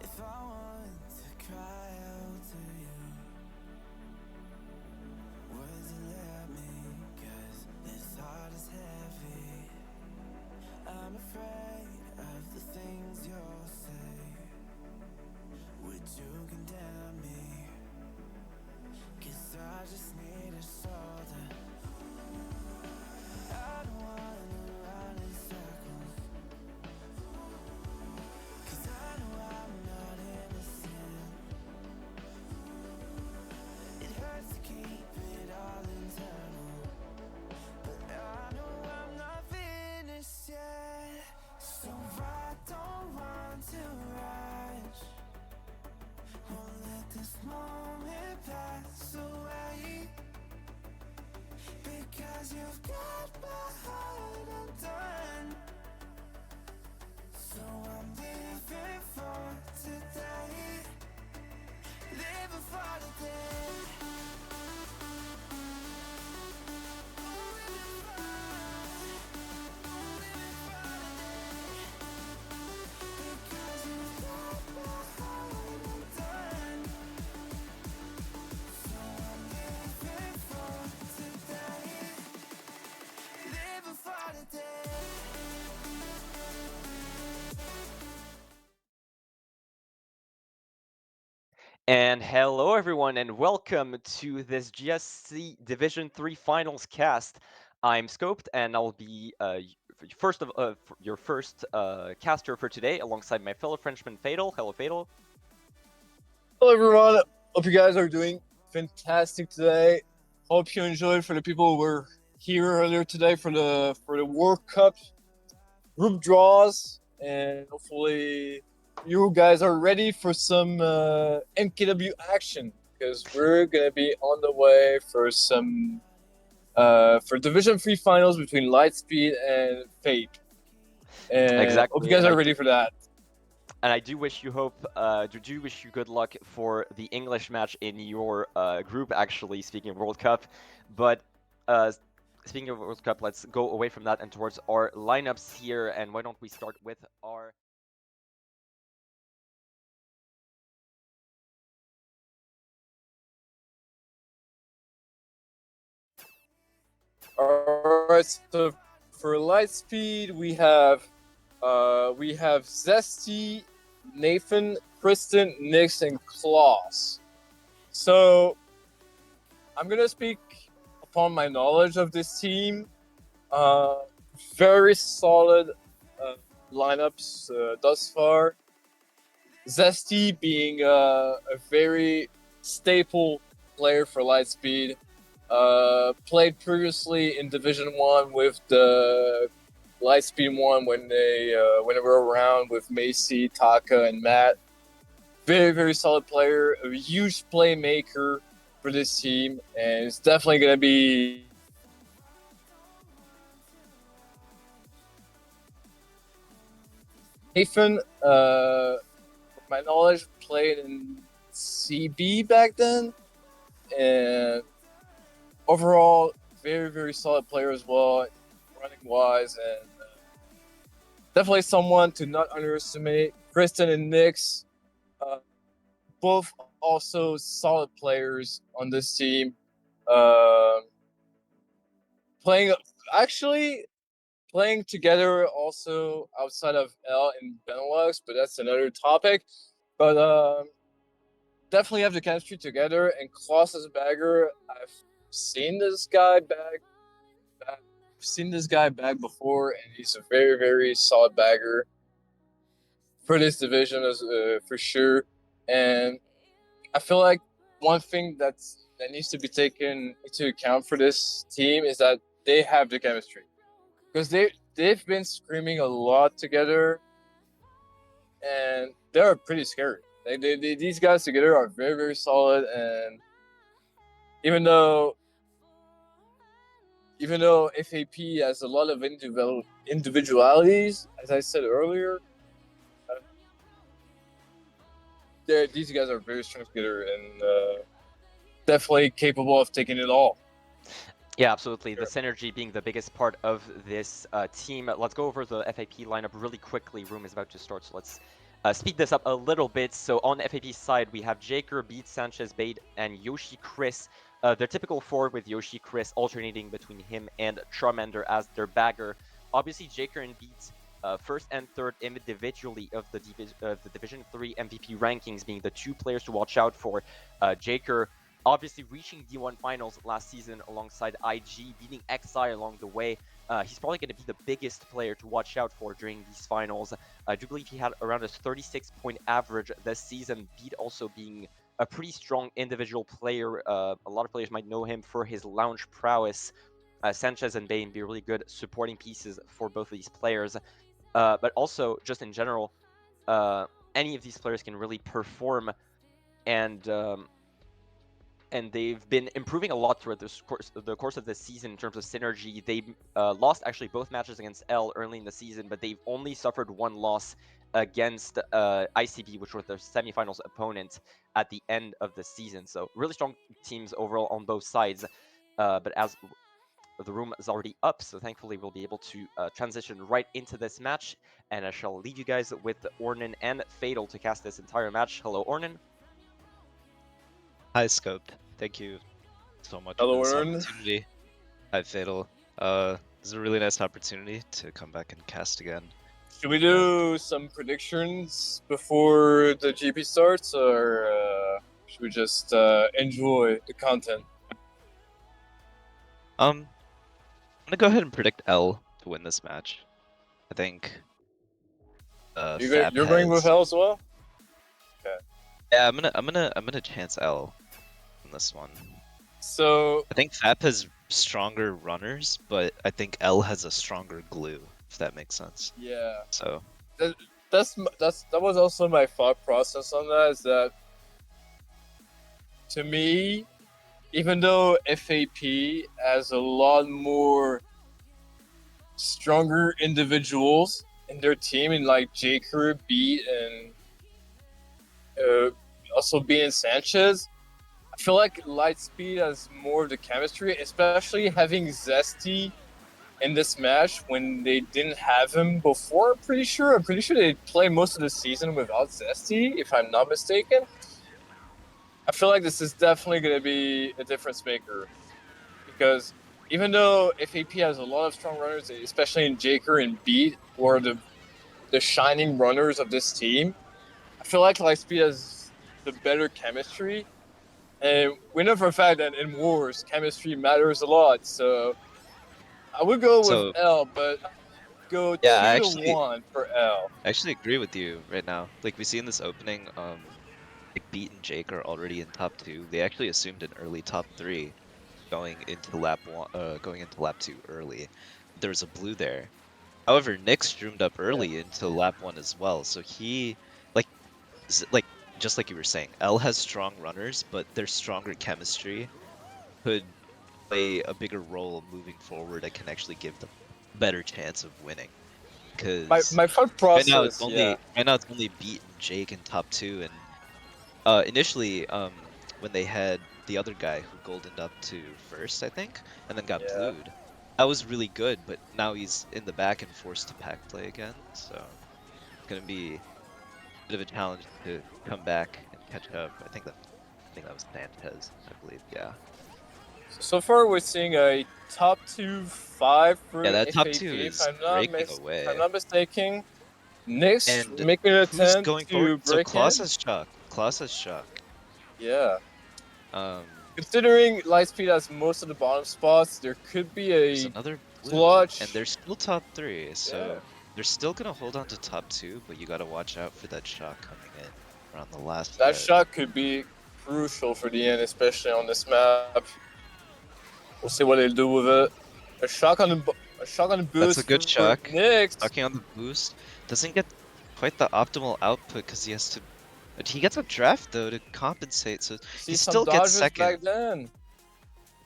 If I want to cry out to you, would you let me? 'Cause this heart is heavy. I'm afraid of the things you'll say. Would you condemn me? 'Cause I just need a shoulder. I don't wanna run in circles, 'cause I know I'm not innocent. It hurts to keep it all internal, but I know I'm not finished yet. So I don't want to rush. Won't let this moment pass away, because you've got my heart undone. So I'm living for today, living for today. Because you've got my heart undone. So I'm living for today, living for today. And hello, everyone, and welcome to this GSC Division 3 Finals cast. I'm Scoped, and I'll be your first caster for today, alongside my fellow Frenchman Fatal. Hello, Fatal. Hello everyone, hope you guys are doing fantastic today. Hope you enjoyed. For the people who were here earlier today for the World Cup group draws, and hopefully you guys are ready for some MKW action, because we're gonna be on the way for some for Division 3 finals between Lightspeed and Fate. And Exactly. hope you guys are ready for that. And I do wish you good luck for the English match in your group. Actually, speaking of World Cup, but speaking of World Cup, let's go away from that and towards our lineups here. And why don't we start with our Alright, so for Lightspeed we have Zesty, Nathan, Kristen, Nix, and Klaus. So I'm gonna speak upon my knowledge of this team. Very solid lineups thus far. Zesty being a very staple player for Lightspeed. Played previously in Division 1 with the Lightspeed 1 when they were around with Macy, Taka, and Matt. Very, very solid player, a huge playmaker for this team, and it's definitely going to be Nathan, from my knowledge, played in CB back then, and overall, very, very solid player as well, running wise, and definitely someone to not underestimate. Kristen and Nix, both also solid players on this team. Playing actually playing together also outside of L and Benelux, but that's another topic. But definitely have the chemistry together. And Klaus as a bagger, I've seen this guy back before, and he's a very, very solid bagger for this division, for sure. And I feel like one thing that needs to be taken into account for this team is that they have the chemistry, because they've been screaming a lot together, and they're pretty scary. These guys together are very, very solid, and even though FAP has a lot of individualities, as I said earlier, these guys are very strong together and definitely capable of taking it all. Yeah, absolutely. The synergy being the biggest part of this team. Let's go over the FAP lineup really quickly. Room is about to start, so let's speed this up a little bit. So on the FAP side, we have Jaker, Beat, Sanchez, Bade, and Yoshi Chris. Their typical four with Yoshi Chris alternating between him and Charmander as their bagger. Obviously, Jaker and Beat first and third individually of the Division 3 MVP rankings, being the two players to watch out for. Jaker obviously reaching D1 finals last season alongside IG, beating XI along the way. He's probably going to be the biggest player to watch out for during these finals. I do believe he had around a 36-point average this season. Beat also being a pretty strong individual player. A lot of players might know him for his lounge prowess. Sanchez and Bane be really good supporting pieces for both of these players. But also, just in general, any of these players can really perform, and they've been improving a lot throughout the course of this season in terms of synergy. They lost actually both matches against L early in the season, but they've only suffered one loss against ICB, which was their semifinals opponent at the end of the season. So really strong teams overall on both sides. But as the room is already up, so thankfully we'll be able to transition right into this match, and I shall leave you guys with Ornan and Fatal to cast this entire match. Hello, Ornan. Hi, Scope. Thank you so much Hello, for this Aaron. opportunity. Hi, Fatal. This is a really nice opportunity to come back and cast again. Should we do some predictions before the GP starts, or should we just enjoy the content? I'm gonna go ahead and predict L to win this match. I think Fab You're going with has. L as well? Yeah, I'm gonna chance L in this one. So I think Fab has stronger runners, but I think L has a stronger glue, if that makes sense. yeah, So that was also my thought process on that. Is that, to me, even though FAP has a lot more stronger individuals in their team, and like Jaker, Beat, and also being Sanchez, I feel like Lightspeed has more of the chemistry, especially having Zesty in this match when they didn't have him before. I'm pretty sure they played most of the season without Zesty, if I'm not mistaken. I feel like this is definitely going to be a difference maker, because even though FAP has a lot of strong runners, especially in Jaker and Beat, who are the shining runners of this team, I feel like Lightspeed has the better chemistry. And we know for a fact that in wars, chemistry matters a lot. So I would go with L, but I would go yeah, I 2-1 for L. actually agree with you right now. Like we see in this opening, like Beat and Jake are already in top 2. They actually assumed an early top 3 going into lap 2 early. There was a blue there. However, Nick streamed up early into lap 1 as well, so he like just like you were saying, L has strong runners, but their stronger chemistry could play a bigger role moving forward and can actually give them a better chance of winning. because my thought right now it's process, only yeah. right now it's only Beat and Jake in top 2, and initially when they had the other guy who goldened up to first, I think, and then got Yeah. blued, that was really good, but now he's in the back and forced to pack play again, so it's gonna be a bit of a challenge to come back and catch up. I think that was Sanchez, I believe. Yeah. So far, we're seeing a top 2-5 for Yeah, that top FAP, 2 if is I'm not breaking if I'm away. not mistaken. Next, And making an who's attempt going forward? to So break Klaus in. has Chuck. Klaus has Chuck. Yeah. Um, Considering Lightspeed has most of the bottom spots, there could be there's a another blue, and clutch. they're still top 3, Yeah. so they're still gonna hold on to top 2, but you gotta watch out for that shot coming in around the last That set. shot could be crucial for the end, especially on this map. We'll see what they'll do with it. A shot on the That's boost a good for shot. Nyx. Talking on the boost, doesn't get quite the optimal output because he has to. But he gets a draft though to compensate, so See he some still gets dodges second. back then.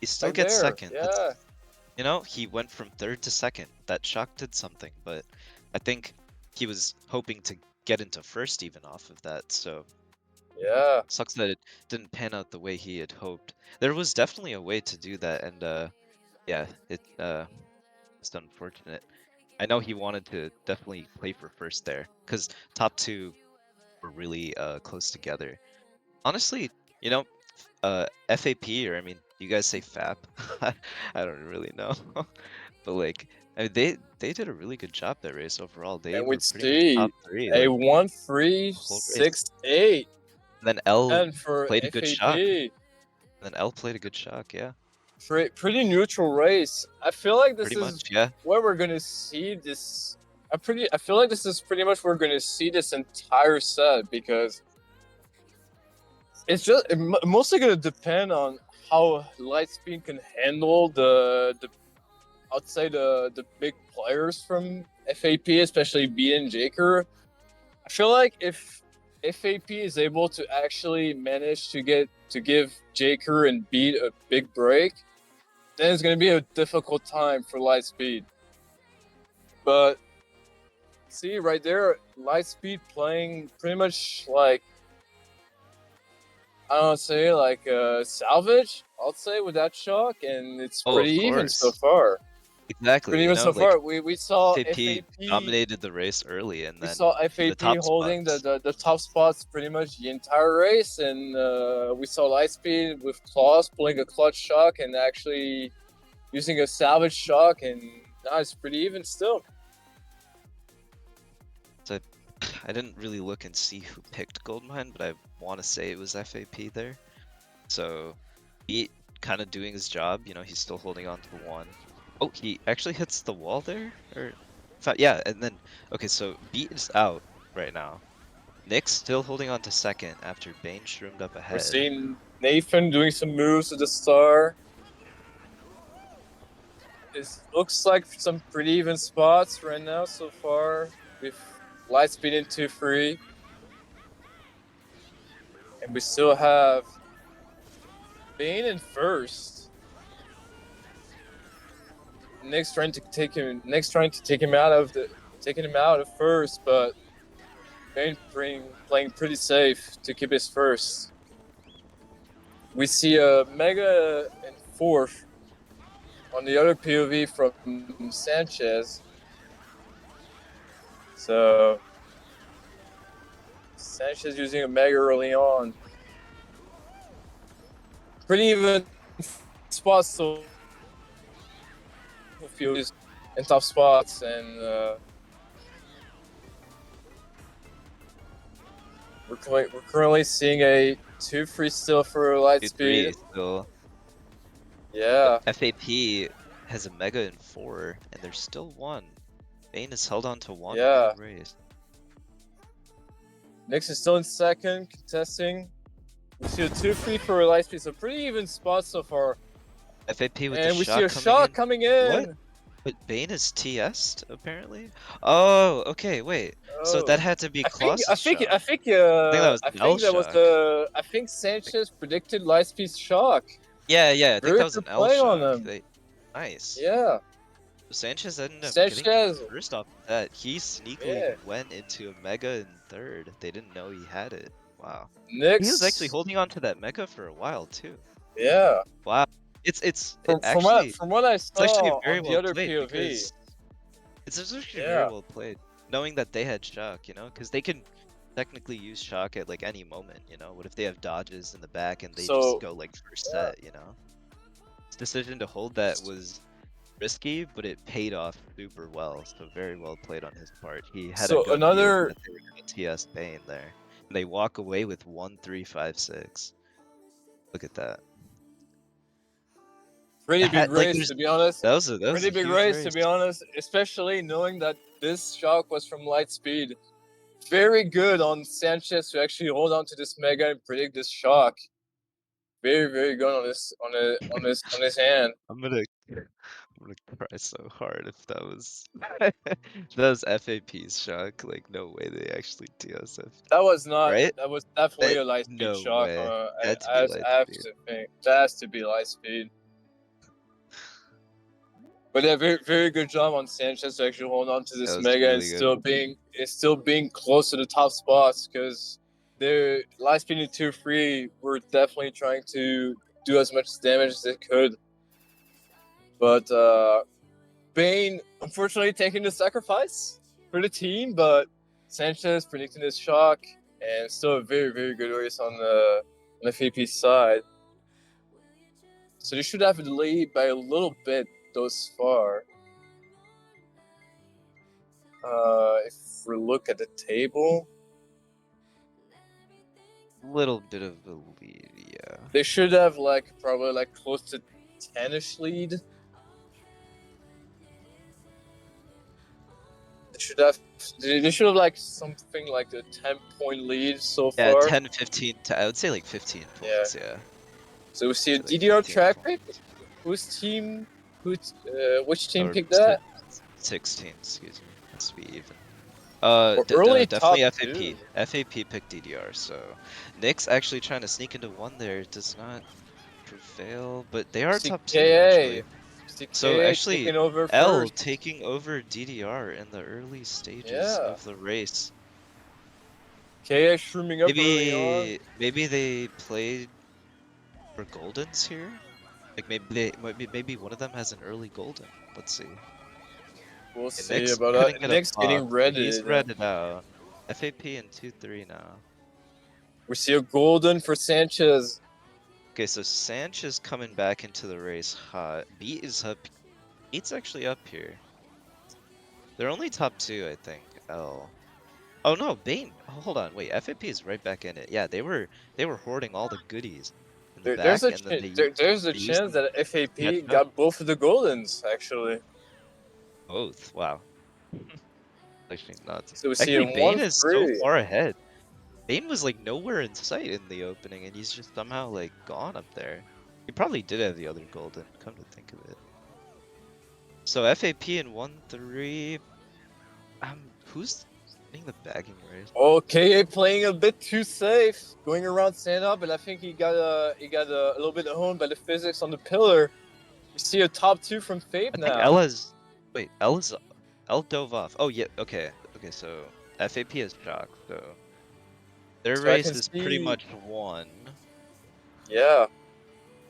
He still Back gets there. second. That's, Yeah. you know, he went from third to second. That shock did something, but I think he was hoping to get into first even off of that. So Yeah. sucks that it didn't pan out the way he had hoped. There was definitely a way to do that, and yeah, it's unfortunate. I know he wanted to definitely play for first there, because top 2 were really close together. Honestly, you know, FAP, or I mean, you guys say FAP? I don't really know, but like, I mean, they did a really good job that race overall. They And we were pretty much see top 3 a like the whole race. 1-3-6-8 And then L and for played a good shock. FAP. And then L played a good shock, yeah, Pretty neutral race. I feel like this pretty is much, yeah. where we're gonna see this. I feel like this is pretty much where we're gonna see this entire set, because it's just mostly gonna depend on how Lightspeed can handle the I'd say the big players from FAP, especially B and Jaker. I feel like if FAP is able to actually manage to give Jaker and Beat a big break, then it's gonna be a difficult time for Lightspeed. But see right there, Lightspeed playing pretty much like, I don't say, like salvage, I'll say, with that shock, and it's Oh, pretty of even so course. far. Exactly, Pretty you even know, so like far. We saw FAP FAP. dominated the race early, and We then saw in the FAP top holding spots. the top spots pretty much the entire race, and we saw Lightspeed with Klaus pulling a clutch shock and actually using a salvage shock, and now it's pretty even still. So I didn't really look and see who picked Goldmine, but I want to say it was FAP there. So he kind of doing his job, you know, he's still holding on to one. Oh, he actually hits the wall there? Or yeah, and then okay, so Beat is out right now. Nick's still holding on to second after Bane shroomed up We're ahead. seeing Nathan doing some moves to the star. It looks like some pretty even spots right now so far, with Lightspeed in 2-3. And we still have Bane in first. Nick's trying to take him out of first, but Bane playing pretty safe to keep his first. We see a Mega in fourth on the other POV from Sanchez. So Sanchez using a Mega early on. Pretty even spots, so POVs in tough spots, and we're currently seeing a 2-3 still for 2-3 Lightspeed. still. Yeah. But FAP has a Mega in 4, and there's still one. Bane has held on to one Yeah. all race. Nyx is still in second, contesting. We see a 2-3 for Lightspeed, so pretty even spots so far. FAP with And the we shot see a coming shot in. coming in. What? But Bane is TS'd apparently. Oh, okay, wait. So that had to be Klaus's shot. I think that was L shock. I think Sanchez predicted Lightspeed's shock. Yeah, I think Very that was an good L play on shock. him. Nice. Yeah. Sanchez ended up getting Sanchez, first off of that. He sneakily yeah. went into a mega in third. They didn't know he had it. Wow. He was actually Nyx, holding on to that mega for a while too. yeah. Wow. It From actually what I it's actually saw very on the well other played POV, because it's actually very yeah. well played, knowing that they had shock, you know, because they can technically use shock at like any moment, you know. What if they have dodges in the back and they just So go like first yeah. set, you know? His decision to hold that was risky, but it paid off super well. So very well played on his part. He had a So gut feeling another that they were going to TS Bane there. And they walk away with 1-3-5-6. Look at that. pretty big Like race to be honest. that was Pretty a big huge race to race. be honest, especially knowing that this shock was from Lightspeed. Very good on Sanchez to actually hold on to this mega and predict this shock. Very good on his hand. I'm gonna cry so hard if that was if that was FAP's shock. Like no way they actually TSF, That was not. right? That was definitely a Lightspeed No shock. way. I, Had to be I have Lightspeed. to think that has to be Lightspeed. But yeah, very good job on Sanchez to actually hold on to That this was mega and really good. still being close to the top spots because their Lightspeed in 2-3 were definitely trying to do as much damage as they could. But Bane unfortunately taking the sacrifice for the team, but Sanchez predicting this shock and still a very good race on the FAP side. So they should have the lead by a little bit thus far. If we look at the table, Little bit of a lead, yeah. they should have probably close to 10ish lead. They should have something like a 10-point lead so Yeah, far. 10, 15, I would say like 15 points, yeah. So we see a So, like, DDR 15 track points. pick. Which team Or picked that? 16, excuse me. Let's be even. Early definitely top FAP. two. FAP picked DDR, so Nick's actually trying to sneak into one there. Does not prevail, but they are top two actually. So CKA actually, taking over L first. taking over DDR in the early stages Yeah. of the race. KA shrooming up early on. Maybe they played for Goldens here. Like maybe one of them has an early Golden. Let's see. We'll And see Nick's about couldn't that. get a Nick's block, getting but he's redded. redded out. FAP in 2-3 now. We see a golden for Sanchez. Okay, so Sanch is coming back into the race hot. Beat is up. Beat's actually up here. They're only top two, I think. L. Oh no, Bane. Oh, hold on, wait. FAP is right back in it. Yeah, they were hoarding all the goodies in the There's back, a and then there's a they used chance them that to catch FAP up. got both of the goldens actually. Both. Wow. Actually nuts. So we see Actually, a Bane is so 1-3. far ahead. Bane was like nowhere in sight in the opening, and he's just somehow like gone up there. He probably did have the other golden, come to think of it. So FAP in 1-3. Who's winning the bagging race? Oh, KA playing a bit too safe, going around Santa, but I think he got a little bit honed by the physics on the pillar. We see a top two from Fabe I think now. Ella's. Wait, L dove off. Oh yeah, okay. Okay, so FAP is shocked, so their So I race can is pretty see, much won. yeah.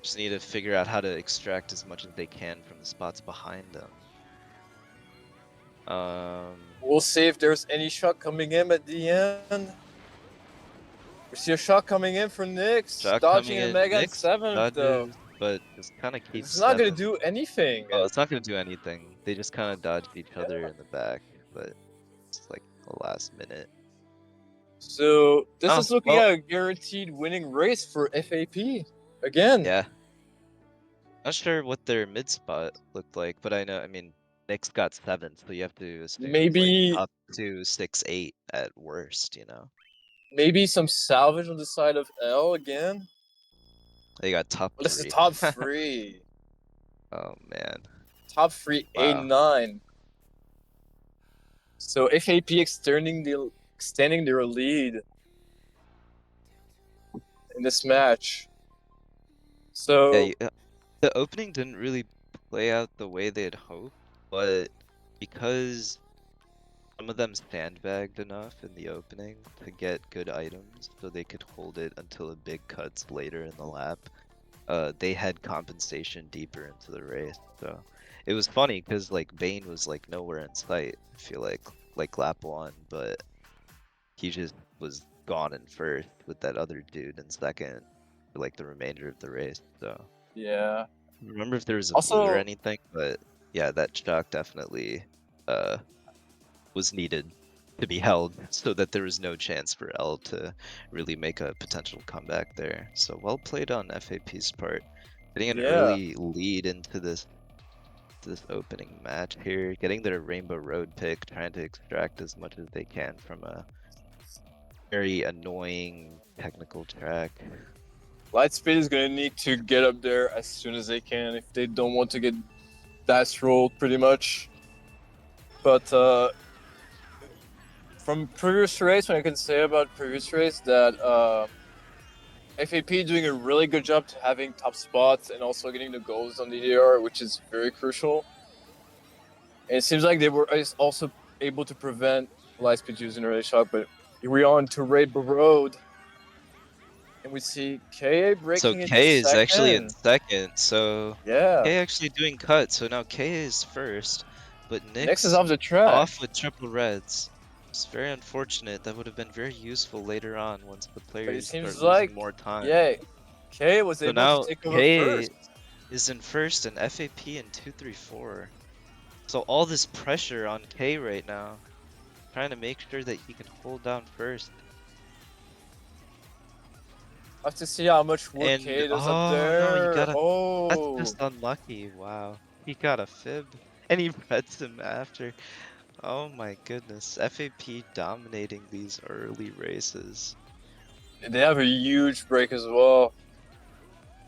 Just need to figure out how to extract as much as they can from the spots behind them. We'll see if there's any shot coming in at the end. We see a shot coming in for Nyx, Shock dodging coming a in. Mega in Nyx 7th though. dodges, but just kind of keeps It's not gonna 7th. do anything. Oh, it's not gonna do anything. They just kind of dodged each other in the back, but it's like the last minute. So this Oh, is looking well. at a guaranteed winning race for FAP again. Yeah. Not sure what their mid spot looked like, but I mean, Nick's got 7th, so you have to assume it's like Maybe top 2, 6, 8 at worst, you know? maybe some salvage on the side of L again. They got top Well, this is 3. top 3. Oh, man. Top 3, Wow. 8, 9. So FAP extending their lead in this match. So Yeah, the opening didn't really play out the way they had hoped. but because some of them sandbagged enough in the opening to get good items so they could hold it until a big cuts later in the lap, they had compensation deeper into the race. So it was funny because like Bane was like nowhere in sight, I feel like lap 1, but he just was gone in first with that other dude in second for like the remainder of the race. So Yeah. I don't remember if there was a blue or Also, anything, but yeah, that shock definitely was needed to be held so that there was no chance for L to really make a potential comeback there. So well played on FAP's part. Getting an yeah. early lead into this opening match here, getting their Rainbow Road pick, trying to extract as much as they can from a very annoying technical track. Lightspeed is gonna need to get up there as soon as they can if they don't want to get dash rolled pretty much. But from previous race, what I can say about previous race that FAP doing a really good job to having top spots and also getting the goals on the DDR, which is very crucial. And it seems like they were also able to prevent Lightspeed using early shot, but here we are into Rainbow Road. And we see KA So breaking into K is actually in second. second, so Yeah. K actually doing cut, so now K is first, but Next is Nyx off the track. off with triple reds. It's very unfortunate. That would have been very useful later on once the But it players seems start losing like, more time. yeah, KA was So able now to take over K first. is in first and FAP in 2-3-4. So all this pressure on K right now, trying to make sure that he can hold down first. I have to see how much work And KA does up oh no, he there. got a. That's Oh, just unlucky. Wow, he got a fib, and he reds him after. Oh my goodness, FAP dominating these early races. they have a huge break as well.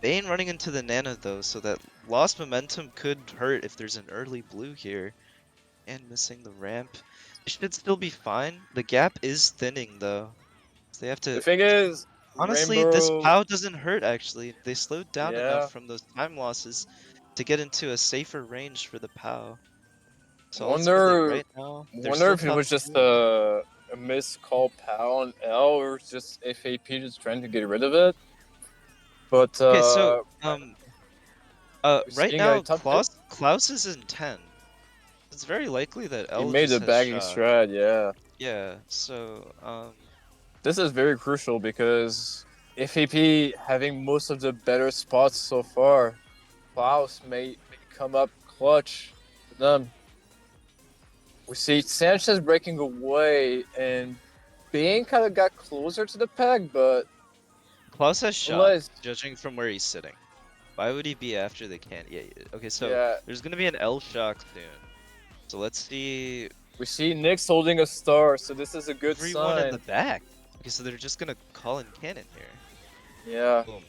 Bane running into the Nana though, so that lost momentum could hurt if there's an early blue here. And missing the ramp. It should still be fine. The gap is thinning though. So they have The to. thing is, Honestly, this Rainbow, POW doesn't hurt actually. They slowed down enough yeah. from those time losses to get into a safer range for the POW. So all is good. Like Wonder, right now, they're wonder still if it top was just 2. a missed call PAL on L or just FAP just trying to get rid of it. But Okay, so we're right seeing a now top 2. Klaus is in 10. It's very likely that He L made just a has bagging shot. strat, yeah. Yeah, so This is very crucial because FAP having most of the better spots so far, Klaus may come up clutch for them. We see Sanchez breaking away and Bane kind of got closer to the pack, but Klaus has shot, realize, judging from where he's sitting. Why would he be after the can? Yeah, okay, so yeah, there's gonna be an L shock soon. So let's see we see Nyx holding a star, so this is a good everyone in the sign. back. Okay, so they're just gonna call in cannon here. Yeah, Boom.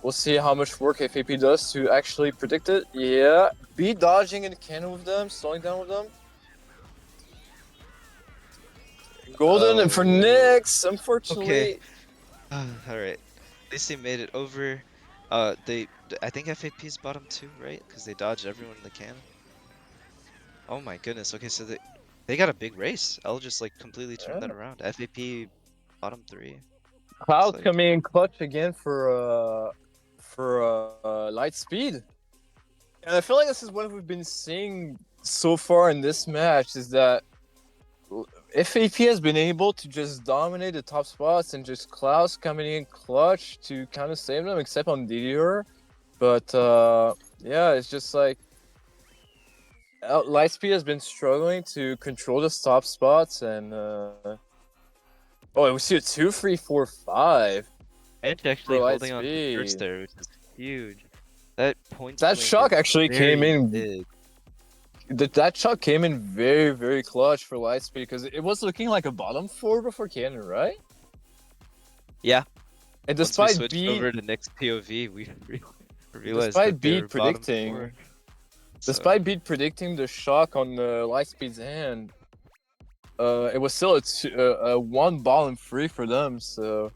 we'll see how much work FAP does to actually predict it. Yeah, be dodging in cannon with them, slowing down with them. Golden and for Oh, Nyx, okay. unfortunately. Alright. At least they made it over. I think FAP's bottom 2, right? Because they dodged everyone in the cannon. Oh my goodness. Okay, so they got a big race. L just like completely turned that Yeah. around. FAP bottom 3. Cloud Like, coming in clutch again for Lightspeed. And I feel like this is what we've been seeing so far in this match is that FAP has been able to just dominate the top spots and just Klaus coming in clutch to kind of save them, except on DDR. But yeah, it's just like Lightspeed has been struggling to control the top spots, and oh, we see a 2-3-4-5 Edge for actually holding on to first Lightspeed. there, which is huge. That point That swing shock is actually came very in. big. That shot came in very, very clutch for Lightspeed because it was looking like a bottom 4 before Cannon, right? Yeah. And Once we despite switched B, over to next POV, we realized despite that they B were bottom predicting, 4. despite B predicting the shock on Lightspeed's hand, it was still a 1 ball and 3 for them. So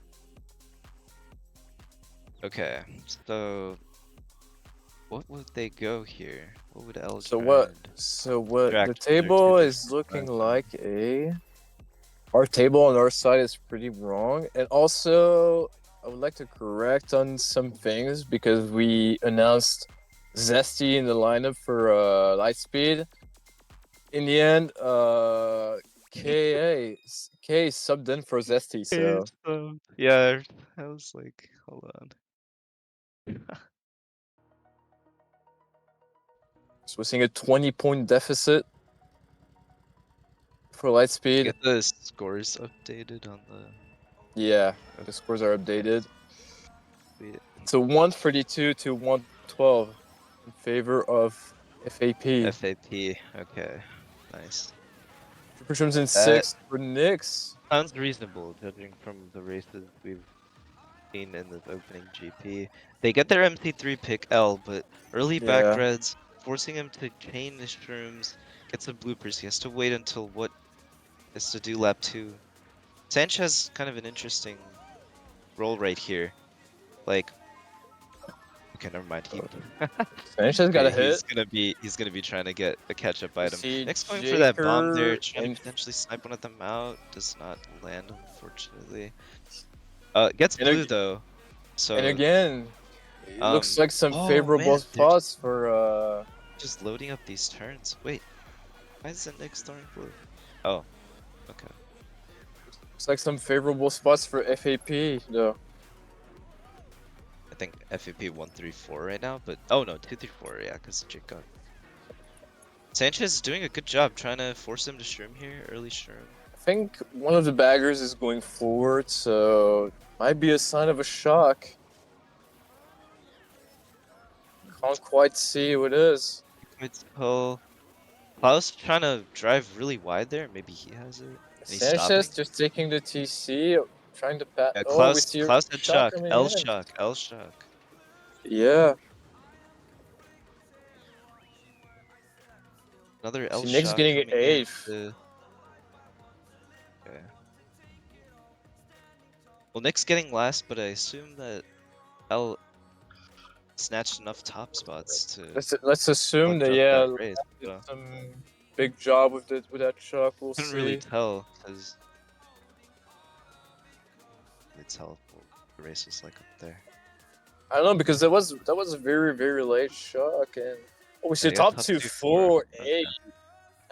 Okay, so What would they go here? What would L So trend? what Track the from their table two is different looking sides. like a. Our table on our side is pretty wrong, and also I would like to correct on some things because we announced Zesty in the lineup for Lightspeed. In the end, K subbed in for Zesty, so Yeah, I was like, hold on. we're seeing a 20-point deficit for Lightspeed. Get the scores updated on the. Yeah, the scores are updated. Wait, It's a 132 to 112 in favor of FAP. FAP. Okay, nice. Supershrim's in That 6th for Knicks. sounds reasonable, judging from the races we've seen in this opening GP. They get their MC3 pick L, but early back Yeah. dreads, forcing him to chain the shrooms, get some bloopers. He has to wait until what is to do lap 2. Sanchez kind of an interesting role right here. Like, okay, never mind. Sanchez got a hit. He's gonna be trying to get a catch-up item. See Next going for that bomb there, Jaker trying to and potentially snipe one of them out. Does not land, unfortunately. Gets And blue ag- though. So and again, it looks like some oh favorable man, they're spots for just loading up these turns. Wait, why is the Knicks throwing blue? Oh, okay. looks like some favorable spots for FAP though. I think FAP 134 right now, but oh no, 234, yeah, because Jake got. Sanchez is doing a good job trying to force him to shroom here, early shroom. I think one of the baggers is going forward, so might be a sign of a shock. Can't quite see who it is. It's pull. Klaus trying to drive really wide there. Maybe he has it. And he's Sanchez stopping. just taking the TC, trying to pass. Yeah, Oh, we Klaus, see a Klaus had shot shock. coming L in. shock. L shock. Yeah. Another L See, Nick's shock getting coming in. 8th. Okay. Well, Nick's getting last, but I assume that L snatched enough top spots to Let's assume that punch up that yeah, race. did So some big job with that shock. We'll couldn't see. really tell because it's how the race was like up there. I don't know because that was a very late shock, and we see they got top top 2, 2, 4, 4. 8,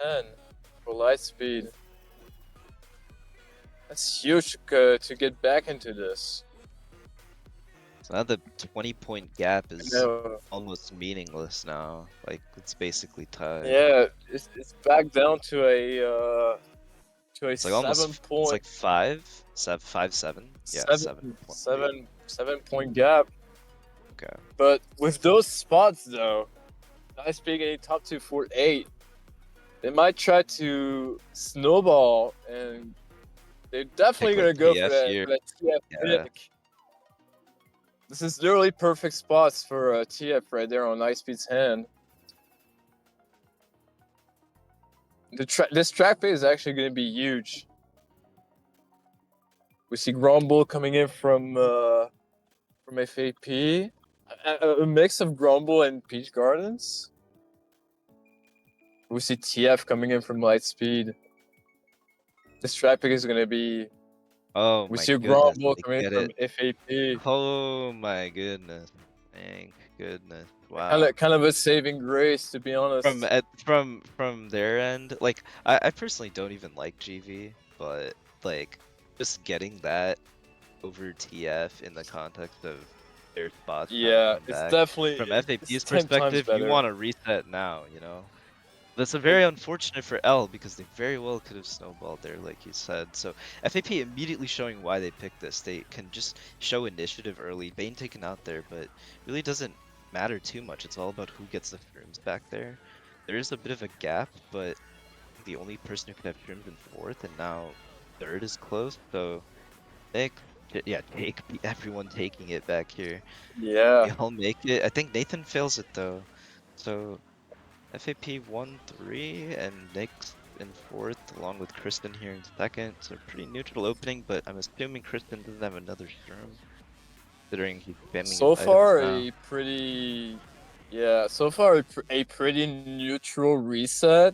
10 for Lightspeed. That's huge to get back into this. So now the 20-point gap is No. almost meaningless now. Like it's basically tied. Yeah, it's back down to a It's like almost. 7-point. It's like 7. Yeah, 7-point gap. Okay. But with those spots though, Lightspeed getting top 2 for 8, they might try to snowball, and they're definitely Take, gonna like, go TF for that, here. TF Yeah. pick. This is literally perfect spots for TF right there on Lightspeed's hand. This track pay is actually going to be huge. We see Grumble coming in from FAP, a mix of Grumble and Peach Gardens. We see TF coming in from Lightspeed. This track pick is going to be. Oh We my see goodness. Grumble They coming in get from FAP. Oh my goodness. Thank goodness. Wow. Kind of a saving grace, to be honest. From their end, like I personally don't even like GV, but like just getting that over TF in the context of their spots. Yeah, it's back. definitely From it's FAP's 10 times perspective, you better. want to reset now, you know. That's a very unfortunate for L because they very well could have snowballed there, like you said. So FAP immediately showing why they picked this. They can just show initiative early. Bane taken out there, but really doesn't matter too much. It's all about who gets the shrooms back there. There is a bit of a gap, but the only person who could have shrooms in 4th, and now 3rd is close. So Nick, yeah, everyone taking it back here. Yeah. They all make it. I think Nathan fails it though. So FAP 1-3 and Nick's in 4th, along with Kristen here in 2nd. So pretty neutral opening, but I'm assuming Kristen doesn't have another shroom, considering he's spamming So his far, items a pretty Yeah, so far a pretty neutral reset.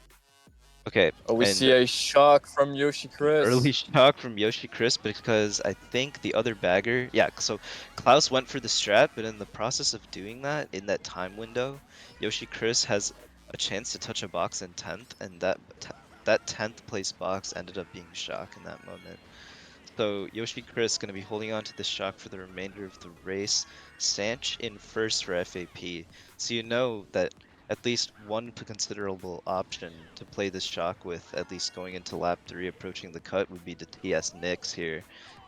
Okay, Oh, we and see a shock from Yoshi early Chris. shock from Yoshi Chris because I think the other bagger, yeah, so Klaus went for the strat, but in the process of doing that, in that time window, Yoshi Chris has a chance to touch a box in 10th, and that 10th place box ended up being shock in that moment. So Yoshi Chris going to be holding on to this shock for the remainder of the race. Sanch in first for FAP. So you know that at least one considerable option to play this shock with, at least going into lap 3 approaching the cut, would be to TS Nyx here,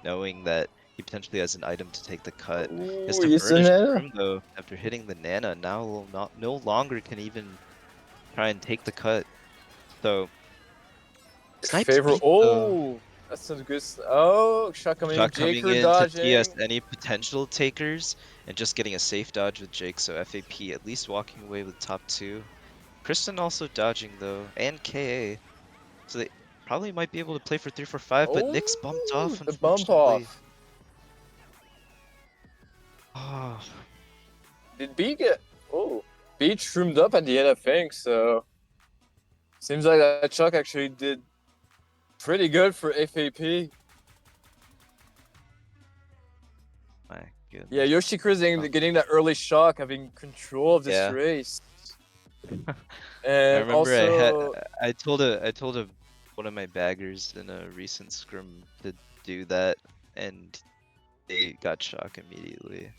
knowing that he potentially has an item to take the cut. His Ooh, to yes, Burnish Nana. Room though, after hitting the Nana, now will no longer can even try and take the cut. So Snipes Favor. beat though. Oh, that's a good. Oh, shock coming in. Shot coming Jaker in to TS dodging. any potential takers and just getting a safe dodge with Jake, so FAP at least walking away with top 2. Kristen also dodging though, and KA. So they probably might be able to play for 3 for 5, but Nyx bumped Oh, off the bump unfortunately. off. Oh, Did B get? Oh, B shroomed up at the end, I think. So seems like that shock actually did pretty good for FAP. my goodness. Yeah, Yoshi Chris Oh. getting that early shock, having control of this Yeah. race. I And remember also, I told one of my baggers in a recent scrim to do that, and they got shock immediately.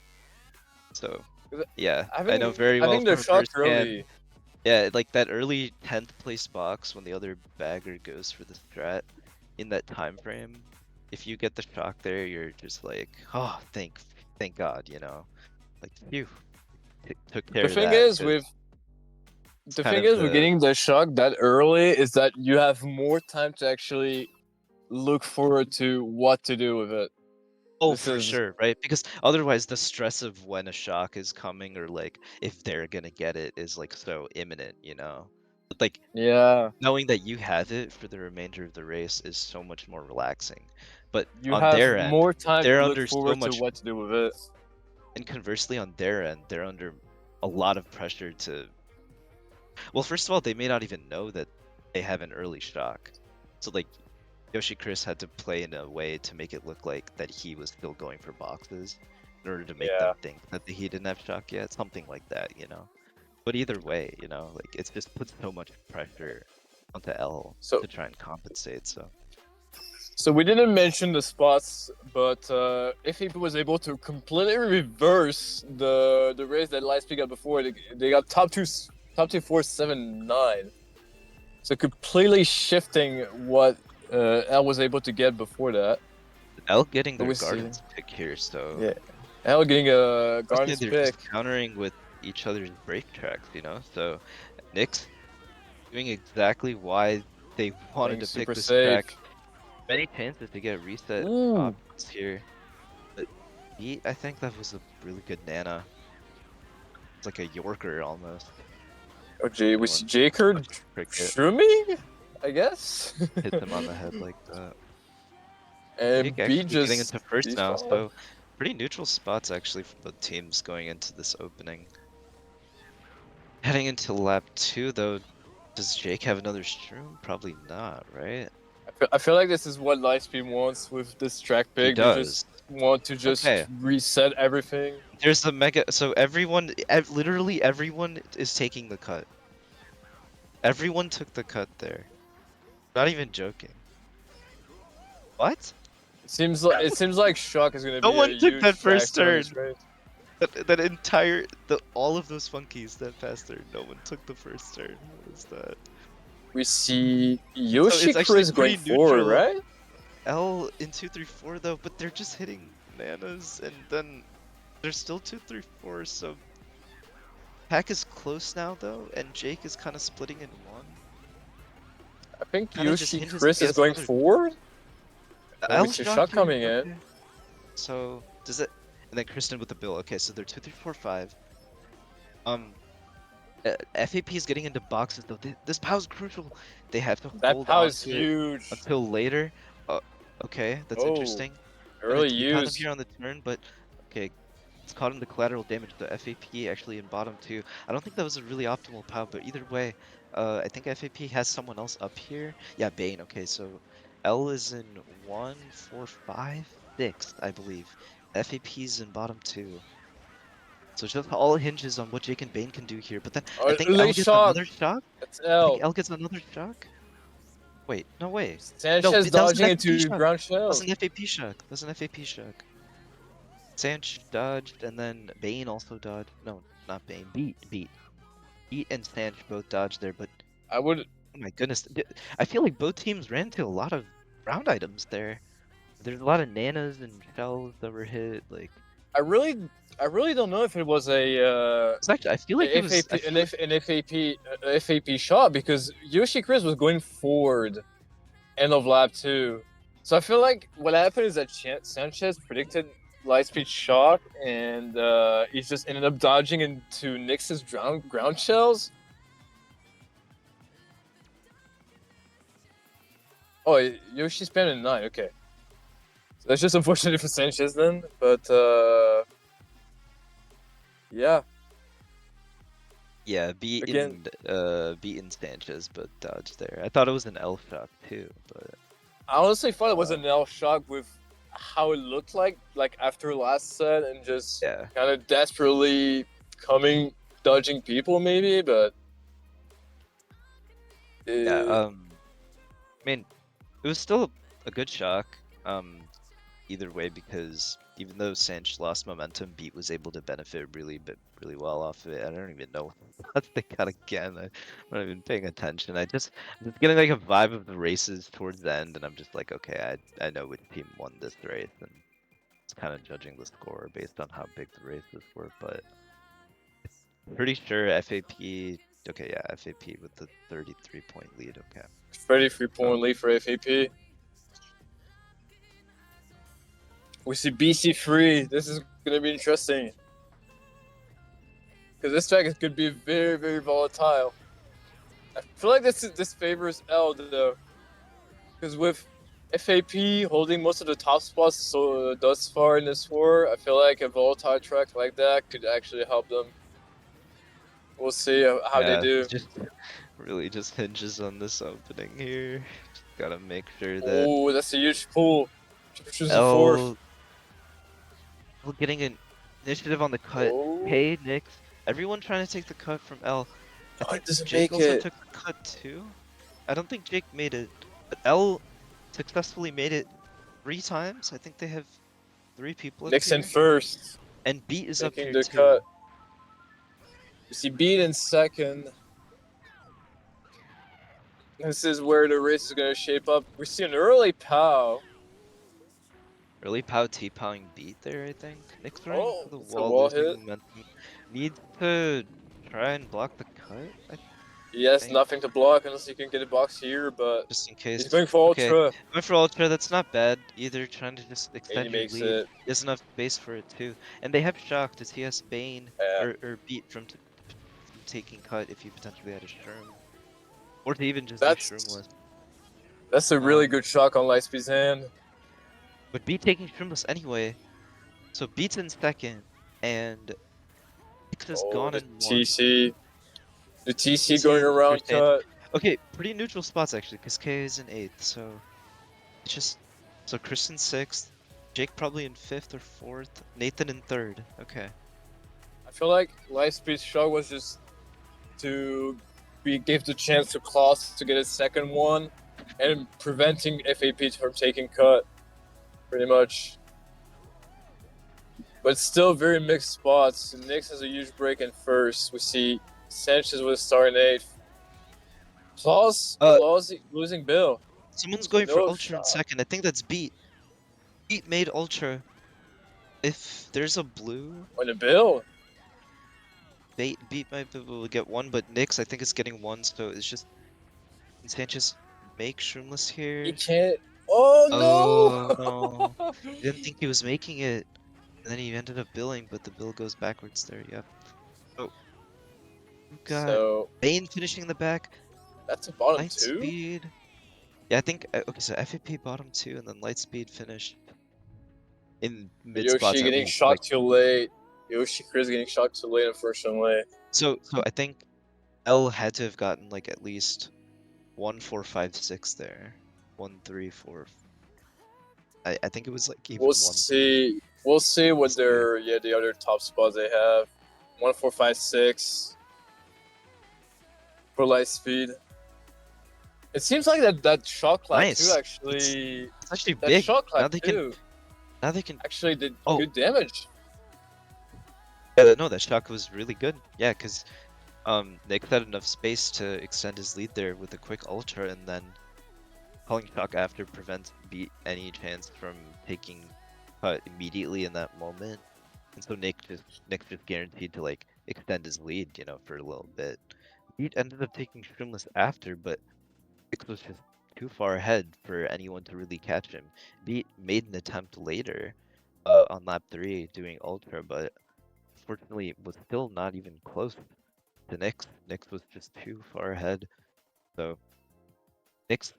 So yeah, I know very well having the from shock firsthand. early. Yeah, like that early 10th place box when the other bagger goes for the strat in that time frame. If you get the shock there, you're just like, oh, thank God, you know, like phew, took care The of thing that. is 'Cause with it's the kind thing of is with getting the shock that early is that you have more time to actually look forward to what to do with it. oh, This for is sure, right? Because otherwise the stress of when a shock is coming or like if they're gonna get it is like so imminent, you know? But, like yeah. knowing that you have it for the remainder of the race is so much more relaxing. But You on have their end, more time they're to look under so forward to much, what to do with it. and conversely on their end, they're under a lot of pressure to, well, first of all, they may not even know that they have an early shock. So like Yoshi Chris had to play in a way to make it look like that he was still going for boxes in order to make Yeah. them think that he didn't have shock yet, something like that, you know. But either way, you know, like it's just puts so much pressure onto L So to try and compensate. So So we didn't mention the spots, but FAP was able to completely reverse the race that Lightspeed got before. They got top two, 479. So completely shifting what L was able to get before that. L getting But their we see, gardens pick here, so yeah, L getting a mostly Gardens they're pick. just countering with each other's break tracks, you know. So Nyx doing exactly why they wanted Playing to pick super this safe. track. Many chances to get reset Ooh. options here, but I think that was a really good Nana. It's like a Yorker almost. Oh, we Anyone see Jaker watched cricket shrooming, I guess. hit them on the head like that. And Jake B actually getting just into first now, default. so pretty neutral spots actually for both teams going into this opening. Heading into lap 2 though, does Jake have another Shroom? Probably not, right? I feel like this is what Lightspeed wants with this track He pick. They does. just want to just Okay. reset everything. There's the mega, so everyone, literally everyone is taking the cut. Everyone took the cut there. Not even joking. What? It seems like Shock is gonna No be a one took huge that first factor in turn. this race. That entire, all of those funkies that passed there, no one took the first turn. What is that? We see Yoshi actually Chris going pretty forward, neutral. right? L in 2, 3, 4 though, but they're just hitting nanas, and then there's still 2, 3, 4. So Pack is close now though, and Jake is kind of splitting in one. I think Kinda just Yoshi hinges Chris he is has going another- forward. And we L see shot Shock here, coming in. okay. So does it? And then Kristen with the bill. Okay, so they're 2, 3, 4, 5. FAP is getting into boxes though. This POW is crucial. They have to That hold power on is to it huge. until later. Okay, that's Oh, interesting. early Gonna take on him use. here on the turn, but okay, It's caught in the collateral damage. The FAP actually in bottom 2. I don't think that was a really optimal POW, but either way, I think FAP has someone else up here. Yeah, Bane. Okay, so L is in 1, 4, 5, 6, I believe. FAP's in bottom 2. So it just all hinges on what Jake and Bane can do here. But then I think L Late gets shock. another shock. That's I think L. L gets another shock. Wait, no way. No, Sanchez that was an dodging FAP into shock. ground That was shells. an FAP shock. That was an FAP shock. Sanch dodged, and then Bane also dodged. No, not Bane. Beat and Sanch both dodged there, but I would. oh my goodness. I feel like both teams ran into a lot of round items there. There's a lot of nanas and shells that were hit. Like, I really don't know if it was a it's actually, I feel like it was. I feel like, an FAP shot because Yoshi Chris was going forward end of lap 2. So I feel like what happened is that Sanchez predicted Lightspeed shock and he just ended up dodging into Nyx's ground shells. Oh, Yoshi spammed in 9, okay. So that's just unfortunate for Sanchez then, but yeah. yeah, beaten Sanchez, but dodged there. I thought it was an L shock too, but I honestly thought it was an L shock with how it looked like after last set and just yeah. kind of desperately dodging people maybe, but Yeah, I mean, it was still a good shock, either way, because even though Sanch lost momentum, Beat was able to benefit really well off of it. I don't even know what they got again. I'm not even paying attention. I'm just getting like a vibe of the races towards the end, and I'm just like, okay, I know which team won this race, and it's kind of judging the score based on how big the races were, but pretty sure FAP. Okay, yeah, FAP with the 33-point lead. Okay. 33-point lead for FAP. We see BC3. This is gonna be interesting because this track could be very, very volatile. I feel like this favors L though, because with FAP holding most of the top spots so thus far in this war, I feel like a volatile track like that could actually help them. We'll see how they do. It just really just hinges on this opening here. Just gotta make sure that Oh, that's a huge pull. Chooses the fourth. L getting an initiative on the cut. Oh. Hey, Nyx. Everyone trying to take the cut from L. Oh, it doesn't Jake make also it. took the cut too. I don't think Jake made it, but L successfully made it 3 times. I think they have 3 people up Nyx in here. first. And Beat is up Taking here the too. cut. We see Beat in second. This is where the race is going to shape up. We see an early POW. Early POW T-powing Beat there, I think. Nyx running Oh, to the it's a wall, wall losing hit. momentum. Needs to try and block the cut, He has think. nothing to block unless he can get a box here, but just in case. he's going for Okay, Ultra. going for Ultra, that's not bad either, trying to just And extend he your makes lead. it. There's enough space for it too. And they have Shock to TS Bane, Yeah. or Beat from taking cut if you potentially had a Shroom. Or to even just That's- be Shroomless. That's a really good shock on Lightspeed's hand. But Beat taking Shroomless anyway. So Beat's in second, and Nyx is gone the in one. TC. The TC TC going in around first and- cut. Okay, pretty neutral spots actually, because K is in 8th, so it's just so Chris in 6th, Jake probably in 5th or 4th, Nathan in 3rd. Okay. I feel like Lightspeed's shock was just to give the chance to Klaus to get his second one and preventing FAP from taking cut, pretty much. But still very mixed spots. Nyx has a huge break in first. We see Sanchez with a star in 8th. Klaus losing Bill. Someone's going for No Ultra in shot. 2nd. I think that's Beat. Beat made Ultra. If there's a blue, On the Bill. Beat might be able to get 1, but Nyx I think is getting 1, so it's just can Sanchez make Shroomless here? He can't. Oh no! no. I didn't think he was making it. And then he ended up billing, but the bill goes backwards there, yep. Oh. You got So Bane finishing in the back. that's a bottom 2? Lightspeed. Yeah, I think, okay, so FAP bottom 2, and then Lightspeed finished in mid spots Yoshi at getting least. shocked too late. Yoshi Chris getting shot too late, unfortunately. So I think L had to have gotten like at least 1, 4, 5, 6 there. 1, 3, 4. I think it was like even We'll 1. see. We'll see what We'll see. their the other top spots they have. 1, 4, 5, 6 for Lightspeed. It seems like that shot clock Nice. too actually. It's actually That big. shot Now clock they can. too Now they can. actually did Oh. good damage. Yeah, no, that shock was really good. Yeah, because Nick had enough space to extend his lead there with a quick ultra, and then calling shock after prevents beat any chance from taking cut immediately in that moment. And so Nick just guaranteed to like extend his lead, you know, for a little bit. Beat ended up taking Shroomless after, but Nick was just too far ahead for anyone to really catch him. Beat made an attempt later on lap 3 doing ultra, but unfortunately was still not even close to Nyx. Nyx was just too far ahead. So Nyx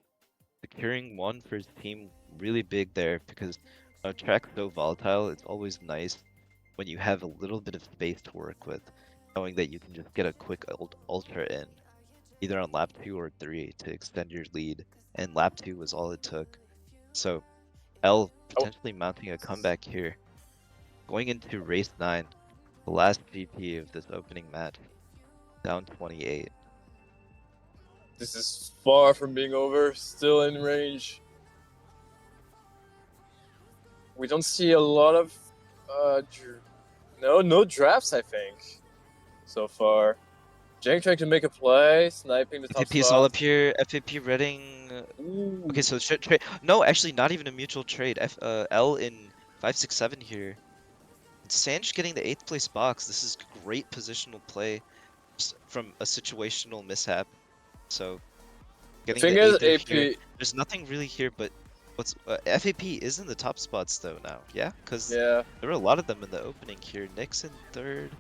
securing 1 for his team really big there, because a track so volatile, it's always nice when you have a little bit of space to work with, knowing that you can just get a quick ultra in, either on lap 2 or 3 to extend your lead, and lap 2 was all it took. So L potentially mounting a comeback here. Going into race 9, the last GP of this opening match, down 28. This is far from being over. Still in range. We don't see a lot of no drafts, I think, so far. Jang trying to make a play, sniping the top FAP is all spot. up here. FAP Reading. Okay, so trade. No, actually, not even a mutual trade. L in 5, 6, 7 here. Sanj getting the 8th place box. This is great positional play from a situational mishap. So getting thing the is, 8th AP. here. There's nothing really here, but what's FAP is in the top spots though now. Yeah, because Yeah. there were a lot of them in the opening here. Nick's in 3rd.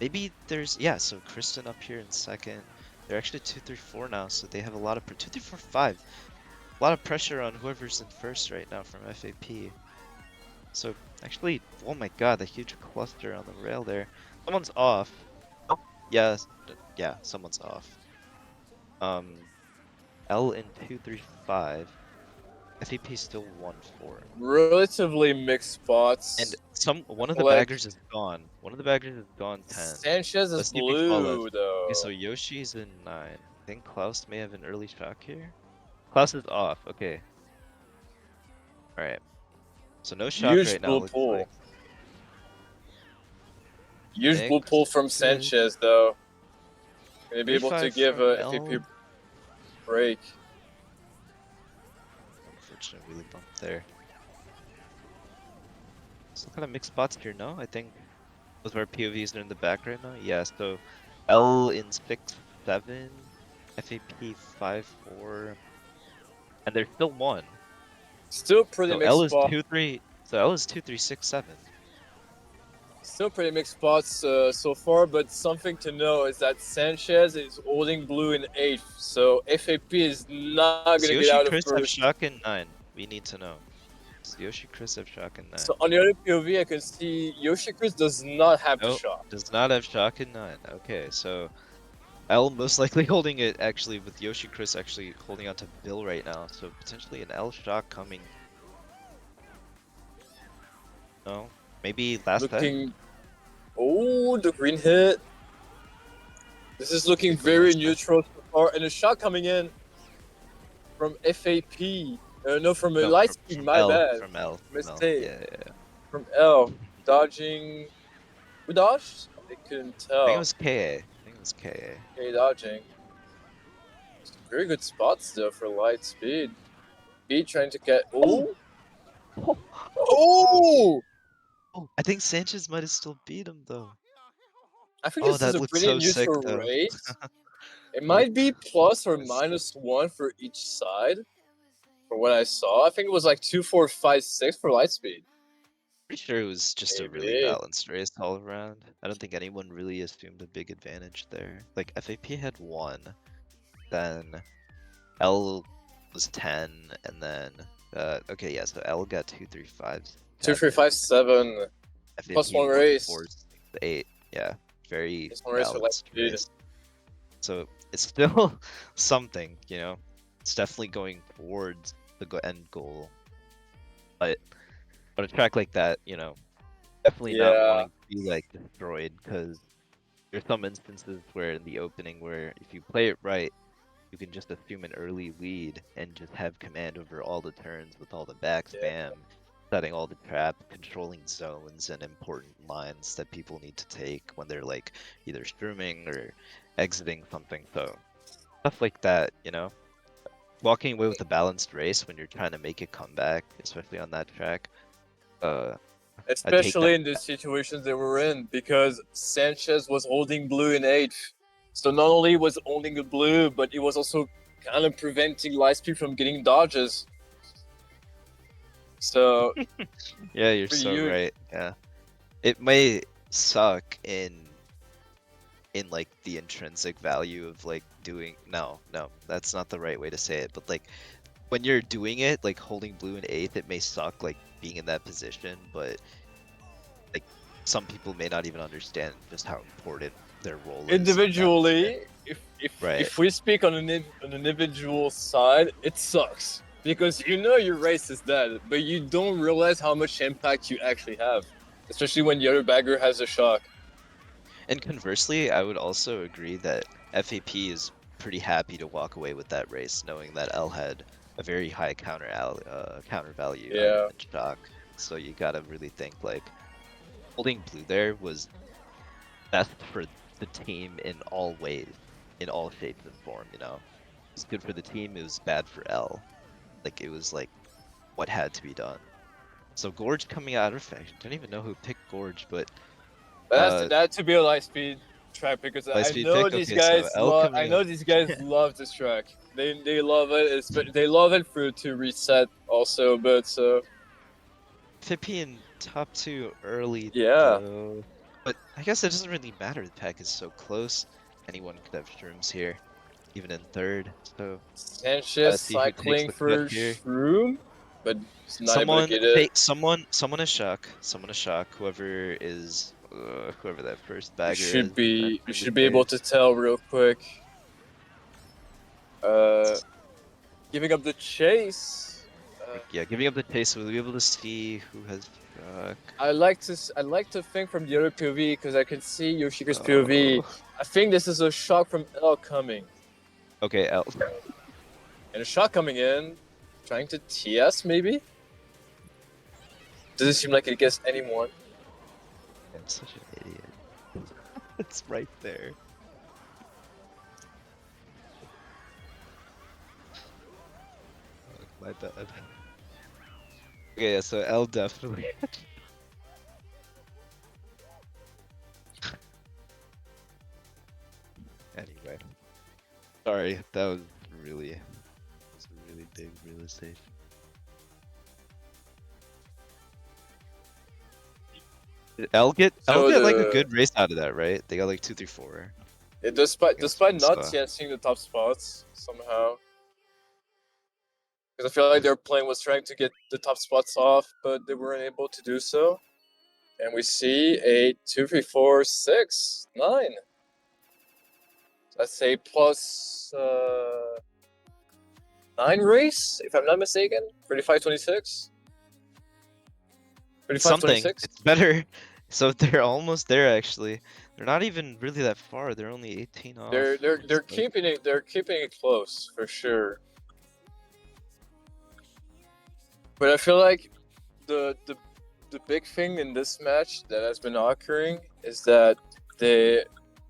Maybe there's, yeah, so Kristen up here in 2nd. They're actually 2, 3, 4 now, so they have a lot of 2, 3, 4, 5. A lot of pressure on whoever's in 1st right now from FAP. So actually, oh my god, the huge cluster on the rail there. Someone's off. Oh, yeah, yeah, someone's off. L in 2, 3, 5. FAP still 1, 4. Relatively mixed spots. And one of the Like- baggers is gone. One of the baggers is gone 10. Sanchez is Let's see if he follows. blue though. Okay, so Yoshi's in 9. I think Klaus may have an early shock here. Klaus is off. Okay. Alright. So no shock Huge right now. blue Looks pull. like. Huge blue Nick, pull from Sanchez though. Gonna be able to 35 give from a L. FAP break. Unfortunate really bump there. Some kind of mixed spots here, no? I think those of our POVs are in the back right now. Yeah, so L in 6, 7, FAP 5, 4, and there's still 1. Still pretty So mixed L is spot. 2, 3. So L is 2, 3, 6, 7. Still pretty mixed spots so far, but something to know is that Sanchez is holding blue in 8th, so FAP is not Does gonna Yoshi get out of Chris have first. shock in 9? We need to know. Does Yoshi Chris have shock in 9? So on the other POV, I can see Yoshi Chris does not have the Nope. shot. Does not have shock in 9. Okay, so L most likely holding it actually, with Yoshi Chris actually holding on to Bill right now, so potentially an L shock coming. No? Maybe last hit? Looking. Oh, the green hit. This is looking very last hit. neutral so far, and a shot coming in from FAP. No, from No, Lightspeed, from my L, bad. From L. From L. Mistake. Yeah. From L. Dodging. Who dodged? I couldn't tell. I think it was KA. Okay, dodging. Very good spots though for Lightspeed. B trying to get. Oh! Oh! I think Sanchez might have still beat him though. I think Oh, this that is a looked pretty so sick, neutral though. race. It might be plus or Nice. -1 for each side. From what I saw, I think it was like 2, 4, 5, 6 for Lightspeed. Pretty sure it was just a really Maybe. balanced race all around. I don't think anyone really assumed a big advantage there. Like FAP had 1, then L was 10, and then okay, yeah, so L got 2, 3, 5. 2, 3, 5, 7. FAP plus one 1, race. 4, 8. Yeah, very It's one race for balanced Lightspeed. race. So it's still something, you know. It's definitely going towards the end goal. But on a track like that, you know, definitely not Yeah. wanting to be like destroyed, because there's some instances where in the opening where if you play it right, you can just assume an early lead and just have command over all the turns with all the back spam, setting all the trap, controlling zones and important lines that people need to take when they're like either streaming or exiting something. So stuff like that, you know. Walking away with a balanced race when you're trying to make a comeback, especially on that track. I take Especially that. in the situations they were in, because Sanchez was holding blue in 8th. So not only was holding the blue, but he was also kind of preventing Lightspeed from getting dodges. So Yeah, you're pretty so huge. right. Yeah, it may suck in like the intrinsic value of like doing no, that's not the right way to say it, but like when you're doing it, like holding blue in 8th, it may suck like being in that position, but like some people may not even understand just how important their role is in that Individually, position. if Right. if we speak on an individual side, it sucks because you know your race is dead, but you don't realize how much impact you actually have, especially when the other bagger has a shock. And conversely, I would also agree that FAP is pretty happy to walk away with that race, knowing that L had a very high counter value Yeah. and shock. So you gotta really think like holding blue there was best for the team in all ways, in all shapes and form. You know, it's good for the team. It was bad for L. Like it was like what had to be done. So Gorge coming out of I don't even know who picked Gorge, but That had to be a Lightspeed track because I Lightspeed know pick. these Okay, so guys L love. I coming know up. these guys love this track. They love it. They love it for to reset also, but so 50 in top 2 early yeah. though. But I guess it doesn't really matter. The pack is so close. Anyone could have shrooms here, even in 3rd. So Sanchez see who takes cycling the cut for here. Shroom, but he's not able to get it. Someone a shock. Someone a shock. Whoever that first bagger is. We In should the be able chase. to tell real quick. Giving up the chase. Yeah, giving up the chase, we'll be able to see who has shock. I like to think from the other POV because I can see Yoshika's Oh. POV. I think this is a shock from L coming. Okay, L. And a shot coming in, trying to TS maybe? Doesn't seem like it gets anyone. I'm such an idiot. It's right there. My bad. Okay, yeah, so L definitely. Anyway, sorry, that was a really big realization. Did L get like a good race out of that, right? They got like 2, 3, 4. Despite not so. TSing the top spots somehow. Because I feel like their plan was trying to get the top spots off, but they weren't able to do so. And we see a 2, 3, 4, 6, 9. Let's say plus 9 race, if I'm not mistaken. 35-26. 35-26. Something. It's better. So they're almost there actually. They're not even really that far. They're only 18 off. They're keeping it close for sure. But I feel like the big thing in this match that has been occurring is that the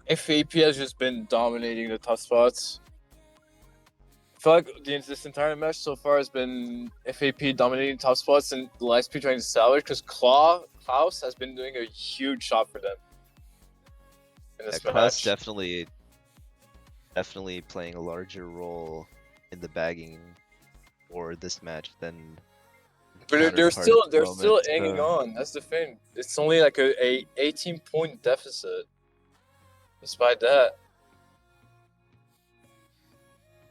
FAP has just been dominating the top spots. I feel like this entire match so far has been FAP dominating top spots and Lightspeed trying to salvage because Klaus has been doing a huge job for them in this match. Klaus definitely playing a larger role in the bagging for this match than. But they're still hanging on. That's the thing. It's only like a 18-point deficit. Despite that,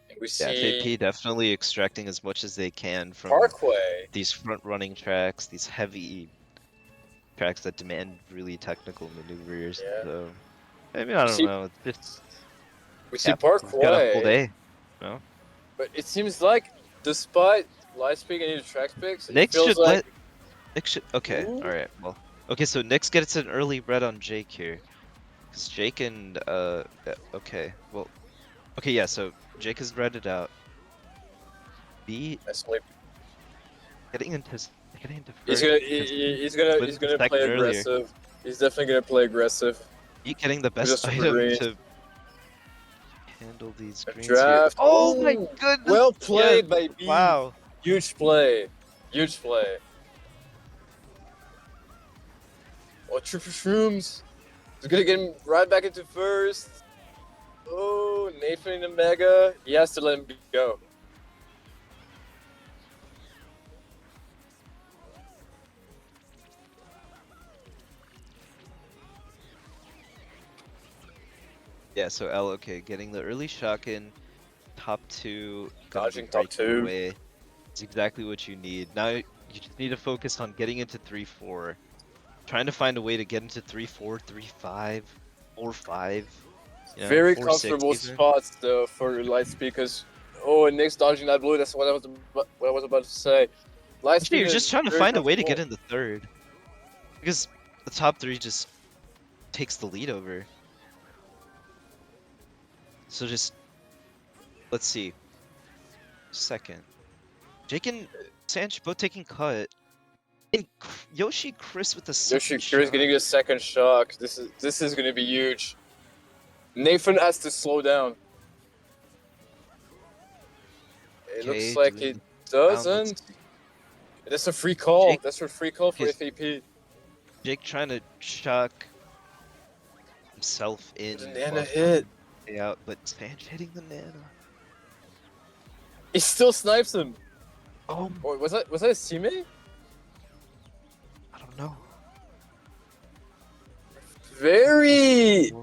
and we see FAP definitely extracting as much as they can from Parkway. these front running tracks, these heavy tracks that demand really technical maneuvers. Yeah. So maybe I don't see- know. It's just We see he's got a full Parkway, day. No, but it seems like despite Lightspeed getting the track picks, it Nick feels should like Nick should. Okay, Ooh. all right. Well, okay. So Nick's gets an early red on Jake here, because Jake and okay. Well, okay. Yeah. So Jake has redded out. B that's only getting into getting into he's first. gonna because he's wins gonna the play second earlier. aggressive. He's definitely gonna play aggressive. B getting the best Just item range. to handle these greens Draft. here. Oh my Ooh, goodness! well played, yes, baby. Wow. Huge play. Huge play. Oh, triple shrooms. He's gonna get him right back into first. Oh, Nathan in the mega. He has to let him go. Yeah. So L. Okay, getting the early shock in, top two, gonna be Dodging top breaking two. away. It's exactly what you need. Now you just need to focus on getting into 3-4. Trying to find a way to get into 3-4, 3-5, 4-5. You know, Very 4-6 comfortable even. spots though for Lightspeed because and Nick's dodging that blue. That's what I was about to say. Lightspeed Actually, you're is just trying to very find a way to get comfortable. in the third. Because the top three just takes the lead over. So just, let's see. Second. Jake and Sanch both taking cut. And Yoshi Chris with the second Yoshi Kiri's getting a second shock. This is gonna be huge. Nathan has to slow down. It Okay, looks like doing it the round, let's doesn't. see. That's a free call. Jake- That's a free call for Yes. FAP. Jake trying to shock himself in. The Nana while hit. stay out, but Sanch hitting the Nana. He still snipes him. Oh, Or was that his teammate? I don't know. Very. This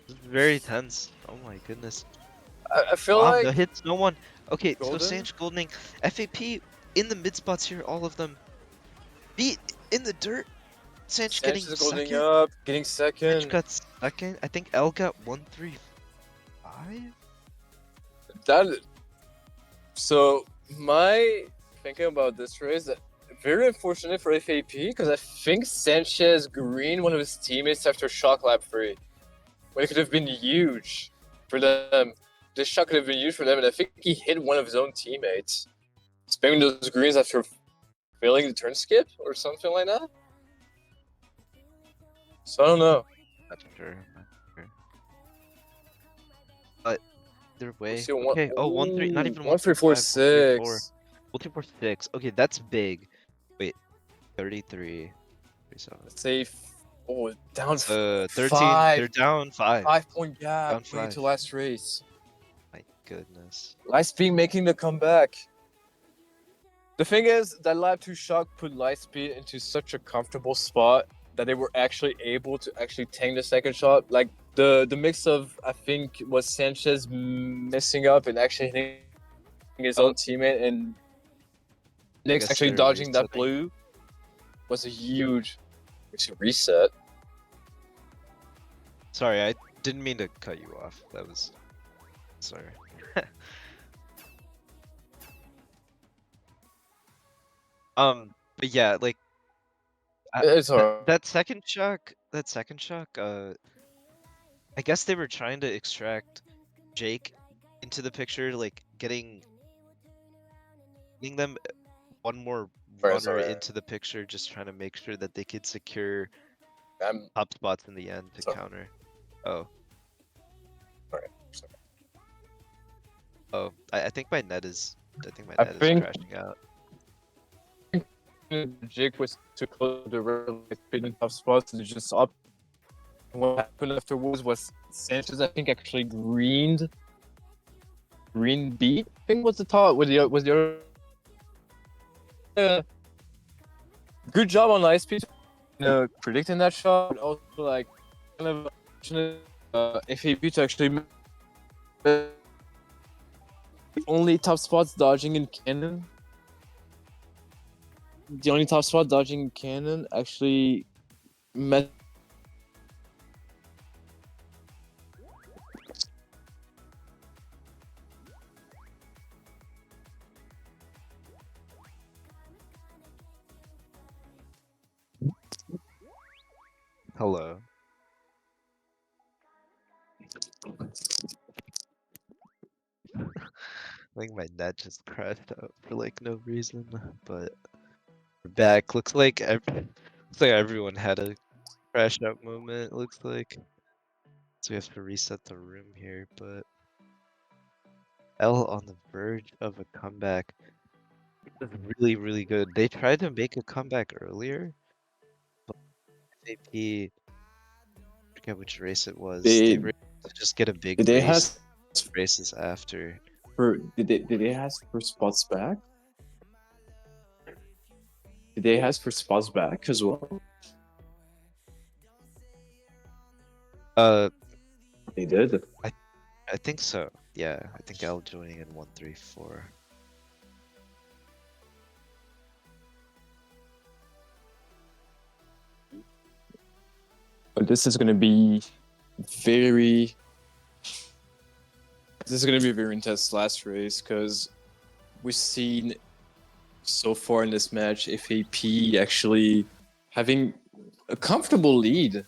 is very tense. Oh my goodness. I feel Wow, like no hits, no one. Okay, Golden? so Sanch Goldening, FAP in the mid spots here, all of them. Beat in the dirt. Sanch getting Sanchez is going second. up, getting Sanch second. got second. I think L got 1-3-5. That. So my thinking about this race, very unfortunate for FAP because I think Sanchez greened one of his teammates after shock lap 3, when it could have been huge for them. This shot could have been huge for them, and I think he hit one of his own teammates, spamming those greens after failing the turn skip or something like that. So I don't know. Not sure. Not sure. But either way. See, Okay. Oh, 1-3. Not even 1-3-4-6. 1-3-4-6. Okay, that's big. Wait. 33. 37. Let's say, down 13. 5. They're down 5. 5-point gap Down going to 5. last race. My goodness. Lightspeed making the comeback. The thing is, that lap 2 shock put Lightspeed into such a comfortable spot that they were actually able to actually tank the second shot. Like the mix of, I think, was Sanchez messing up and actually hitting his own teammate, and Nick's guess actually they're dodging that resetting. blue was a huge reset. Sorry, I didn't mean to cut you off. That was. Sorry. But yeah, like. It's alright. That second shock, I guess they were trying to extract Jake into the picture, like getting them one more runner Sorry. into the picture, just trying to make sure that they could secure I'm top spots in the end to Sorry. counter. Oh. Sorry. Oh, I think my net is. I think my I net is think- crashing out. Jake was too close to the rail, speed in tough spots, and just up. What happened afterwards was Sanchez, I think, actually green beat. I think was the top. Was the other. Good job on Lightspeed, predicting that shot, but also like kind of FAP to actually only top spots dodging in cannon. The only top spot dodging cannon actually Met- Hello. I think my net just crashed out for like no reason, but we're back. Looks like everyone had a crash out moment. Looks like so we have to reset the room here, but L on the verge of a comeback. This is really good. They tried to make a comeback earlier, but FAP, I forget which race it was. They They were able to just get a big did they race ask races after. for did they ask for spots back? Did they ask for spots back as well? Uh, They did. I think so. Yeah, I think L joining in 134. But this is gonna be very. This is gonna be a very intense last race because we've seen so far in this match FAP actually having a comfortable lead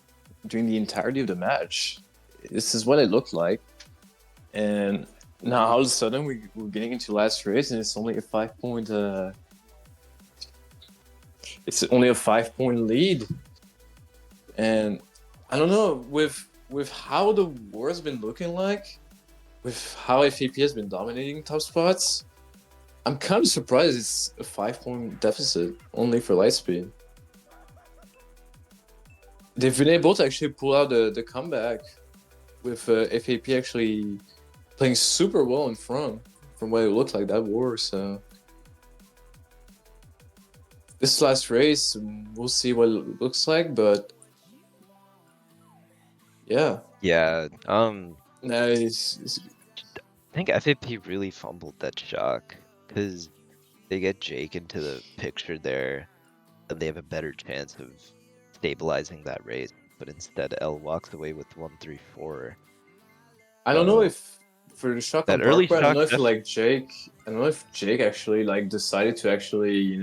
during the entirety of the match. This is what it looked like, and now all of a sudden we're getting into last race and it's only a 5 point. It's only a 5 point lead, and I don't know with how the war's been looking like, with how FAP has been dominating top spots. I'm kind of surprised it's a 5 point deficit only for Lightspeed. They've been able to actually pull out the comeback with FAP actually playing super well in front from what it looked like that war. So this last race, we'll see what it looks like, but yeah. Yeah, Nice. I think FAP really fumbled that shock because they get Jake into the picture there, and they have a better chance of stabilizing that race. But instead, L walks away with 134. I don't know So if for the shock on that early Parkway, I don't know shock, if like Jake, I don't know if Jake actually like decided to actually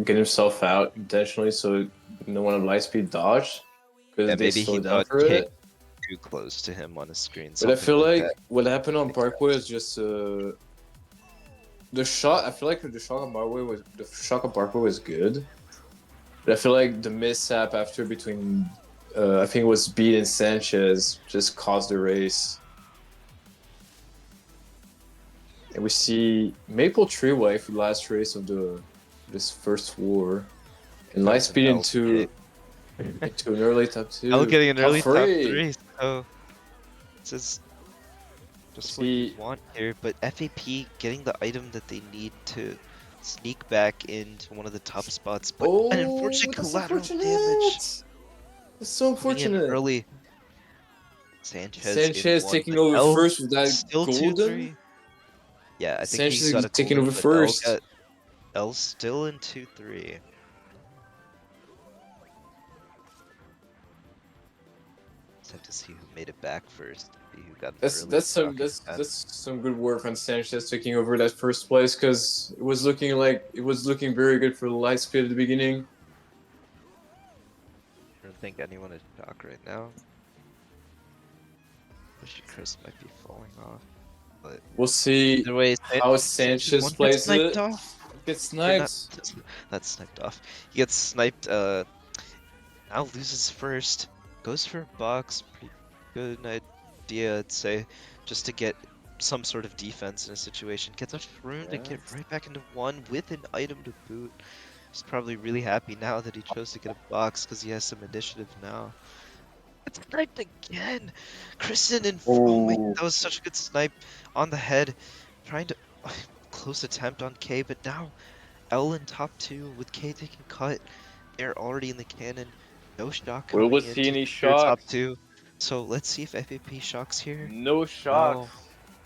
get himself out intentionally so no one of Lightspeed dodged because yeah, they maybe he slowed down thought for Jake it. too close to him on a screen. But I Something feel like like that. what happened on Parkway is just the shot. I feel like the shock on Parkway was good, but I feel like the mishap after between I think it was Beat and Sanchez just caused the race. And we see Maple Treeway for the last race of this first war, and That was an Lightspeed L into an early top 2. L getting an top early top 3. 3, so this is just what See, you want here. But FAP getting the item that they need to sneak back into one of the top spots, but an unfortunate that's collateral unfortunate. damage That's so coming in unfortunate. early. Sanchez in Sanchez 1, taking but over L first with that still golden. 2-3. Yeah, I think he Sanchez got a taking golden, over but first. L still in 2-3. Just have to see who made it back first. See who got an early That's shot. some good work on Sanchez taking over that first place because it was looking very good for the Lightspeed at the beginning. I don't think anyone is shocked right now. Wish Chris might be falling off, but We'll see either way, how Sanchez one gets plays sniped it. off. Gets Or not, sniped. not sniped off. He gets sniped. Now loses first. Goes for a box. Pretty good idea, I'd say, just to get some sort of defense in a situation. Gets a shroom to get right back into 1 with an item to boot. He's probably really happy now that he chose to get a box because he has some initiative now. It's sniped again! Kristen in oh my, that was such a good snipe on the head. Trying to close attempt on K, but now L in top 2 with K taking cut. They're already in the cannon. No shock Will we coming see into any their top shocks? 2. So let's see if FAP shocks here. No shocks.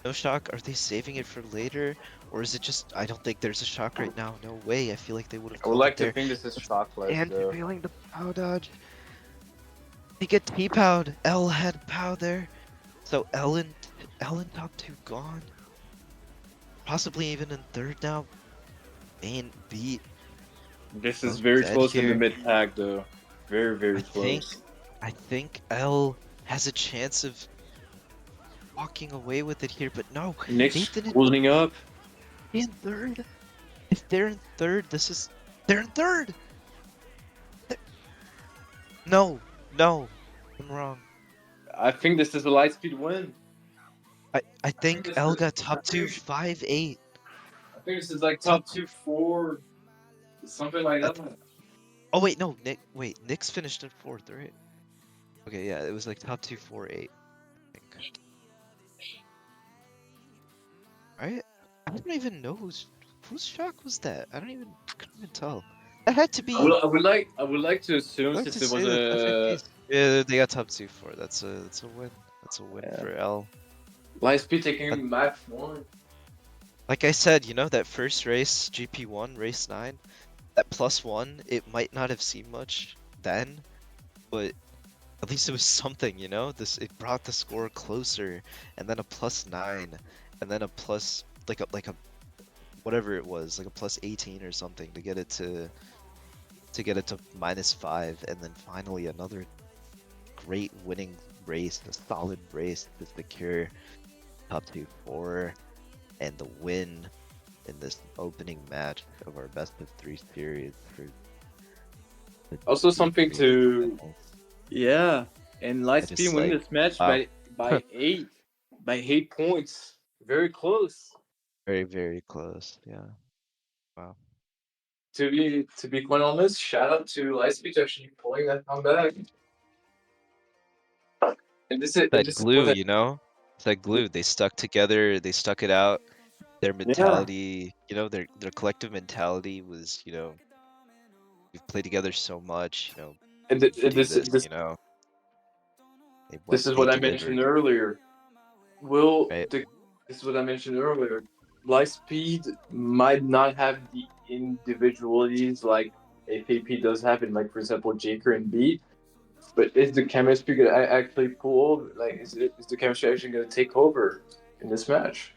No shock. Are they saving it for later? Or is it just, I don't think there's a shock right now. No way. I feel like they would have I would called like it to there. think this is shockless And though. failing the pow dodge. They get T-Powed. L had Pow there. So L in top 2 gone. Possibly even in third now. Main beat. This is Both very dead close in the here. mid pack, though. Very, I very think close. L has a chance of walking away with it here, but no, they Nick's didn't holding up. be in third. If they're in third, they're in third. They're- No, no, I'm wrong. I think this is a Lightspeed win. I I think think this L is. got I top think, 2, 5-8. I think this is like Top. top 2, 4, something like I that. th- oh wait, no, Nick's finished in fourth, right? Okay, yeah, it was like top 2, 4-8. I think. Right? I don't even know whose shock was that. Couldn't even tell. That had to be. I would like to assume I like to since it was say that a FIP's. Yeah, they got top 2, 4. That's a win. That's a win yeah, for L. Lightspeed But taking match 1. like I said, that first race, GP1, race 9, that +1, it might not have seemed much then, but at least it was something, it brought the score closer, and then a +9, and then a plus like a whatever it was, like a +18 or something to get it to -5, and then finally another great winning race, a solid race to secure top 2, 4, and the win in this opening match of our best of 3 series for the Also GP something Premium to Finals. yeah, and I Lightspeed just winning like, this match wow, by 8 points. Very close. very, very close. Yeah, wow. To be quite honest, shout out to Lightspeed actually pulling that comeback. And That this is glue, what it's that glue. They stuck together, they stuck it out. Their yeah. mentality, their collective mentality was, we've played together so much, And, we can and do this this, this this is They what I mentioned delivered, earlier. Will right? the This is what I mentioned earlier. Lightspeed might not have the individualities like FAP does have in, like, for example, Jaker and Beat, but is the chemistry gonna actually pull over? Like, is the chemistry actually gonna take over in this match?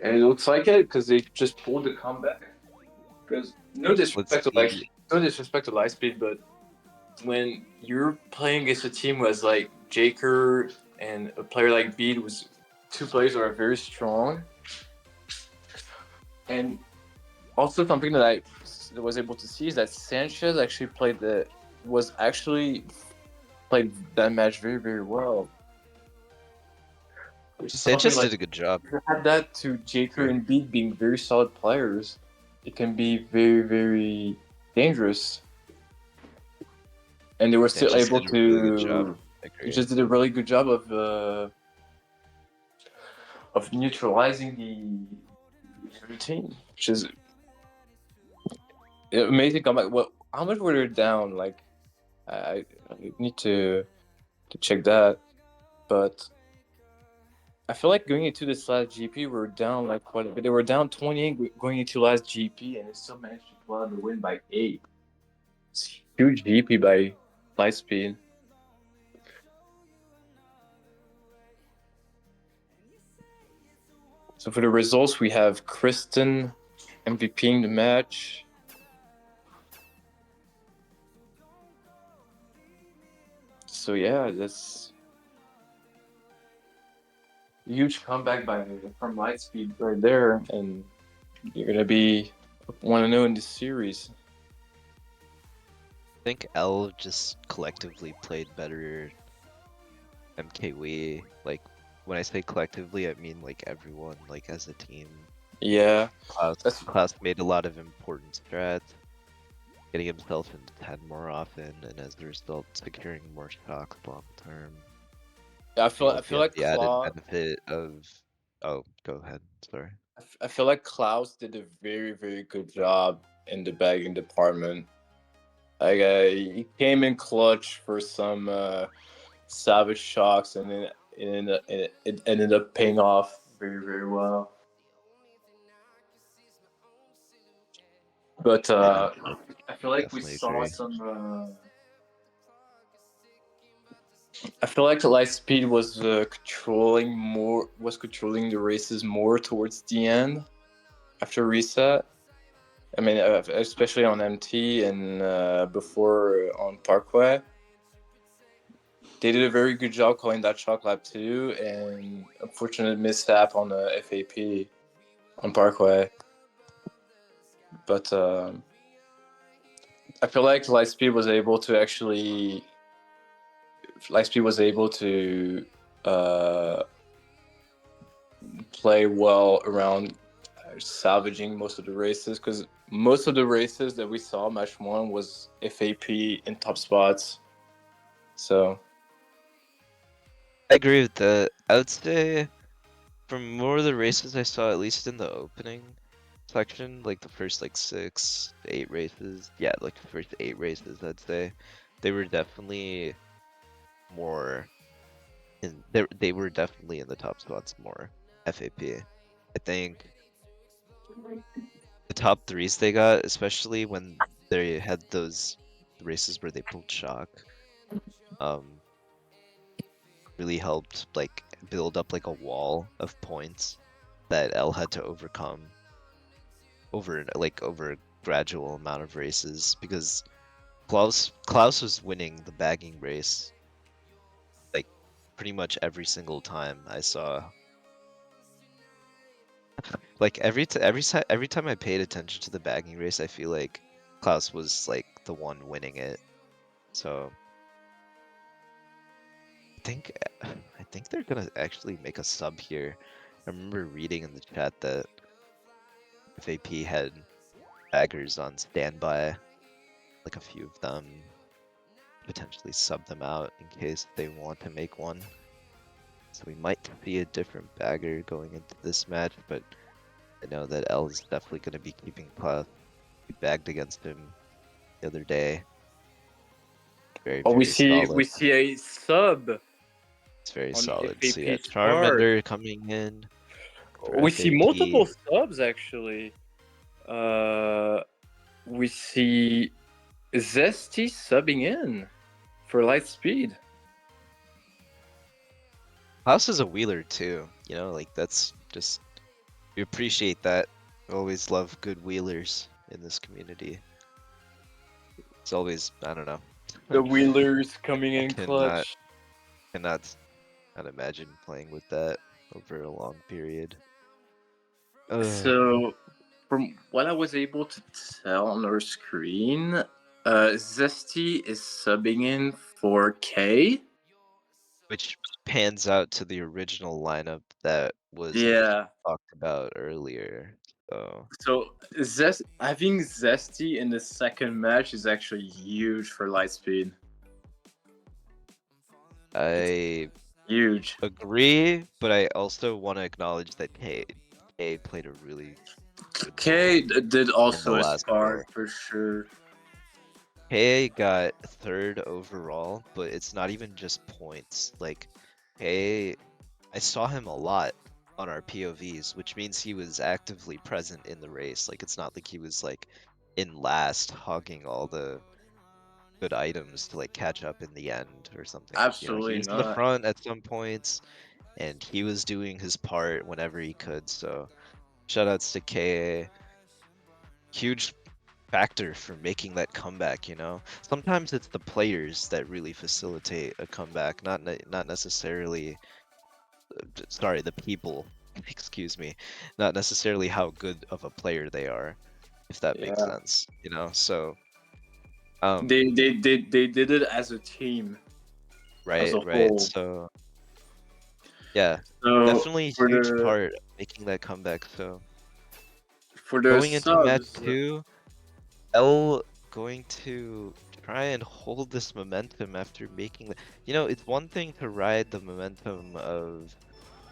And it looks like it because they just pulled the comeback. Because Let's see. no disrespect to Lightspeed, but when you're playing against a team with like Jaker and a player like Beat, was two players that are very strong, and also something that I was able to see is that Sanchez actually played that match very, very well. Which is something Sanchez like, did a good job. if you add that to Jaker and Beat being very solid players, it can be very, very dangerous. And they were still Sanchez able did a really good job. to. I They agree. just did a really good job of neutralizing the routine, which is amazing comeback. What? How much were they down? Like, I need to check that, but I feel like going into this last GP, we're down like quite a bit. They were down 28 going into last GP, and they still managed to pull out the win by 8. It's a huge GP by Lightspeed. So for the results, we have Kristen MVPing the match. So yeah, that's a huge comeback from Lightspeed right there, and you're gonna be 1-0 in this series. I think L just collectively played better. MKWii, like when I say collectively, I mean like everyone, like as a team. Yeah, that's Klaus made a lot of important strats, getting himself into 10 more often, and as a result, securing more stocks long term. I You feel also have like the added benefit of. Oh, go ahead. Sorry. I feel like Klaus did a very, very good job in the bagging department. Like, he came in clutch for some savage shocks, and then it ended up paying off very, very well. But Yeah, I feel like we definitely saw agree. some I feel like Lightspeed was controlling the races more towards the end after reset. I mean, especially on MT and before on Parkway. They did a very good job calling that chalk lap 2, and unfortunate mishap on the FAP on Parkway. But I feel like Lightspeed was able to play well around salvaging most of the races, because most of the races that we saw match 1 was FAP in top spots. So I agree with that. I would say from more of the races I saw, at least in the opening section, like the first like 6, 8 races, yeah, like the first 8 races, I'd say they were definitely more in they were definitely in the top spots more FAP. I think the top 3s they got, especially when they had those races where they pulled shock, really helped like build up like a wall of points that L had to overcome over a gradual amount of races, because Klaus was winning the bagging race like pretty much every single time I saw. Like every time I paid attention to the bagging race, I feel like Klaus was like the one winning it. So I think they're gonna actually make a sub here. I remember reading in the chat that FAP had baggers on standby, like a few of them, potentially sub them out in case they want to make one. So we might see a different bagger going into this match, but I know that L is definitely going to be keeping Klaus. We bagged against him the other day. Very, we very solid. see a sub. It's very on solid. FAP So yeah, part. Charmander coming in. for We see FAP. multiple subs actually. We see Zesty subbing in for Lightspeed. Klaus is a wheeler too, you know, like that's just, we appreciate that. We always love good wheelers in this community. It's always, I don't know. The wheelers coming in cannot, clutch. cannot imagine playing with that over a long period. So, from what I was able to tell on our screen, Zesty is subbing in for K. Which pans out to the original lineup that was talked about earlier. So having Zesty in the second match is actually huge for Lightspeed. I Huge. agree, but I also want to acknowledge that K played a really good K role did also in the his last part four. for sure. K got 3rd overall, but it's not even just points. Like K, I saw him a lot on our POVs, which means he was actively present in the race. Like it's not like he was like in last, hogging all the good items to like catch up in the end or something. Absolutely He was in the front at some points, and he was doing his part whenever he could. So shoutouts to KA. Huge factor for making that comeback, you know. Sometimes it's the players that really facilitate a comeback, not necessarily sorry, the people, excuse me, not necessarily how good of a player they are, if that makes sense, you know. So they did it as a team, as a whole. So yeah, So definitely a huge part of making that comeback. So for the going into match subs, 2, L going to try and hold this momentum after making the, you know, it's one thing to ride the momentum of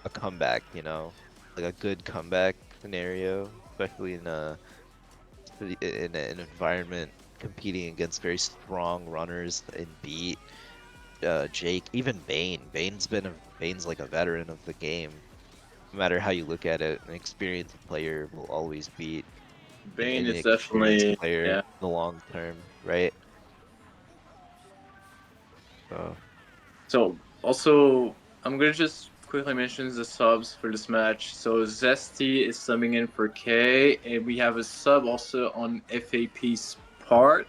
a comeback, you know, like a good comeback scenario, especially in an environment competing against very strong runners in beat. Jake, even Bane. Bane's like a veteran of the game. No matter how you look at it, an experienced player will always beat Bane an is inexperienced definitely player in the long term, right? So Also, I'm gonna just quickly mention the subs for this match. So Zesty is subbing in for K, and we have a sub also on FAP's part.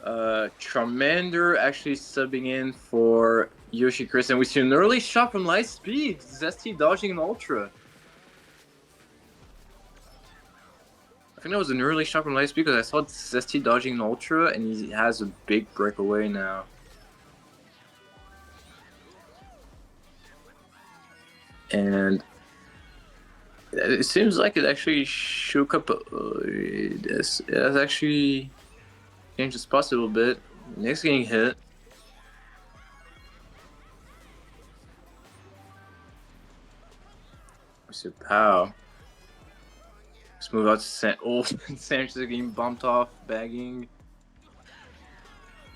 Charmander actually subbing in for Yoshi Chris, and we see an early shot from Lightspeed. Zesty dodging an Ultra. I think that was an early shot from Lightspeed because I saw Zesty dodging an Ultra, and he has a big breakaway now. And it seems like it actually shook up. It has actually changed the spots a little bit. Nick's getting hit. So pow. Let's move out to Sanchez getting bumped off, bagging.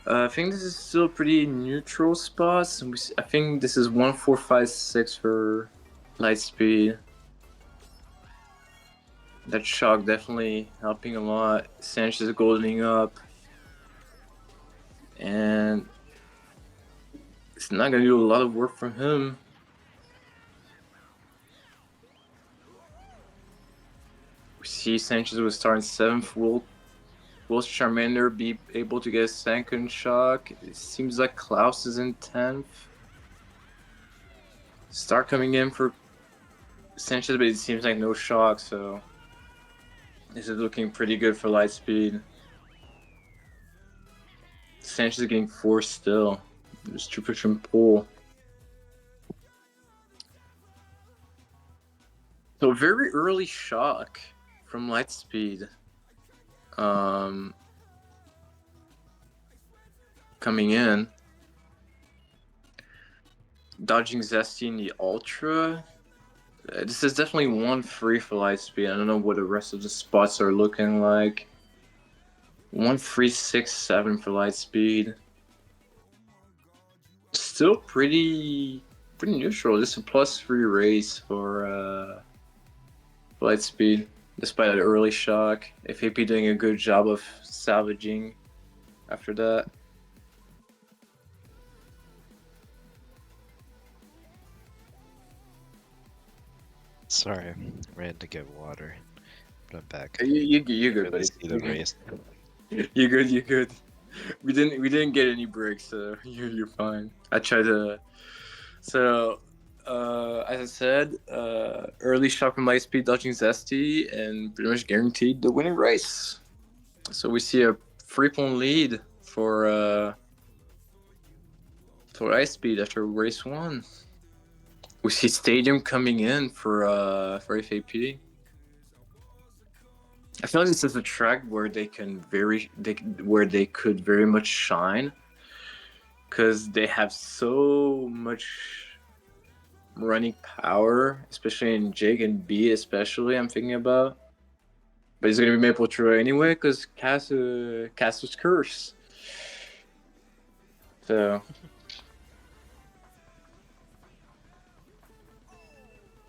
I think this is still pretty neutral spots. I think this is 1, 4, 5, 6 for Lightspeed. That shock definitely helping a lot. Sanchez goldening up. And it's not going to do a lot of work from him. We see Sanchez was starting 7th. Will Charmander be able to get a second shock? It seems like Klaus is in 10th. Start coming in for Sanchez, but it seems like no shock, so this is looking pretty good for Lightspeed. Sanchez is getting 4th still. Just 2 push and pull. So very early shock from Lightspeed. Coming in. Dodging Zesty in the Ultra. This is definitely 1-3 for Lightspeed. I don't know what the rest of the spots are looking like. 1, 3, 6, 7 for Lightspeed. Still pretty neutral. Just a +3 race for Lightspeed, despite an early shock. FAP doing a good job of salvaging after that. Sorry, I ran to get water, but I'm back. You're good, buddy. See the race. You're good. We didn't get any breaks, so you're fine. I tried to. So, as I said, early shot from Lightspeed dodging Zesty and pretty much guaranteed the winning race. So we see a 3-point lead for Lightspeed after race 1. We see Stadium coming in for FAP. I feel like this is a track where they could very much shine, because they have so much running power, especially in Jake and B, especially. I'm thinking about, but he's gonna be Maple Troy anyway, because Cass was cursed. So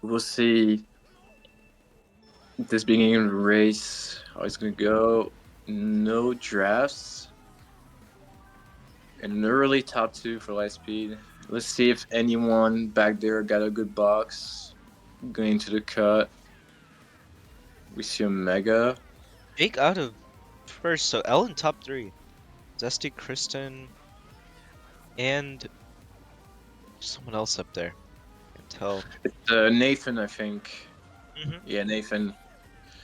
we'll see this beginning of the race how it's gonna go. No drafts. An early top 2 for Lightspeed. Let's see if anyone back there got a good box going into the cut. We see a Mega. Jake out of first, so L in top 3. Zesty, Kristen, and someone else up there. I can tell. It's Nathan, I think. Yeah, Nathan.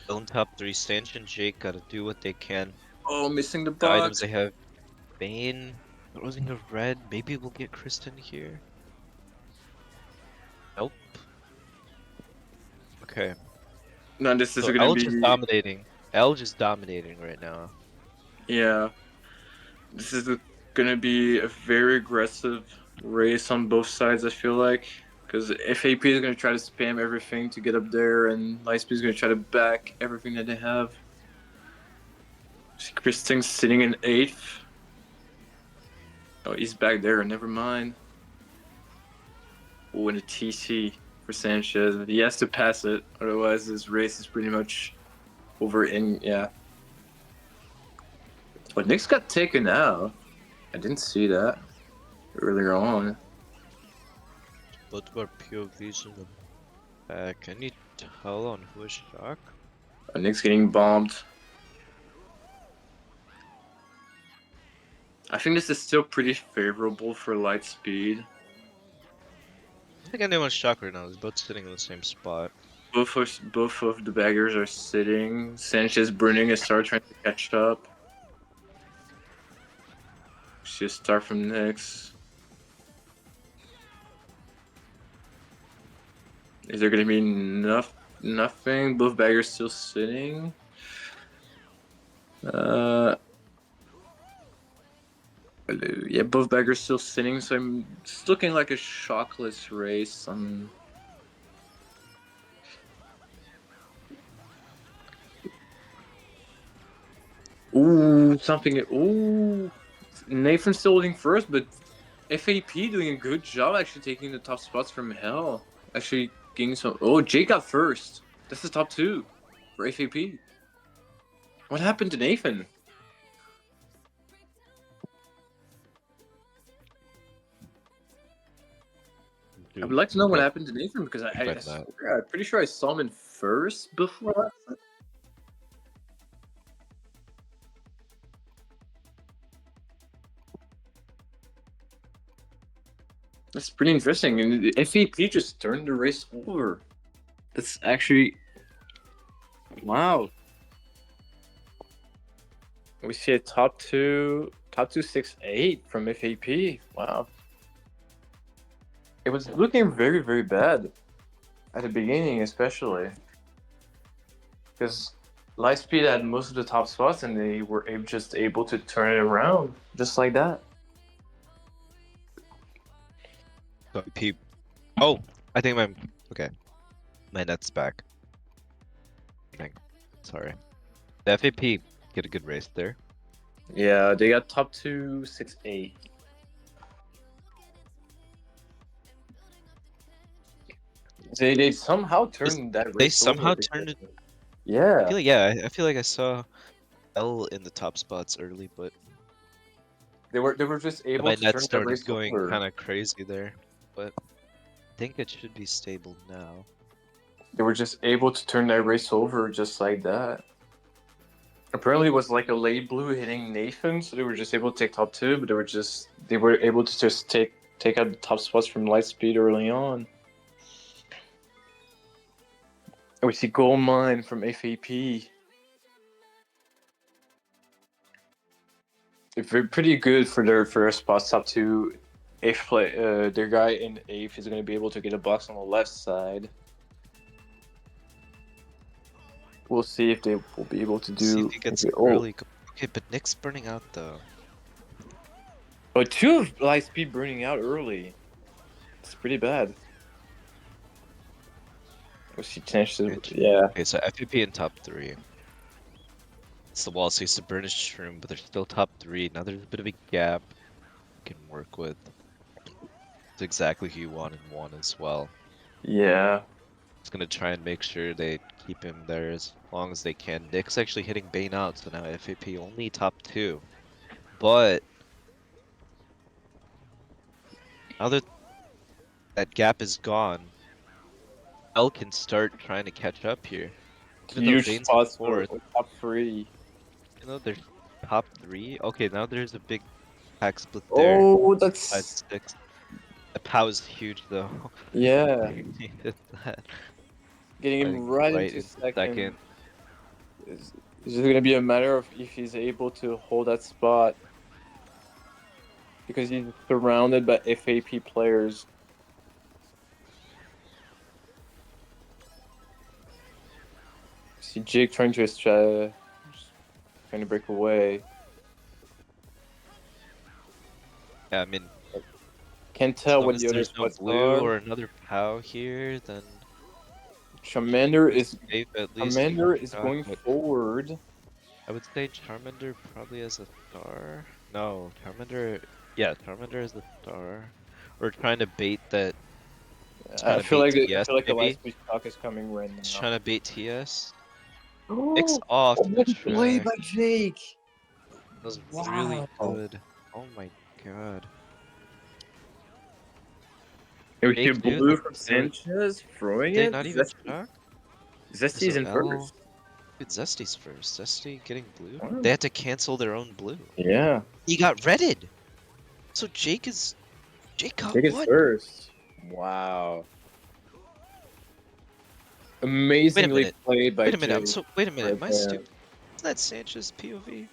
L in top 3. Stanch and Jake gotta do what they can. Oh, missing the The items box. they have. Bane, losing a red. Maybe we'll get Kristen here. Nope. Okay. No, this is So gonna L be. just dominating. L just dominating right now. Yeah. This is gonna be a very aggressive race on both sides, I feel like. Because FAP is gonna try to spam everything to get up there, and Lightspeed is gonna try to back everything that they have. Kristen's sitting in 8th. Oh, he's back there, never mind. Oh, and a TC for Sanchez. He has to pass it, otherwise this race is pretty much over yeah. But Nick's got taken out. I didn't see that earlier on. both of our POVs in the back. Any tell on who is shock? Nick's getting bombed. I think this is still pretty favorable for Lightspeed. I don't think anyone's shocked right now. They're both sitting in the same spot. Both of the baggers are sitting. Sanchez burning a star trying to catch up. See a star from Nyx. Is there gonna be nothing? Both baggers still sitting. Yeah, both baggers still sitting, so it's looking like a shockless race. Ooh, something. Ooh, Nathan's still holding first, but FAP doing a good job actually taking the top spots from Hell. Actually getting some. Oh, Jake got first. That's the top 2 for FAP. What happened to Nathan? I would like to know what happened to Nathan because I swear, I'm pretty sure I saw him in first before that. That's pretty interesting. And the FAP just turned the race over. That's actually wow. We see a top 268 from FAP. Wow. It was looking very, very bad at the beginning, especially because Lightspeed had most of the top spots, and they were just able to turn it around just like that. So peep. Oh, I think my net's back. Sorry. The FAP get a good race there. Yeah, they got top 268. They somehow turned that race. They somehow over turned it. Yeah. I feel like I saw L in the top spots early, but They were just able my to net turn the started race going over. kind of crazy there. But I think it should be stable now. They were just able to turn that race over just like that. Apparently, it was like a late blue hitting Nathan, so they were just able to take top 2, but they were able to just take out the top spots from Lightspeed early on. And we see Gold Mine from FAP. They're pretty good for their spots top 2. Their guy in 8th is going to be able to get a box on the left side. We'll see if they will be able to do. See if he gets early. Okay, but Nick's burning out though. Oh, 2 of Lightspeed burning out early. It's pretty bad. We'll see chances. Yeah. Okay, so FAP in top 3. It's the wall, so he used to burn his shroom, but they're still top 3. Now there's a bit of a gap you can work with. It's exactly who you want in 1 as well. Yeah. It's gonna try and make sure they keep him there as long as they can. Nick's actually hitting Bane out, so now FAP only top 2. But now that that gap is gone, L can start trying to catch up here. Even though Huge Bane's spots for 4th, top 3. you know, they're top 3. Okay, now there's a big pack split there. Oh, that's 5-6. The POW is huge though. yeah. He hit that. Getting him right into second. Is it going to be a matter of if he's able to hold that spot? Because he's surrounded by FAP players. See Jake trying to break away. Yeah, I mean, Can't tell what the other there's no spots blue are. or another POW here, then Charmander is safe at least. Charmander is going forward. I would say Charmander probably has a star. No, Charmander. Yeah, Charmander is the star. We're trying to bait that. I feel like the maybe? Lightspeed stock is coming right now. He's trying to bait TS. Oh, Nick's off. what a play by Jake! That was really good. Oh my god. We Jake see knew blue that from they were- Sanchez throwing They it. not even shocked? Zesty's in So first. Dude, Zesty's first. Zesty getting blue. Wow. They had to cancel their own blue. Yeah. He got redded. So Jake got Jake is what? first. Wow. Wait a Amazingly minute. played by Wait a minute. Jake. Wait a minute. right Am I there. stupid? Isn't that Sanchez POV?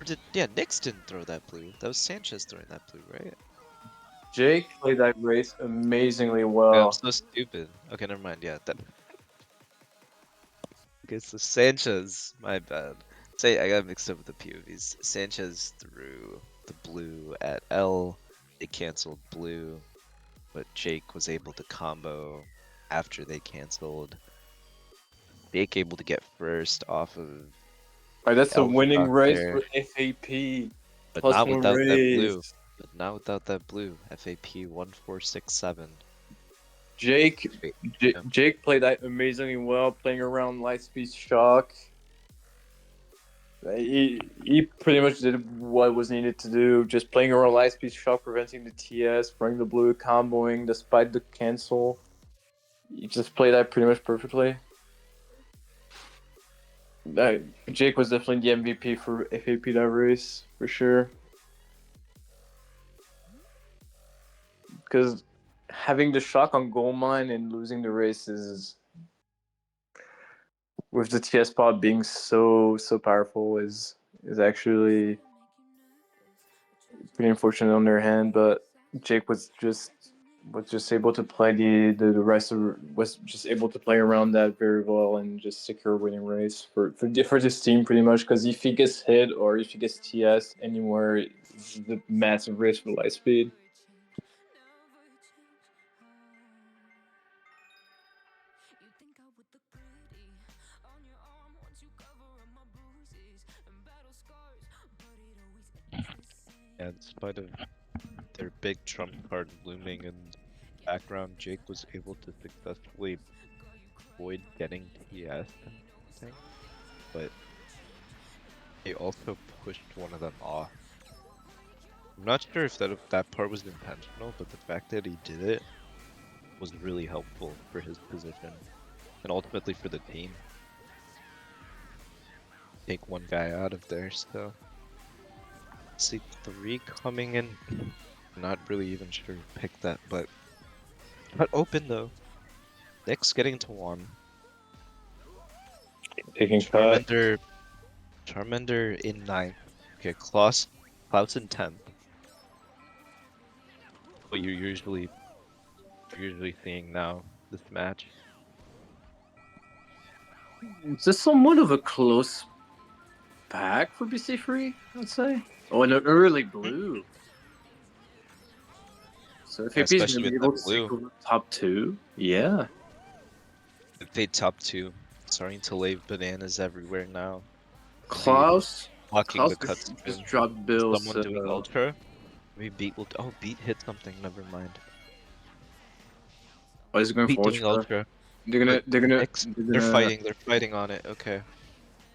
Or yeah, Nix didn't throw that blue. That was Sanchez throwing that blue, right? Jake played that race amazingly Yeah, I'm well. so stupid. Okay, never mind. Yeah, that. Okay, so Sanchez, my bad. Say I got mixed up with the POVs. Sanchez threw the blue at L. They canceled blue, but Jake was able to combo after they canceled. Jake able to get first off of, Alright, that's a L winning shot race there. for FAP. but Plus not one without that race. blue. But not without that blue. FAP 1467. Jake Wait, Jake played that amazingly well, playing around Lightspeed Shock. He pretty much did what was needed to do, just playing around Lightspeed Shock, preventing the TS, bringing the blue, comboing despite the cancel. He just played that pretty much perfectly. Jake was definitely the MVP for FAP that race, for sure. Because having the shock on goal mine and losing the race is, with the TS pod being so powerful, is actually pretty unfortunate on their hand. But Jake was just able to play the rest of, was just able to play around that very well and just secure a winning race for this team pretty much. Because if he gets hit or if he gets TS anywhere, it's the massive risk for Lightspeed. yeah, in spite of their big trump card looming in the background, Jake was able to successfully avoid getting TS, I think. But he also pushed one of them off. I'm not sure if that part was intentional, but the fact that he did it was really helpful for his position and ultimately for the team. Take one guy out of there, so see 3 coming in. Not really even sure who picked that, but open though. Nick's getting to 1. Taking cut. Charmander in 9th. Okay, Klaus in 10th. What you're usually seeing now this match. It's just somewhat of a close pack for BC3, I'd say. Oh, and an early blue. So if Yeah, AP's especially gonna be with able that to take blue. over top 2, yeah. They top 2. Starting to lay bananas everywhere now. Klaus Blocking the just cuts. dropped Bill. Someone doing ultra. Maybe Beat will. Oh, Beat hit something. Never mind. Oh, he's going Beat for doing ultra. ultra. They're They're fighting on it. Okay.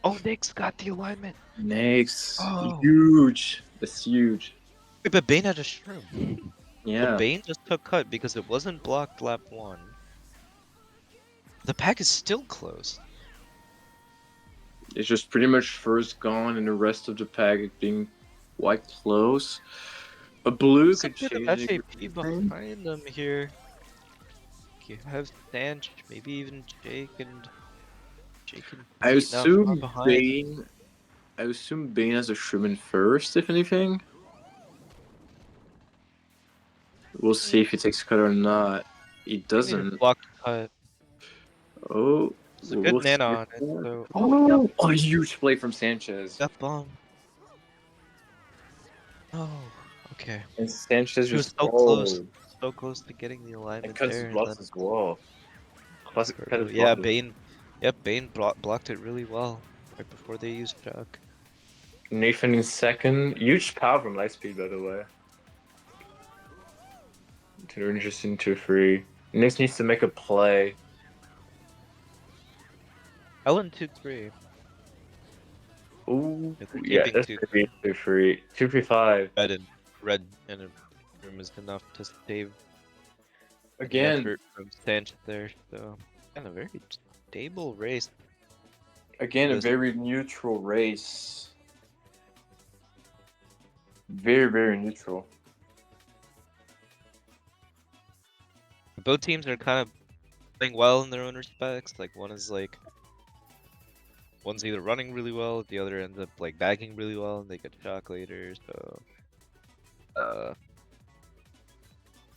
Oh, Nick's got the alignment. Next. Oh. Huge. That's huge. Wait, but Bane had a shroom. Yeah. So Bane just took cut because it wasn't blocked lap 1. The pack is still closed. It's just pretty much first gone and the rest of the pack being quite close. A blue There's a could bit of change FAP behind them here. You have Stanch, maybe even Jake and I Beat not far behind. I assume Bane has a Sherman first, if anything. We'll see if he takes cut or not. He doesn't. Blocked cut. Oh, It's a good we'll see. nana on it. So Oh, a huge play from Sanchez. got bomb. Oh, okay. And Sanchez He was just so close to getting the alignment and cuts there. his blocks as well. Classic cut his Yeah, block. Bane. Yep, Bane blocked it really well right before they used Chuck. Nathan in second. Huge power from Lightspeed, by the way. Turn just into 3. Nick needs to make a play. Ellen 2-3. Ooh, If they're yeah, keeping that's 2-3. pretty 2-3. 2-3-5. Red in a room is enough to save Again, effort from Sanchez there, so kind of very stable race. again, a Just- very neutral race. Very, very neutral. Both teams are kind of playing well in their own respects. Like one's either running really well, the other ends up like bagging really well, and they get shock later. So,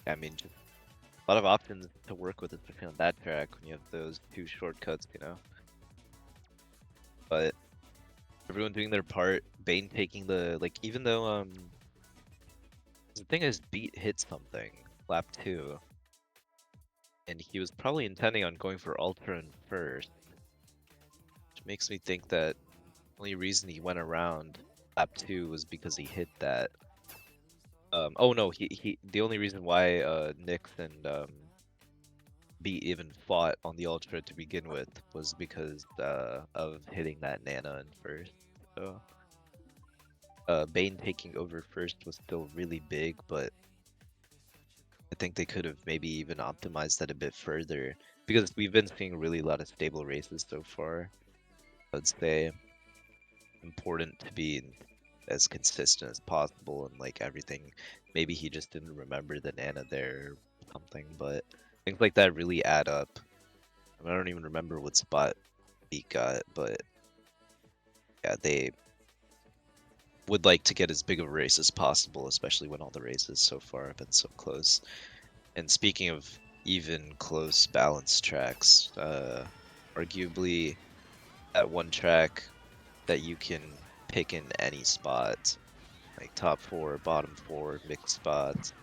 I mean, just a lot of options to work with, especially on that track when you have those two shortcuts, you know. But everyone doing their part. Bane taking the like, even though the thing is, Beat hit something lap 2, and he was probably intending on going for Ultra in first, which makes me think that the only reason he went around lap 2 was because he hit that. Oh no, the only reason why Nyx and Beat even fought on the Ultra to begin with was because of hitting that Nana in first. So Bane taking over first was still really big, but I think they could have maybe even optimized that a bit further, because we've been seeing really a lot of stable races so far. I'd say important to be as consistent as possible and like everything. Maybe he just didn't remember the Nana there or something, but things like that really add up. I mean, I don't even remember what spot he got, but yeah, they would like to get as big of a race as possible, especially when all the races so far have been so close. And speaking of even close balanced tracks, arguably at one track that you can pick in any spot, like top 4, bottom 4, mixed spots,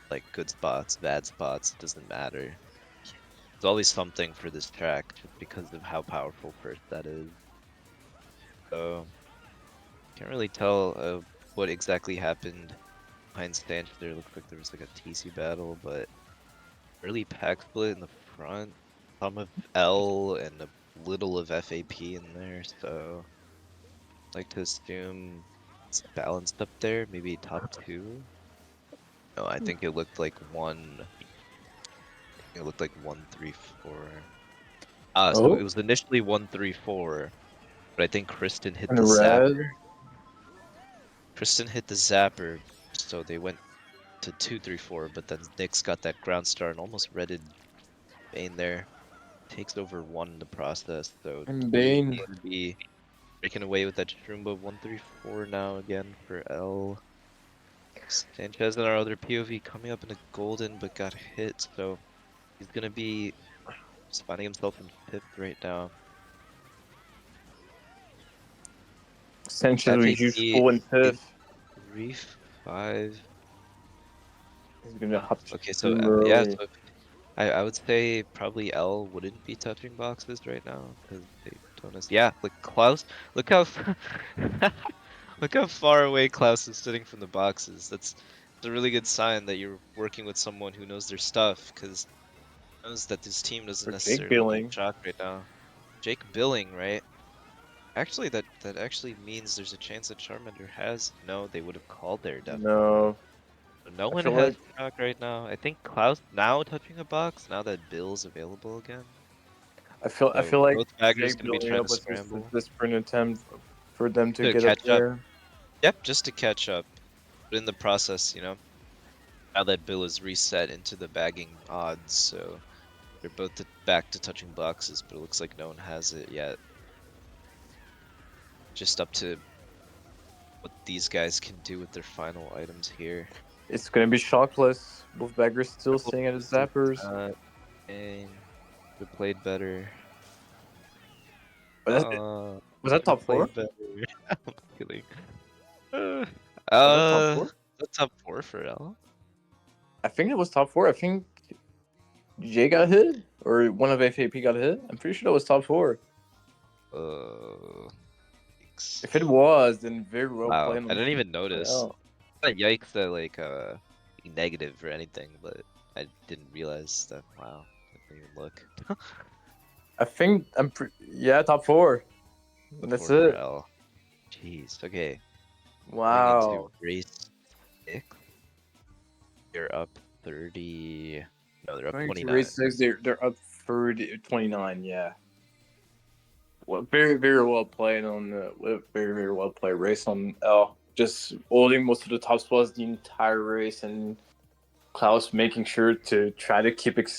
like good spots, bad spots, doesn't matter. There's always something for this track just because of how powerful first that is. So can't really tell what exactly happened behind Stanch there. Looks like there was like a TC battle, but early pack split in the front, some of L and a little of FAP in there, so I'd like to assume it's balanced up there, maybe top 2. No, I think it looked like 1, 3, 4. So it was initially 1, 3, 4, but I think Kristen hit And the red. zapper. Kristen hit the zapper, so they went to 2, 3, 4, but then Nyx got that ground star and almost redded Bane there. Takes over 1 in the process, so And Bane. gonna be breaking away with that Shroomba 134 now again for L. Sanchez and our other POV coming up in a golden but got hit, so he's gonna be just finding himself in 5th right now. Sanchez was FAP useful in in 5th. 3, 5. He's gonna hop Okay, so too yeah, early. so I would say probably L wouldn't be touching boxes right now because they don't. Yeah, like Klaus, look how look how far away Klaus is sitting from the boxes. That's a really good sign that you're working with someone who knows their stuff, because knows that this team doesn't For Jake necessarily Billing. need shock right now. Jake Billing, right? Actually, that actually means there's a chance that Charmander has. No, they would have called there definitely. No. No I one feel has like shock right now. I think Klaus now touching a box now that Bill's available again. I feel So like both baggers Jake gonna be building trying up to was just a scramble desperate attempt for them to to get up catch up. there. Yep, just to catch up. But in the process, you know, now that Bill is reset into the bagging odds, so they're both back to touching boxes, but it looks like no one has it yet. Just up to what these guys can do with their final items here. It's gonna be shockless. Both baggers still staying at his zappers. And they played better. Was that top 4? Played better. I'm kidding. Was that top 4? That's top 4 for L. I think it was top 4. I think Jay got hit, or one of FAP got hit. I'm pretty sure that was top 4. If it was, then very well Wow, played. I didn't even notice. Oh. Not yikes that like negative or anything, but I didn't realize that. Wow, I didn't even look. I think yeah, top 4. That's 4 for it. L. Jeez. Okay. Going Wow. into race 6. You're up 30. No, they're up Going to 29. race 6, they're up 29. Yeah. Well, very very well played on the very well played race on L. Just holding most of the top spots the entire race, and Klaus making sure to try to keep it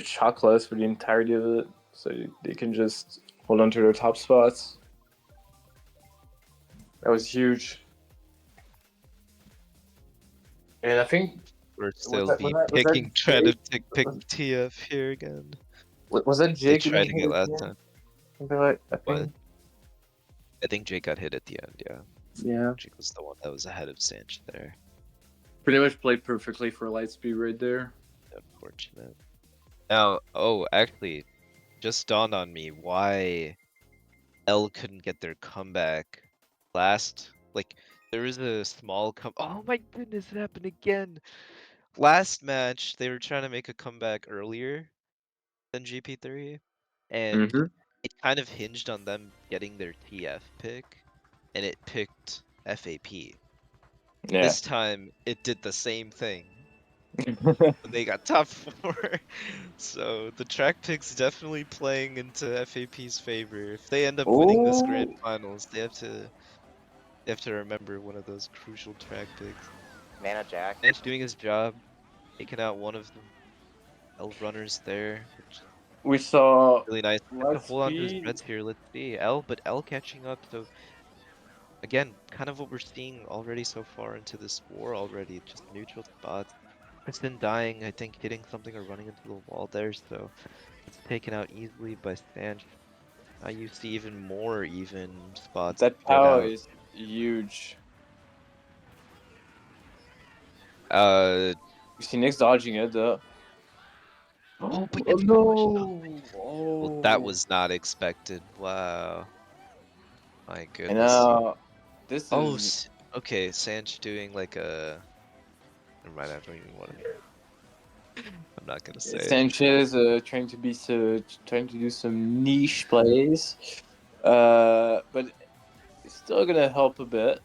shockless for the entirety of it, so they can just hold on to their top spots. That was huge. And I think We're was still that, be was that, was picking, that trying to Jake? pick TF here again. Was that They Jake tried getting to hit get at last the time. end? Something like I What? think. I think Jake got hit at the end, yeah. Yeah. Jake was the one that was ahead of Sanch there. Pretty much played perfectly for Lightspeed right there. Unfortunate. Now, oh, actually, just dawned on me why L couldn't get their comeback last. Like, there was a small Oh my goodness, it happened again! Last match, they were trying to make a comeback earlier than GP3, and Mm-hmm. it kind of hinged on them getting their TF pick, and it picked FAP. Yeah. This time, it did the same thing. When they got top 4. So the track pick's definitely playing into FAP's favor. If they end up winning this grand Oh. finals, they have to remember one of those crucial track picks. Mana Jack. Edge doing his job, taking out one of the L runners there, which is We saw really nice. Have to hold on to his Lightspeed. reds here. Let's see. But L catching up. So again, kind of what we're seeing already so far into this war already. Just neutral spots. Kristen dying, I think, hitting something or running into the wall there. So it's taken out easily by Sanch. Now you see even more even spots That spread power out. is huge. Uh, You see Nick's dodging it though. oh, but Oh it's no! well, that Oh. was not expected. Wow, my And goodness. this Oh, is okay, Sanch doing like a. Never mind, I don't even want to. I'm not gonna say it. Sanchez trying to do some niche plays, but it's still gonna help a bit.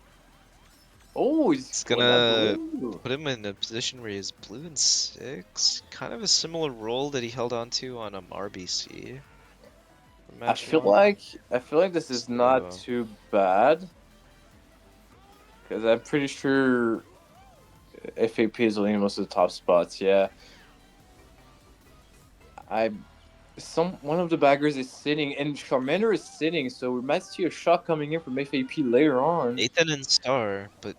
Oh, he's It's pulling that gonna blue. put him in a position where he's blue and 6. Kind of a similar role that he held on to on RBC. I Match feel 1. like this is not So, too bad because I'm pretty sure FAP is winning most of the top spots. Yeah, I one of the baggers is sitting and Charmander is sitting, so we might see a shot coming in from FAP later on. Nathan and Star, but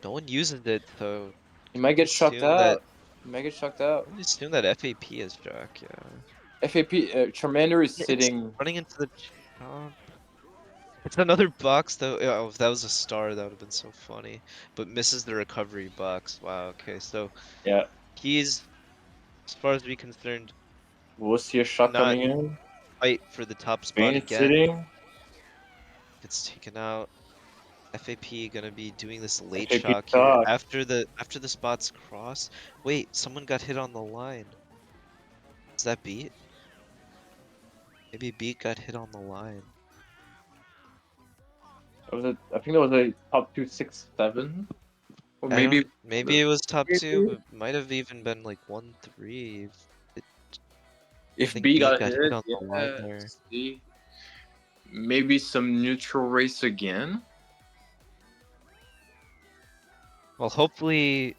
no one uses it, so He might get shocked assume that out. He might get shocked out. I assume that FAP is Jock, yeah. FAP Charmander is It's sitting. running into the chop. It's another box though. Oh, if that was a star, that would have been so funny. But misses the recovery box. Wow. Okay, so Yeah, he's, as far as we're concerned, we'll see a shot cannot coming in. fight for the top spot Bane is again. sitting. Gets taken out. FAP gonna be doing this late FAP shock here shock. after the spots cross. Wait, someone got hit on the line. Is that Beat? Maybe Beat got hit on the line. I think that was a top 267, or I maybe don't. Maybe it was top 2, maybe? but might have even been like 1-3. I If think B Beat got got hit hit, on the line yeah. there. See, maybe some neutral race again. Well, hopefully.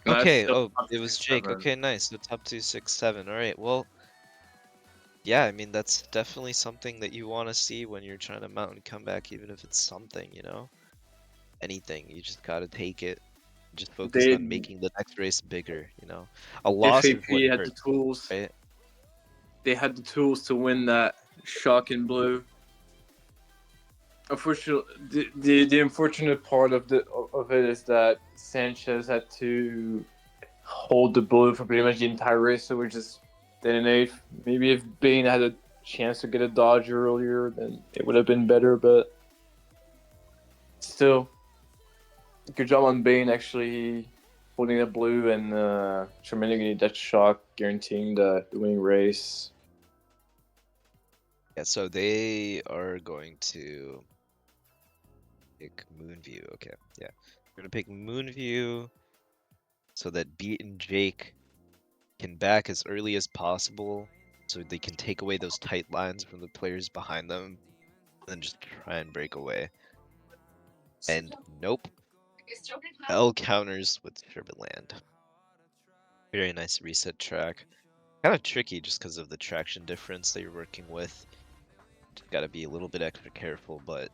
No, it's Okay. still Oh, top it was Jake. 267. Okay, nice. So top 2, 6, 7. All right. Well, yeah. I mean, that's definitely something that you want to see when you're trying to mount and come back, even if it's something, anything. You just gotta take it. Just focus They on making the next race bigger. A loss is what FAP had the hurts, tools. right? They had the tools to win that shock in blue. Unfortunately, the unfortunate part of it is that Sanchez had to hold the blue for pretty much the entire race, so we're just dead in eighth. Maybe if Bane had a chance to get a dodge earlier, then it would have been better. But still, good job on Bane actually holding the blue and terminating that shock, guaranteeing the winning race. Yeah. So they are going to pick Moonview. Okay. Yeah. We're gonna pick Moonview so that Beat and Jake can back as early as possible so they can take away those tight lines from the players behind them, and then just try and break away. And nope, L counters with Sherbet Land. Very nice reset track. Kind of tricky just because of the traction difference that you're working with. Just gotta be a little bit extra careful, but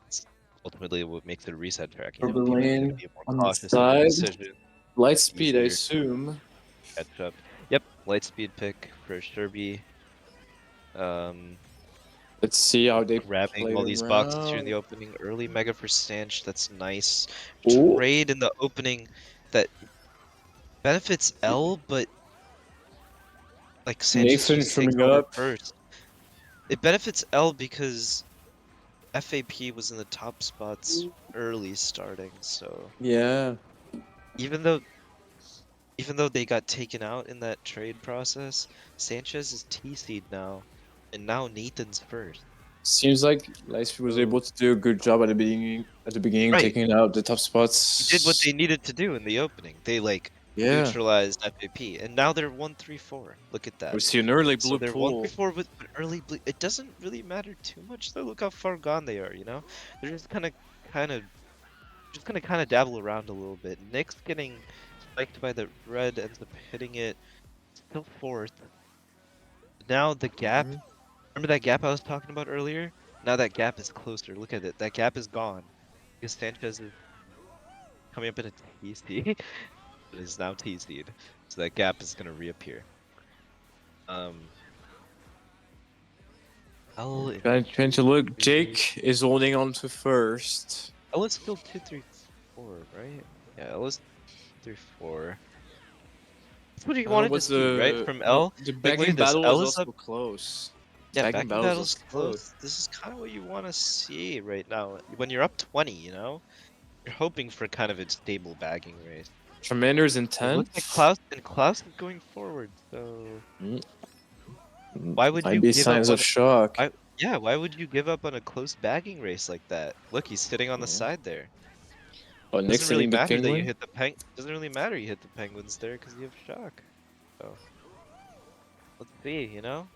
it's ultimately what makes it a reset track. You know, Rubber people are gonna lane be more on the cautious in their side. decision. Lightspeed, I Easier assume. catch up. Yep, Lightspeed pick for Sherby. Let's see how they Grabbing play all these boxes here in around. the opening. Early Mega for Stanch, that's nice. Ooh. Trade in the opening that benefits L, but like Sanchez Nathan just takes coming over up. first. It benefits L because FAP was in the top spots early starting, so Yeah. even though they got taken out in that trade process, Sanchez is T seed now, and now Nathan's first. Seems like Lightspeed was So able to do a good job at the beginning. right, Taking out the top he spots. did what they needed to do in the opening. They like Yeah. neutralized FAP, and now they're 1-3-4. Look at that. We see an early So blue they're pool. 1-3-4 with an early bleed. It doesn't really matter too much though. Look how far gone they are. You know, they're just kind of dabble around a little bit. Nick's getting spiked by the red, ends up hitting it. Still fourth. Now the gap. Mhm. Remember that gap I was talking about earlier? Now that gap is closer. Look at it. That gap is gone because Sanchez is coming up in a TC. It is now TC'd, so that gap is gonna reappear. L in Trying to look. 2-3. Jake is holding on to first. L is still 2-3-4, right? Yeah, L is 3-4. That's what you wanted to What's see, right? the From L. the Like, look backing at this. battle L was is up. also close. Yeah, Backing backing battles battle's was close. close. This is kind of what you want to see right now. When you're up 20, you know, you're hoping for kind of a stable bagging race. Commander's in It looks 10th. like Klaus is going forward, so why would Might you be give up signs of on? shock. Yeah, why would you give up on a close bagging race like that? Look, he's sitting on the Yeah. side there. Oh, Nick's Doesn't really hitting the matter that you penguin. hit the Doesn't really matter you hit the penguins there because you have shock. So let's see, you know,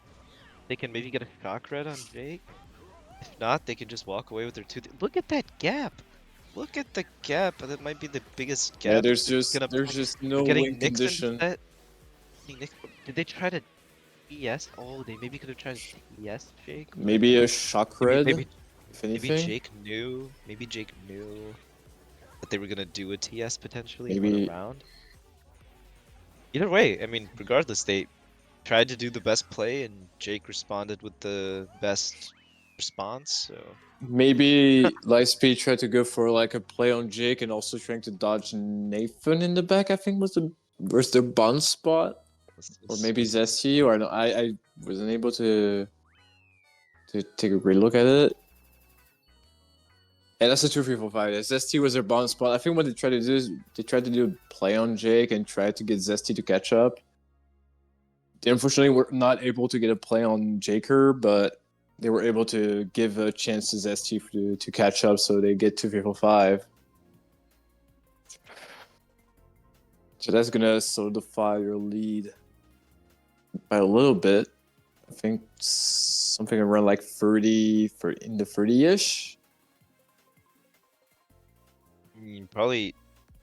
they can maybe get a shock red on Jake. If not, they can just walk away with their two. Look at that gap. Look at the gap. That might be the biggest Yeah, gap there's they're just gonna there's play. just They're no getting win Nixon to condition. set. Did they try to TS? Oh, they maybe could have tried to TS Jake, but Maybe a shock maybe red, maybe if maybe anything. Jake knew. Maybe Jake knew that they were gonna do a TS potentially and went Maybe around. Either way, I mean, regardless, they tried to do the best play, and Jake responded with the best response. So Lightspeed tried to go for like a play on Jake and also trying to dodge Nathan in the back. I think was the bun spot, or maybe Zesty, or no, I wasn't able to take a great look at it. And that's a 2-3-4-5. Zesty was their bun spot. I think what they tried to do is they tried to do a play on Jake and tried to get Zesty to catch up. They unfortunately were not able to get a play on Jaker, but they were able to give a chance to Zesty to catch up, so they get 2-3-4-5. So that's gonna solidify your lead by a little bit. I think something around like 30 for in the 30-ish. probably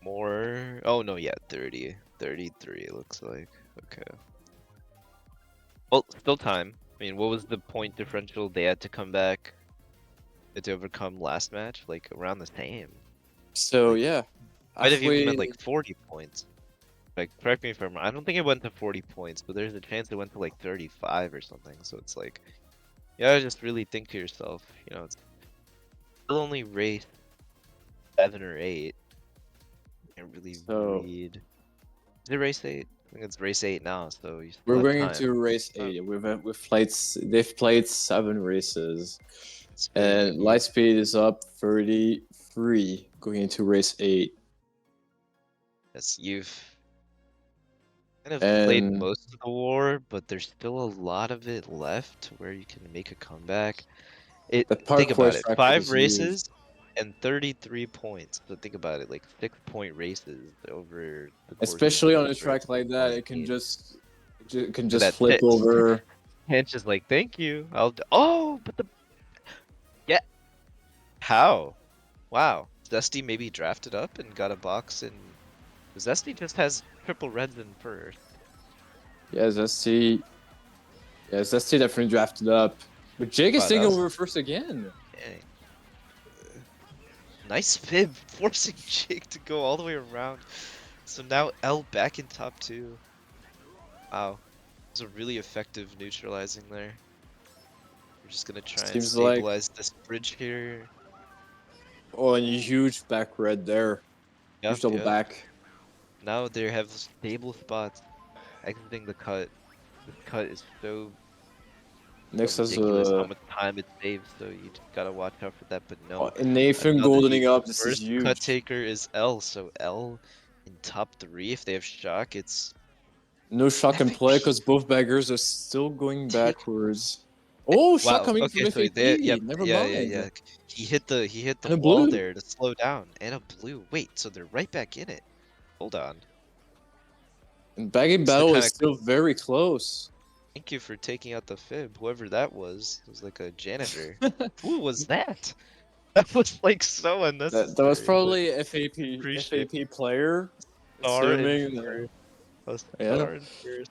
more. Oh no, yeah, 30, 33 it looks like. Okay. Well, still time. I mean, what was the point differential they had to come back to overcome last match? Like around the same. So Like, yeah, might have even halfway. been like 40 points. Like, correct me if I'm wrong. I don't think it went to 40 points, but there's a chance it went to like 35 or something. So it's like, you gotta just really think to yourself. You know, it's still only race 7 or 8. You can't really So read. Is it race 8? I think it's race 8 now, so you still we're have going time. into race 8. We've played. They've played 7 races, and Lightspeed is up 33 going into race 8. Yes, you've kind of played And most of the war, but there's still a lot of it left where you can make a comeback. the Think parkour about it. tracker 5 is huge. races, and 33 points. So think about it, like 6-point races over the course of Especially on a over track like that, it can game. just That flip pit. over. Hench is like, thank you. Oh, but the yeah. How? Wow. Zesty maybe drafted up and got a box, and Zesty just has triple reds in first. Yeah, Zesty. Yeah, Zesty definitely drafted up. But Jake is Wow, that taking was over first again. dang. Nice fib, forcing Jake to go all the way around. So now L back in top 2. Wow. It was a really effective neutralizing there. We're just gonna try and Seems like stabilize this bridge here. oh, and a huge back red there. Huge Yep, double yep. back. Now they have stable spots exiting the cut. This cut is so Next has ridiculous how much time it saves, so you just gotta watch out for that. But no, and Nathan another goldening up. This is first cut huge. taker is L, so L in top 3. If they have shock, it's No shock in play FAP. because both baggers are still going backwards. Oh, shock Wow. coming from Okay, so they, FAP. yep, Never yeah, mind. yeah. He hit the And a wall blue. there to slow down, and a blue. Wait, so they're right back in it. Hold on. And bagging So battle kind is of still very close. thank you for taking out the fib, whoever that was. It was like a janitor. Who was that? That was like so That was unnecessary, but probably a appreciate FAP player. star in Assuming first. A yeah. star in first.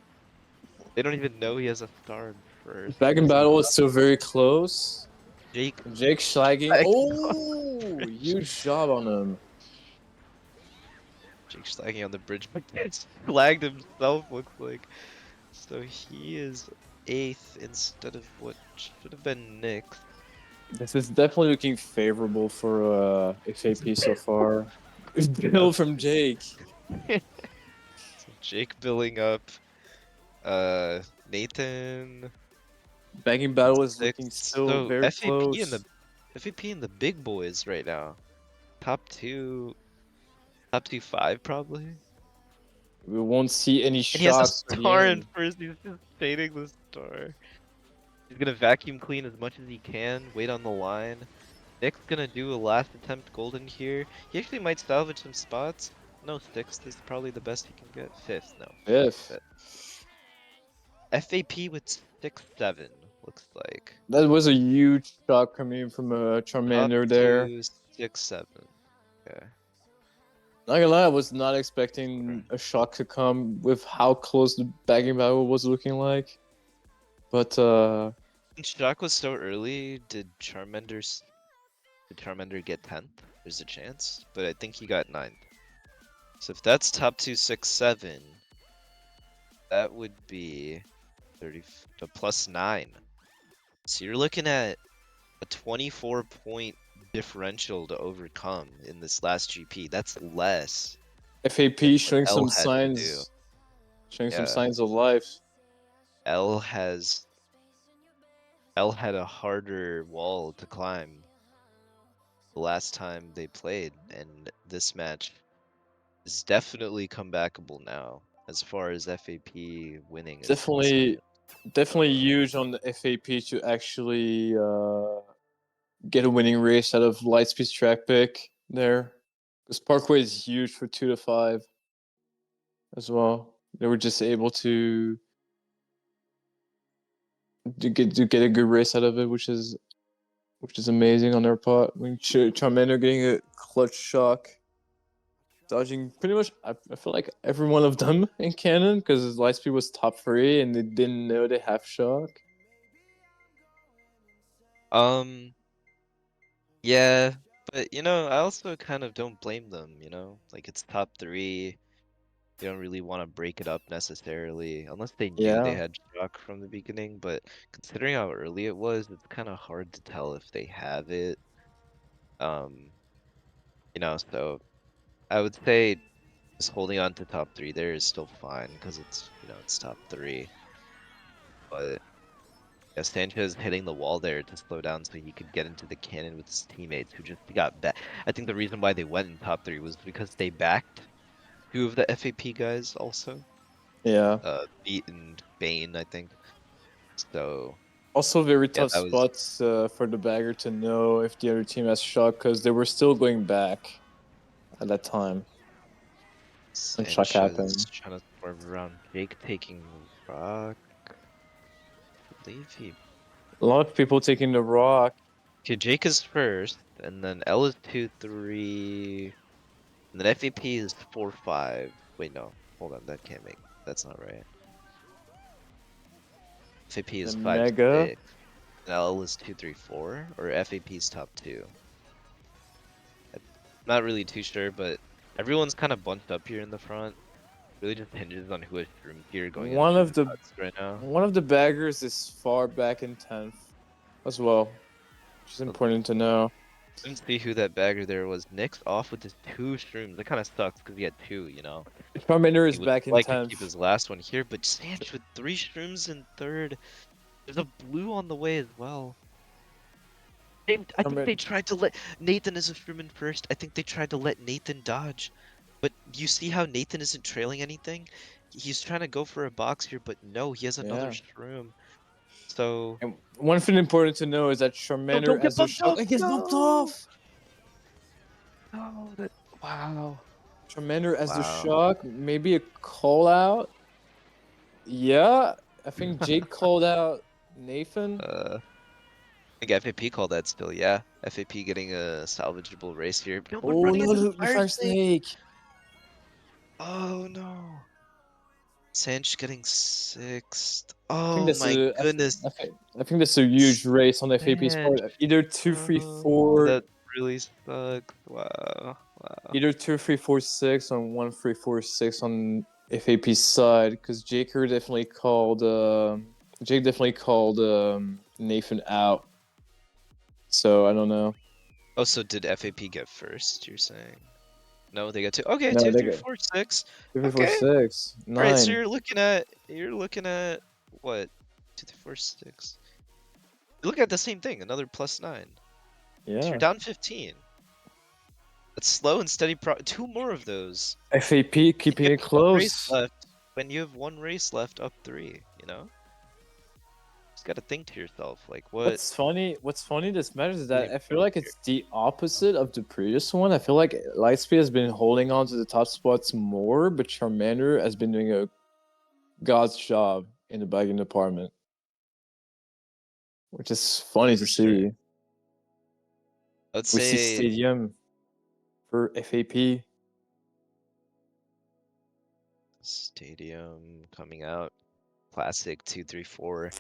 They don't even know he has a star in first. Bagging battle is still very close. Jake Jake slagging. Schlag- Oh, huge job on him. Jake slagging on the bridge, but gets flagged himself, looks like. So he is 8th instead of what should have been Nick's. This is definitely looking favorable for FAP so far. Bill from Jake. So Jake billing up. Nathan Bagging in battle is looking 6th. still So very close. FAP and the big boys right now. Top 2, top 2 5 probably. We won't see any And he has a shots star in again. first. He's just fading the star. He's gonna vacuum clean as much as he can. Wait on the line. Nick's gonna do a last attempt golden here. He actually might salvage some spots. No, 6th is probably the best he can get. 5th, no. If FAP with 6-7 looks like. that was a huge shot coming from a Top Charmander there. 2, 6-7. Okay. Not gonna lie, I was not expecting a shock to come with how close the bagging battle was looking like. But Since Shock was so early, did Charmander get 10th? There's a chance, but I think he got 9th. So if that's top 2, 6, 7, that would be 30 plus 9. So you're looking at a 24-point differential to overcome in this last GP. That's less FAP than what showing L some had to do. signs, showing some Yeah. signs of life. L had a harder wall to climb the last time they played, and this match is definitely comebackable now as far as FAP winning is concerned. Definitely huge on the FAP to actually get a winning race out of Lightspeed's track pick there. Because Parkway is huge for 2 to 5 as well. They were just able to get a good race out of it, which is amazing on their part. I mean, Charmander getting a clutch shock, dodging pretty much. I feel like every one of them in canon because Lightspeed was top 3 and they didn't know they have shock. Yeah, but I also kind of don't blame them, like it's top 3. You don't really want to break it up necessarily, unless they knew they Yeah, had shock from the beginning, but considering how early it was, it's kind of hard to tell if they have it. So I would say just holding on to top 3 there is still fine, because it's top 3. But yeah, Sanchez hitting the wall there to slow down so he could get into the cannon with his teammates who just got back. I think the reason why they went in top 3 was because they backed 2 of the FAP guys also. yeah. Beat and Bane, I think. So Also, very Yeah, tough that was spots for the bagger to know if the other team has shock because they were still going back at that time when shock Sanchez happened. trying to swerve around Jake taking rock. I believe he. A lot of people taking the rock. Okay, Jake is first, and then L is 2-3, and then FAP is 4-5. Wait, no, hold on, that can't make. That's not right. FAP The is 5-6, mega. and L is 2-3-4, or FAP's top 2. I'm not really too sure, but everyone's kind of bunched up here in the front. Really just hinges on who has room here going One into of the the cuts right now. one of the baggers is far back in 10th as well, which is important to know. Didn't see who that bagger there was. Nick's off with his 2 shrooms. That kind of sucks because he had 2, you know. Charmander He is would back in like to keep 10th. his last one here, but Sanch with 3 shrooms in 3rd. There's a blue on the way as well. I think they tried to let Nathan is a shroom in 1st. I think they tried to let Nathan dodge. But you see how Nathan isn't trailing anything? He's trying to go for a box here, but no, he has another Yeah. shroom. So And one thing important to know is that no, Charmander don't get as a bumped shock. off. It gets bumped No, off. no, that wow, Tremander as the wow. shock, maybe a call out. Yeah, I think Jake called out Nathan. I think FAP called that still. Yeah, FAP getting a salvageable race here. No one Oh running no, into the the fire fire snake. snake. Oh no. Sanch getting 6th. I think Oh that's my a. goodness. I think that's a huge race on the FAP's Sanch. part. Either two, three, Oh, four, that really sucks. Wow. Wow. either 2, 3, 4, 6 on 1, 3, 4, 6 on FAP's side, because Jake definitely called Nathan out. So I don't know. Oh, so did FAP get first, you're saying? No, they got 2. Okay, No, 2, they 3, got 4, 6. 2, 3, 4, Okay. 6, Alright, so 9. you're looking at what? 2, 3, 4, 6. You look at the same thing, another +9. So you're Yeah. down 15. That's slow and steady 2 more of those. FAP And keeping you it have 1 race close. left. When you have 1 race left, up 3, you know? Just gotta think to yourself, like, what What's funny this match is really that I feel important like here? it's the opposite of the previous one. I feel like Lightspeed has been holding on to the top spots more, but Charmander has been doing a god's job in the bagging department. Which is funny to For sure. see. Let's We see say Stadium for FAP. Stadium coming out. Classic 2, 3, 4.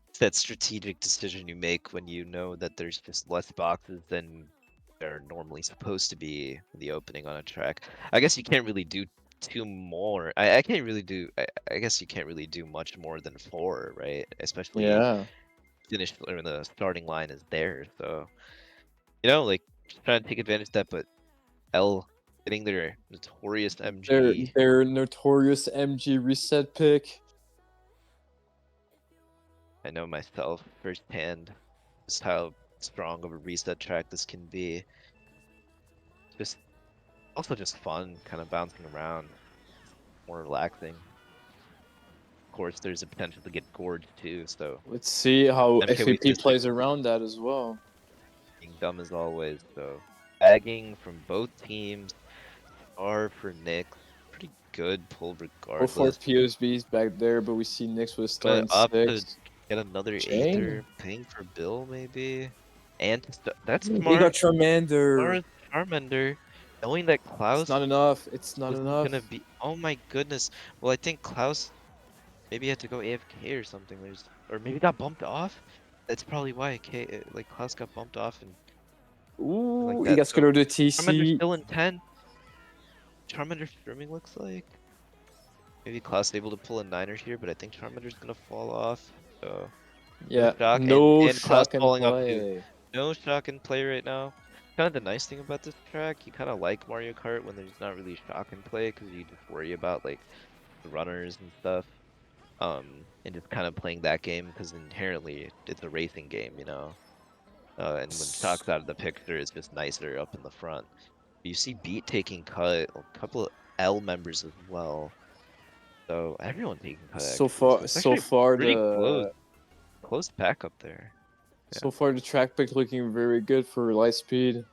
It's that strategic decision you make when you know that there's just less boxes than there are normally supposed to be in the opening on a track. I guess you can't really do two more. I can't really do. I guess you can't really do much more than 4, right? Especially Yeah. finish or the starting line is there. So you know, like just trying to take advantage of that. But L getting their notorious MG. Their notorious MG reset pick. I know myself firsthand just how strong of a reset track this can be. Just also just fun, kind of bouncing around, more relaxing. Of course, there's a potential to get gorged too, so Let's see how MKWii FAP District plays around that as well. being dumb as always. So bagging from both teams, R for Nick, pretty good pull Both for regardless. POSBs back there, but we see Knicks with a start But in up to 6. get another Chain? Aether, paying for Bill maybe, and that's They got smart. Charmander. Or Charmander, knowing that It's Klaus not enough. It's not wasn't enough. gonna be. Oh my goodness. Well, I think Klaus maybe had to go AFK or something. Or maybe got bumped off. That's probably why like Klaus got bumped off and like Ooh, he that. got So screwed to Charmander's TC. still in 10. Charmander streaming looks like. Maybe Klaus able to pull a 9er here, but I think Charmander's gonna fall off. So Yeah, shock no and Klaus shock and falling off too. play. No shock and play right now. Kind of the nice thing about this track, you kind of like Mario Kart when there's not really shock and play because you just worry about like the runners and stuff. And just kind of playing that game because inherently it's a racing game, you know. And when shock's out of the picture, it's just nicer up in the front. You see Beat taking cut, a couple of L members as well. So everyone taking cut So actually. So far, it's so actually far pretty close. close back up there. So far, the track pick looking very good for Lightspeed,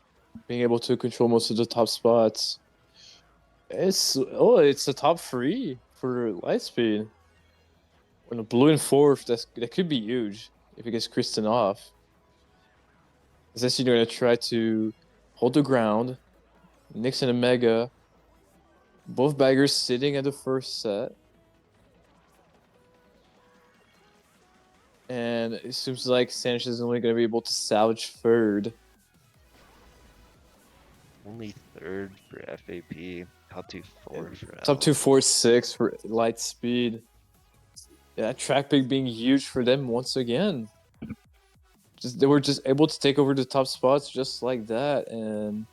being able to control most of the top spots. It's a top 3 for Lightspeed. On a blue and fourth, that could be huge if he gets Kristen off. Essentially, they're gonna try to hold the ground. Nyx and Omega, both baggers sitting at the first set. And it seems like Sanchez is only going to be able to salvage third. Only third for FAP. Top 2-4 for L. Top 2, 4, 6 for Lightspeed. Yeah, track pick being huge for them once again. They were just able to take over the top spots just like that, and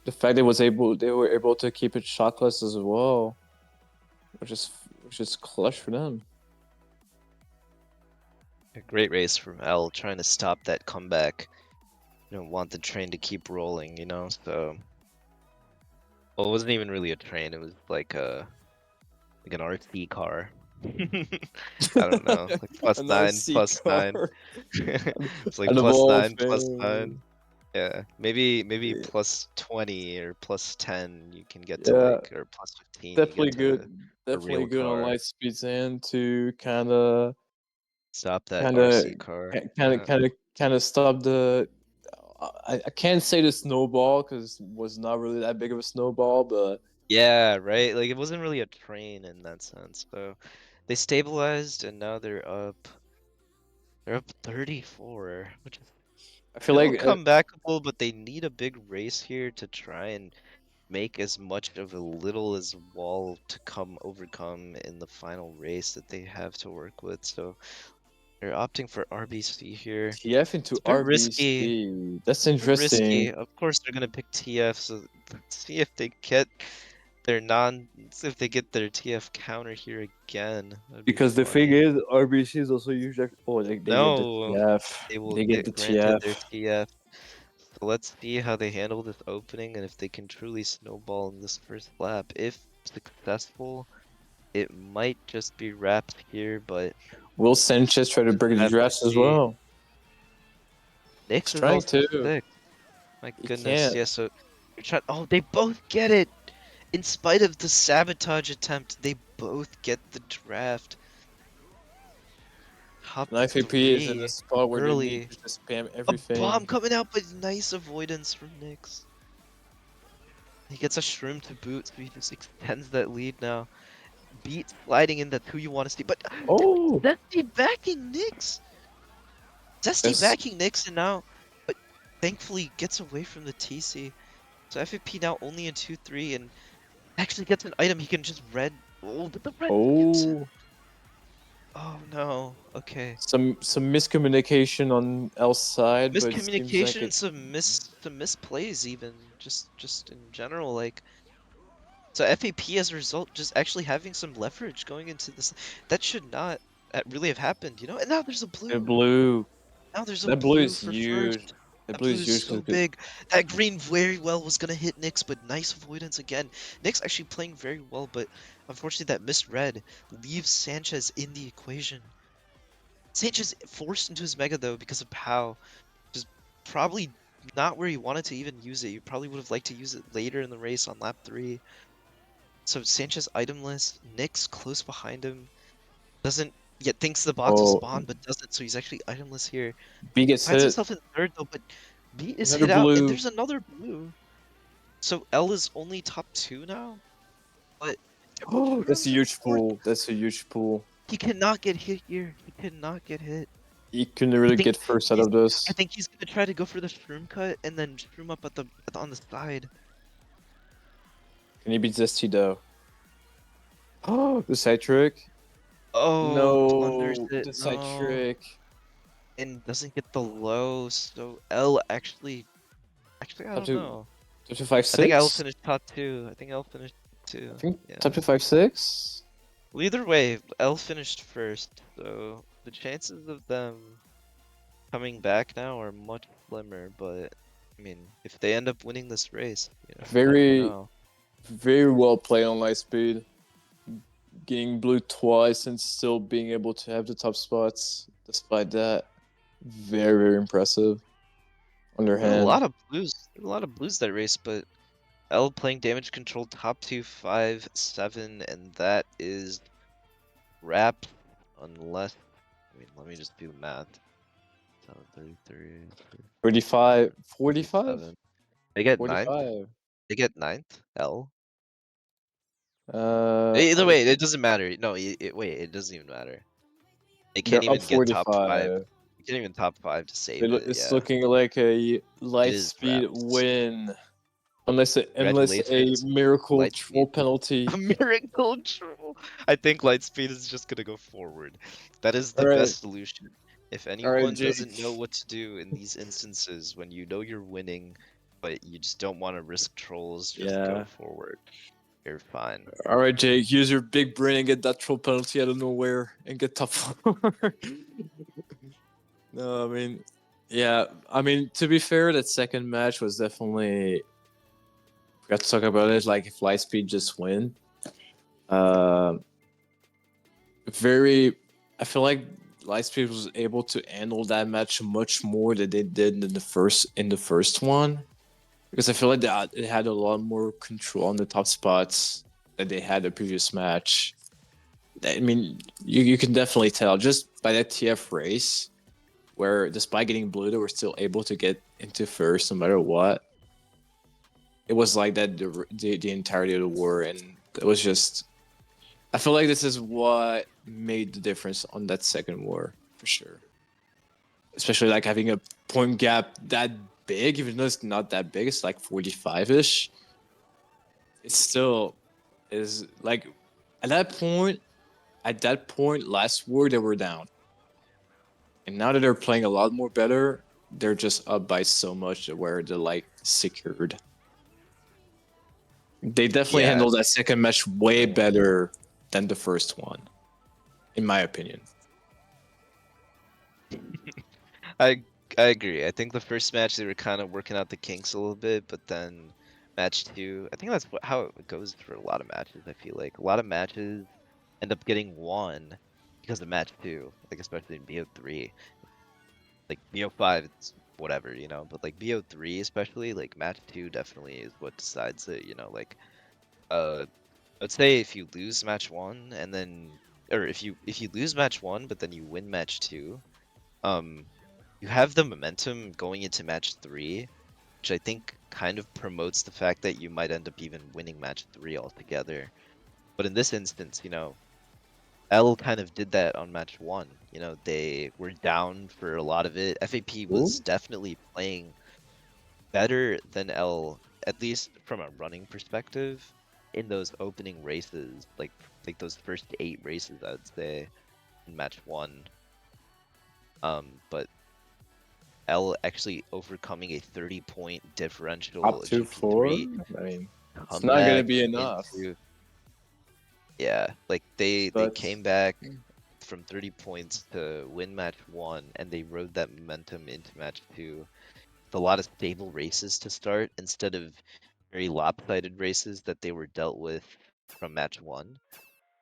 the fact they were able to keep it shotless as well, which is clutch for them. A great race from L, trying to stop that comeback. You don't want the train to keep rolling, you know. So, well, it wasn't even really a train. It was like an RC car. I don't know, like plus An 9, RC plus car. 9. It's like Out of plus all 9, plus 9. things. Yeah, maybe Yeah. plus 20 or plus 10 you can get Yeah. to like, or plus 15 Definitely you get to good. a Definitely real good on car. Lightspeed's end to kind of Stop that RC car. stop the. I can't say the snowball because it was not really that big of a snowball, but Yeah, right. Like it wasn't really a train in that sense. So they stabilized and now they're up. They're up 34, which is I feel still like comebackable, but they need a big race here to try and make as much of a little as wall to overcome in the final race that they have to work with. So they're opting for RBC here. TF into It's a bit risky. RBC. That's Bit risky. interesting. Of course they're gonna pick TF, so let's see if they get their if they get their TF counter here again. That'd be Because the thing funny. is, RBC is also usually they get the No, TF. they will They get get the granted their TF. TF. So let's see how they handle this opening and if they can truly snowball in this first lap. If successful, it might just be wrapped here, but Will Sanchez try to break the have to drafts as see. well? Nyx is Trying also to. sick. My He goodness, can't. yeah, so you're trying. Oh, they both get it! In spite of the sabotage attempt, they both get the draft. Top An IVP is in a 3 spot where they early. need to just spam A everything. bomb coming out, but nice avoidance from Nyx. He gets a shroom to boot, so he just extends that lead now. Beat sliding in, that's who you want to see, but Oh! Zesty backing Nyx! Zesty Yes. backing Nyx and now, but thankfully gets away from the TC. So FFP now only in 2-3 and actually gets an item he can just red. Oh, but the red gets it. Oh! Oh no, okay. Some miscommunication on L's side, but it seems like Miscommunication, it. some misplays even, just in general, like. So FAP as a result just actually having some leverage going into this. That should not really have happened, you know? And now there's a The blue. blue. Now there's a That blue blue is for huge. first. That That blue blue is is huge so because big. That green very well was gonna hit Nyx, but nice avoidance again. Nyx actually playing very well, but unfortunately that misread leaves Sanchez in the equation. Sanchez forced into his Mega though because of POW. Just probably not where he wanted to even use it. You probably would have liked to use it later in the race on lap 3. So Sanchez itemless, Nyx close behind him, doesn't yet thinks the bot will oh, spawn, but doesn't, so he's actually itemless here. B gets Finds hit. himself in third though, but B is Another hit out, and blue. there's another blue. So L is only top 2 now, but Oh, that's a Shroom's in huge fourth. pool. That's a huge pool. He cannot get hit here. He cannot get hit. He couldn't really think get first out of this. I think he's gonna try to go for the Shroom cut and then Shroom up at on the side. Can he beat Zesty though? Oh, the side trick. Oh, blunders No, it. the side No. trick. And doesn't get the low, so L actually I Top don't two, know. top 2, 5, I think L 6. finished top 2. I think L finished 2. I think Yeah. top 2, 5, 6. Well, either way, L finished first, so the chances of them coming back now are much slimmer. But I mean, if they end up winning this race, you know, you never Very, know. very well played on Lightspeed. getting blue twice and still being able to have the top spots despite that. Very, very impressive on their There were a hand. lot of blues. There were a lot of blues that race, but L playing damage control top 2, 5, 7, and that is wrap. Unless, I mean, let me just do the math. 33, 45, 45? 47. They get 9th. 45. They get 9th. L. Uh, Either way, it doesn't matter. No, wait, it doesn't even matter. They can't they're up even get top 5. 45. You can't even top 5 to save it. It's Yeah, looking like a it is Lightspeed wraps. unless unless a Congratulations, miracle troll Lightspeed. penalty. A miracle troll. I think Lightspeed is just gonna go forward. That is the All right, best solution. If all right, anyone Jake. doesn't know what to do in these instances when you know you're winning, but you just don't want to risk trolls, just go Yeah. forward. You're fine. All right, Jake. Use your big brain and get that troll penalty out of nowhere and get top 4. No, I mean, yeah. I mean, to be fair, that second match was definitely. We got to talk about it. Like if Lightspeed just win, uh, very. I feel like Lightspeed was able to handle that match much more than they did in the first one, because I feel like it had a lot more control on the top spots that they had the previous match. I mean, you can definitely tell just by that TF race, where despite getting blue, they were still able to get into first no matter what. It was like that the entirety of the war, and it was just. I feel like this is what made the difference on that second war for sure. Especially like having a point gap that big, even though it's not that big, it's like 45-ish. It still is like at that point. At that point, last war they were down, and now that they're playing a lot more better, they're just up by so much where they're like secured. They definitely Yeah, handled that second match way better than the first one, in my opinion. I I agree. I think the first match they were kind of working out the kinks a little bit, but then match 2, I think that's how it goes for a lot of matches. I feel like a lot of matches end up getting won because of match 2, like especially in BO3. Like BO5, it's whatever, but like BO3 especially, like match 2 definitely is what decides it, like let's say if you lose match 1 and then or if you lose match 1 but then you win match 2, um you have the momentum going into match 3, which I think kind of promotes the fact that you might end up even winning match 3 altogether. But in this instance, L kind of did that on match 1. They were down for a lot of it. FAP was definitely playing better than L, at least from a running perspective, in those opening races, like those first 8 races, I'd say, in match 1. But L actually overcoming a 30-point differential Up to 4. GP3 I mean, it's not gonna comeback be enough. yeah, like they But came back from 30 points to win match 1, and they rode that momentum into match 2 with a lot of stable races to start instead of very lopsided races that they were dealt with from match 1.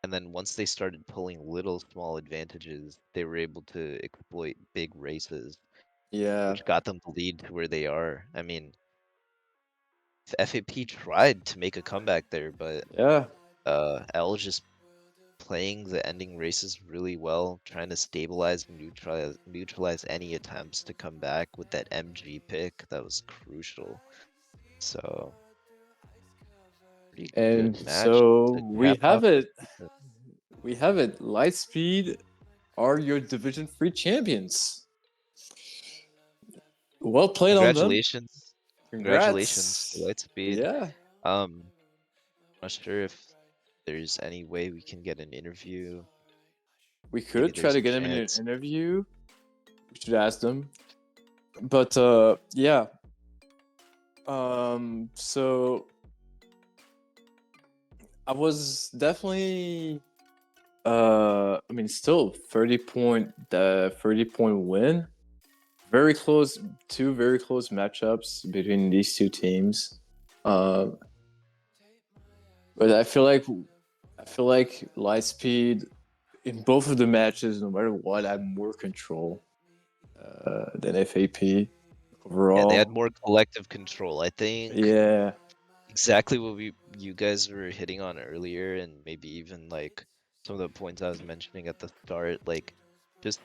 And then once they started pulling little small advantages, they were able to exploit big races, yeah, which got them the lead to where they are. I mean, FAP tried to make a comeback there, but yeah, L just playing the ending races really well, trying to stabilize and neutralize any attempts to come back with that MG pick. That was crucial. So, pretty and good match so to we cap have off. it. We have it. Lightspeed are your Division 3 champions. Well played on them. Congratulations. Congratulations to Congrats. Lightspeed. Yeah, Um, not sure if there's any way we can get an interview. we Maybe could try there's to a get him in an chance. interview. We should ask them. But yeah. So I was definitely I mean still 30-point win. Very close, two very close matchups between these two teams. But I feel like I feel like Lightspeed in both of the matches, no matter what, had more control than FAP overall. Yeah, they had more collective control. I think Yeah, exactly what you guys were hitting on earlier, and maybe even like some of the points I was mentioning at the start, like just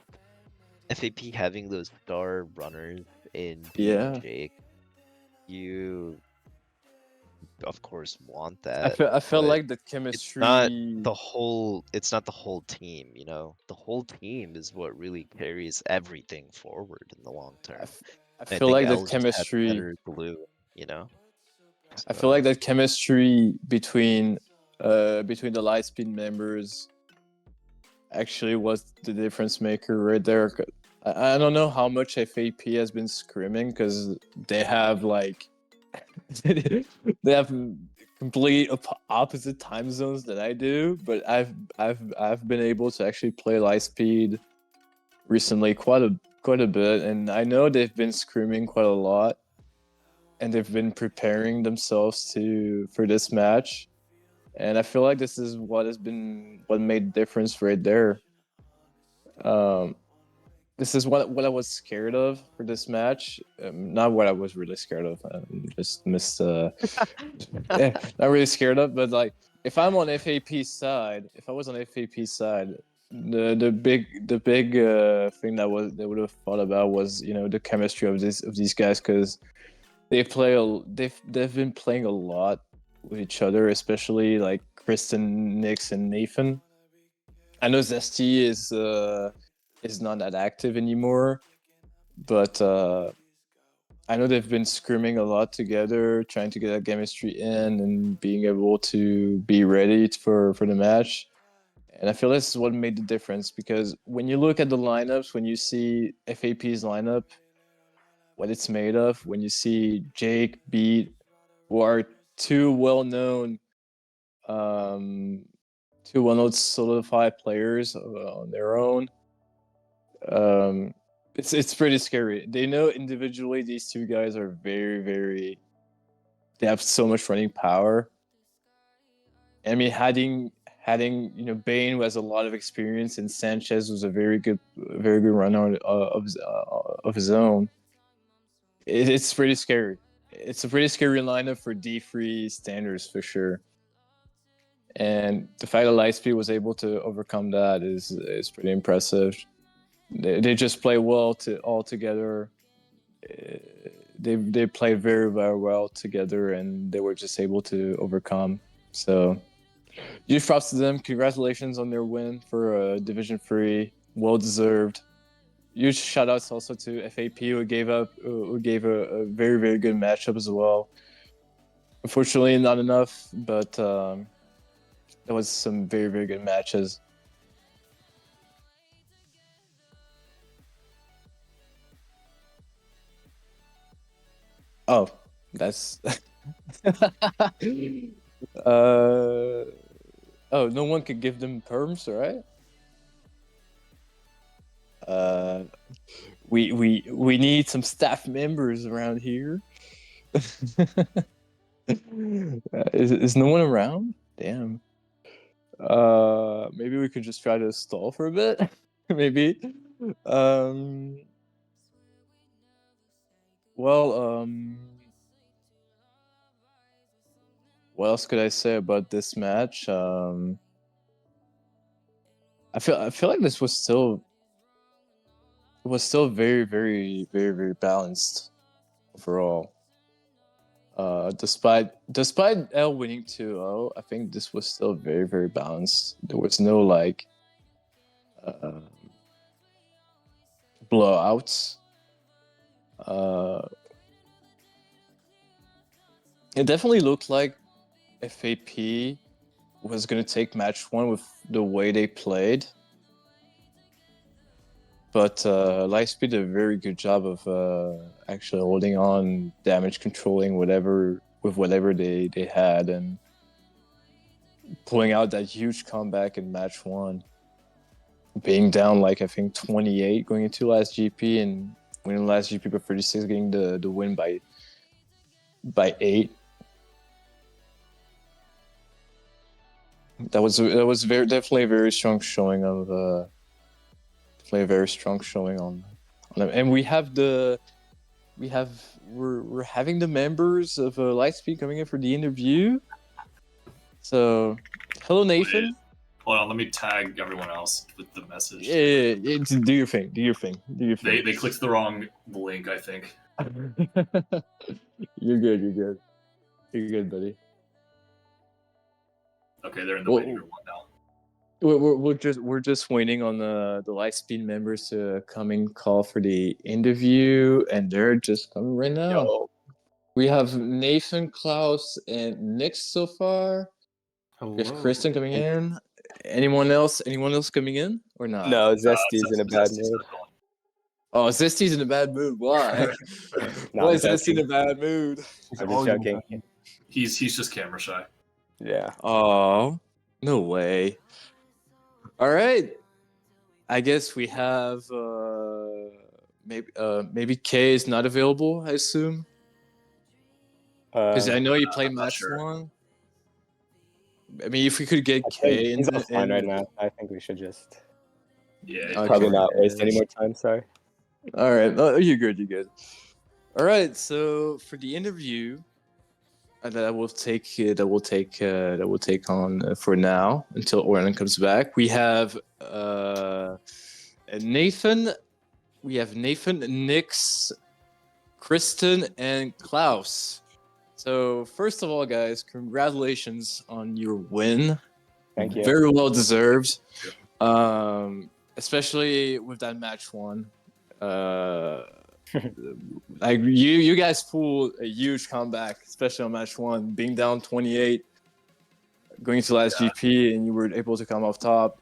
FAP having those star runners in Pete and yeah. Jake. You of course want I that, feel I felt but like the it's not chemistry. it's not the whole team, you know. The whole team is what really carries everything forward in the long I, term. f- I And I feel think like that L just had chemistry. better glue, you know. I feel like So that chemistry between the Lightspeed members actually was the difference maker right there. I don't know how much FAP has been screaming because they have like they have complete opposite time zones than I do, but I've been able to actually play Lightspeed recently quite a bit, and I know they've been screaming quite a lot, and they've been preparing themselves for this match, and I feel like this is what made the difference right there. Um, this is what I was scared of for this match. Not what I was really scared of. Just missed. Not really scared of, but like if I'm on FAP's side, if I was on FAP's side, the big thing they would have thought about was the chemistry of these guys because they've been playing a lot with each other, especially like Kristen, Nix, and Nathan. I know Zesty is not that active anymore, but I know they've been screaming a lot together, trying to get that chemistry in and being able to be ready for the match. And I feel this is what made the difference because when you look at the lineups, when you see FAP's lineup, what it's made of, when you see Jake, Beat, who are two well-known, um, two well-known solidified players on their own, um, it's pretty scary. They know individually these two guys are very, very. They have so much running power. I mean, having Bain who has a lot of experience and Sanchez was a very good runner of his own. It's pretty scary. It's a pretty scary lineup for D3 standards for sure. And the fact that Lightspeed was able to overcome that is pretty impressive. They just play well all together. They play very, very well together, and they were just able to overcome. So, huge props to them. Congratulations on their win for Division 3. Well deserved. Huge shout outs also to FAP who gave a very, very good matchup as well. Unfortunately, not enough, but there was some very, very good matches. Oh, that's. Oh, no one could give them perms, right? Uh, we need some staff members around here. Is no one around? Damn. Maybe we could just try to stall for a bit. Maybe. Um. Well. What else could I say about this match? I feel like this was still very, very, very, very balanced overall. Despite L winning 2-0, I think this was still very, very balanced. There was no like uh, blowouts. It definitely looked like FAP was gonna take match one with the way they played, but Lightspeed did a very good job of actually holding on, damage controlling whatever they had, and pulling out that huge comeback in match one. Being down like I think 28 going into last GP and winning last GP by 36, getting the win by 8. That was definitely a very strong showing of definitely a very strong showing on them. And we're having the members of Lightspeed coming in for the interview. So, hello Nathan. Hold on, let me tag everyone else with the message. Yeah, do your thing. They clicked the wrong link, I think. You're good, buddy. Okay, they're in the waiting room now. We're just waiting on the Lightspeed members to come and call for the interview, and they're just coming right now. Yo. We have Nathan, Klaus, and Nick so far. There's Kristen coming in. Anyone else coming in or not? No, Zesty's in a bad mood. Oh, Zesty's in a bad mood. Why? Why is Zesty in a bad mood? I'm just joking. He's just camera shy. Yeah. Oh, no way. All right. I guess we have maybe Kay is not available, I assume. Because I know you played match one. I mean, if we could get Kay he's offline right now. I think we should just probably not waste any more time. Sorry. All right. Oh, you're good. All right. So for the interview that we'll take on for now until Orlando comes back, we have Nathan. We have Nathan, Nix, Kristen, and Klaus. So first of all, guys, congratulations on your win. Thank you. Very well deserved. Especially with that match one. Like you guys pulled a huge comeback, especially on match one, being down 28, going to last GP, and you were able to come off top.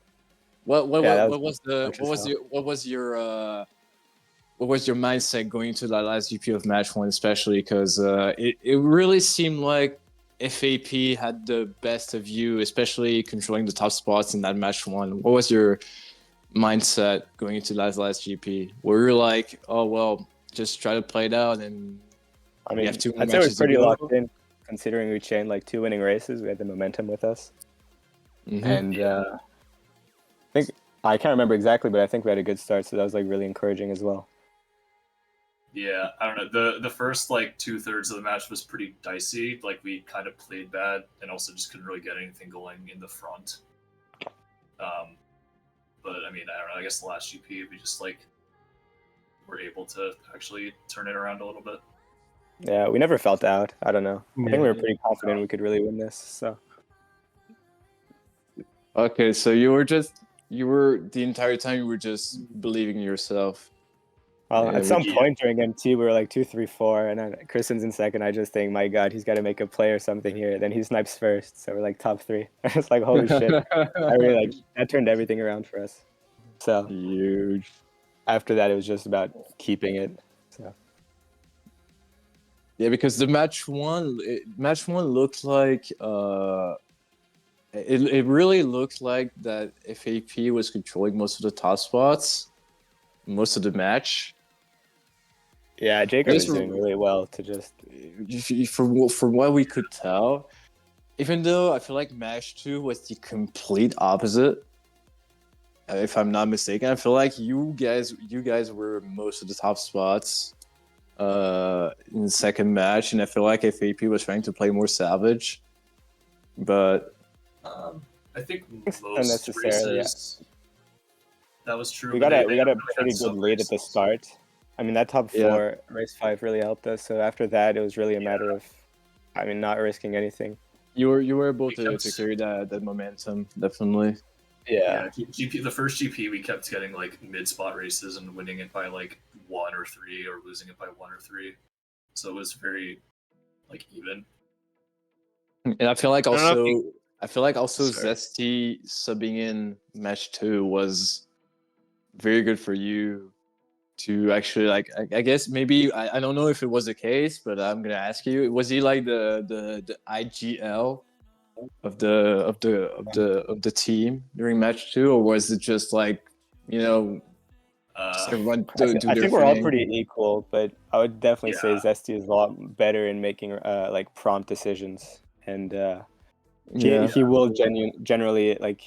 What was your mindset going to that last GP of match one, especially because it really seemed like FAP had the best of you, especially controlling the top spots in that match one. What was your mindset going into that last GP? Were you like, oh well, just try to play it out, and I mean, have two I'd say we're pretty locked in, considering we chained like 2 winning races. We had the momentum with us, and I think I can't remember exactly, but I think we had a good start, so that was like really encouraging as well. Yeah, I don't know. The first like 2/3 of the match was pretty dicey. Like we kind of played bad, and also just couldn't really get anything going in the front. But I mean, I don't know. I guess the last GP we just like were able to actually turn it around a little bit. Yeah, we never felt out. I don't know. I think we were pretty confident we could really win this. So. Okay, so you were the entire time you were just believing in yourself. Well, at some point during MT, we were like 2, 3, 4, and then Kristen's in second. I just think, my God, he's got to make a play or something here. Then he snipes first, so we're like top 3. It's like, holy shit! I really like that turned everything around for us. So huge. After that, it was just about keeping it. So yeah, because the match one looked like it really looked like that FAP was controlling most of the top spots, most of the match. Yeah, Jacob was doing really well to just from what we could tell. Even though I feel like match 2 was the complete opposite. If I'm not mistaken, I feel like you guys were most of the top spots in the second match, and I feel like FAP was trying to play more savage. But I think most races that was true. We got a pretty good lead at the start. I mean, that top 4 race 5 really helped us. So after that, it was really a matter of, I mean, not risking anything. You were able to carry that momentum, definitely. Yeah. GP, the first GP, we kept getting like mid-spot races and winning it by like 1 or 3, or losing it by 1 or 3. So it was very like even. And I feel like also Zesty subbing in match 2 was very good for you to actually like. I guess maybe I don't know if it was the case, but I'm gonna ask you: was he like the IGL of the team during match 2, or was it just like, you know, everyone do I their think we're all thing? pretty equal, but I would definitely say Zesty is a lot better in making like prompt decisions, and He will generally, like,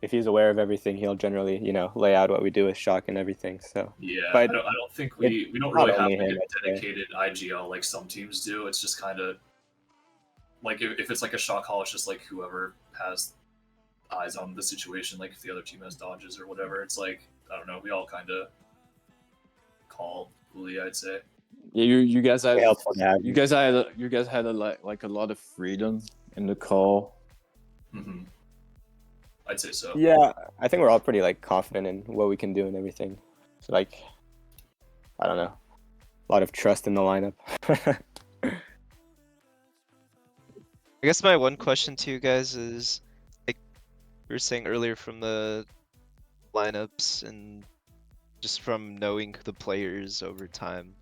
if he's aware of everything, he'll generally, lay out what we do with shock and everything. So Yeah, but I don't think we don't not really have only like him, a I'd say. dedicated IGL like some teams do. It's just kind of like if it's like a shock call, it's just like whoever has eyes on the situation. Like if the other team has dodges or whatever, it's like I don't know. We all kind of call equally, I'd say. Yeah, you guys had Helpful to have you him. guys had a like a lot of freedom in the call. Hmm. I'd say so. Yeah, I think we're all pretty like confident in what we can do and everything. So like, I don't know, a lot of trust in the lineup. I guess my one question to you guys is, like we were saying earlier from the lineups and just from knowing the players over time,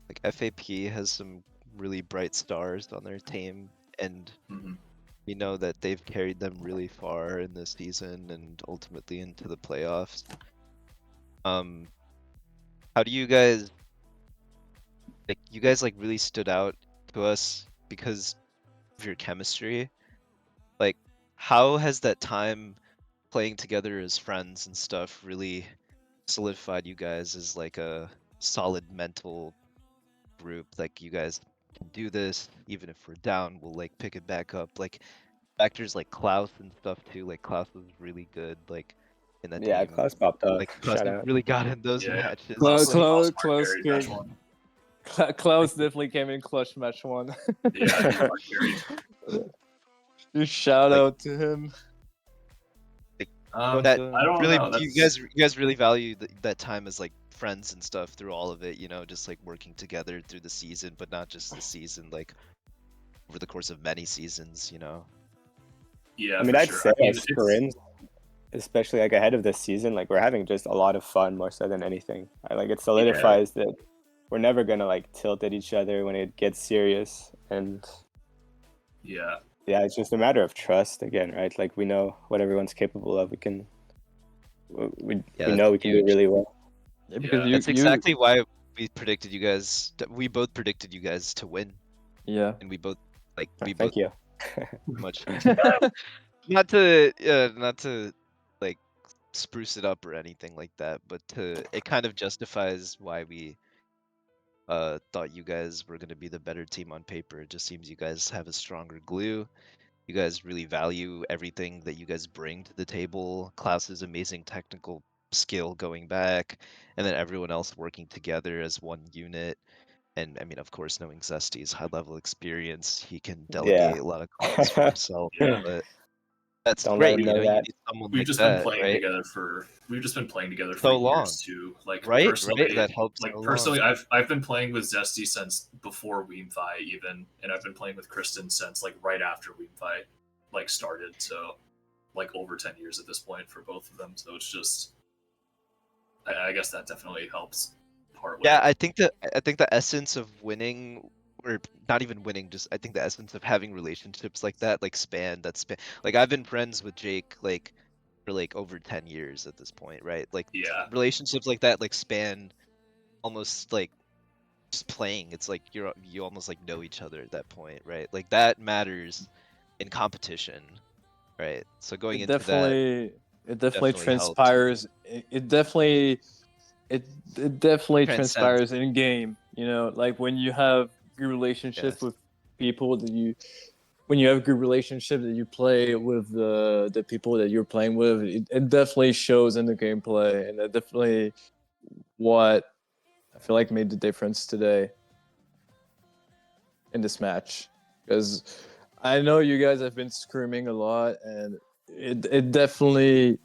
like FAP has some really bright stars on their team, and Hmm. we know that they've carried them really far in this season and ultimately into the playoffs. How do you guys like really stood out to us because of your chemistry? Like, how has that time playing together as friends and stuff really solidified you guys as like a solid mental group? Like, you guys can do this even if we're down, we'll like pick it back up. Like factors like Klaus and stuff too. Like Klaus was really good, like in that Yeah, team. Klaus popped up. Like Klaus Shout out. really got in those Yeah. matches. Klaus Mark Klaus carried match came- one. Klaus definitely came in clutch match 1. Yeah, he Mark carried. Just shout Like- out to him. That I don't really, know. you guys really value that time as like friends and stuff through all of it. Just like working together through the season, but not just the season, like over the course of many seasons. Yeah, I mean, for I'd sure. say I mean, as sprints, especially like ahead of this season, like we're having just a lot of fun more so than anything. Like it solidifies that we're never gonna like tilt at each other when it gets serious, and yeah, it's just a matter of trust again, right? Like we know what everyone's capable of. We Yeah, know we that's can do huge. really well. Yeah, because Yeah. you That's exactly why we predicted you guys. We both predicted you guys to win, yeah. and we both Thank you. much not to like spruce it up or anything like that, but it kind of justifies why we thought you guys were going to be the better team on paper. It just seems you guys have a stronger glue. You guys really value everything that you guys bring to the table. Klaus's amazing technical skill going back, and then everyone else working together as one unit. And I mean, of course, knowing Zesty's high level experience, he can delegate a lot of calls for himself. Yeah. But that's Don't great. let him know You that. need someone we've like just that, been playing right? together for So long. years too. Like Right? personally, That helps like so personally, long. I've been playing with Zesty since before Weemfi even, and I've been playing with Kristen since like right after Weemfi like started. So like over 10 years at this point for both of them. So it's just, I guess that definitely helps. Part way. Yeah, I think the essence of winning, or not even winning, just I think the essence of having relationships like that, like span. Like I've been friends with Jake like for like over 10 years at this point, right? Like Yeah. relationships like that like span almost like just playing. It's like you almost like know each other at that point, right? Like that matters in competition, right? So going It into that definitely definitely transpires. It definitely transcends. transpires in game. Like when you have good relationships Yes. with people when you have good relationship that you play with the people that you're playing with, it definitely shows in the gameplay, and that definitely what I feel like made the difference today in this match. Because I know you guys have been screaming a lot, and it definitely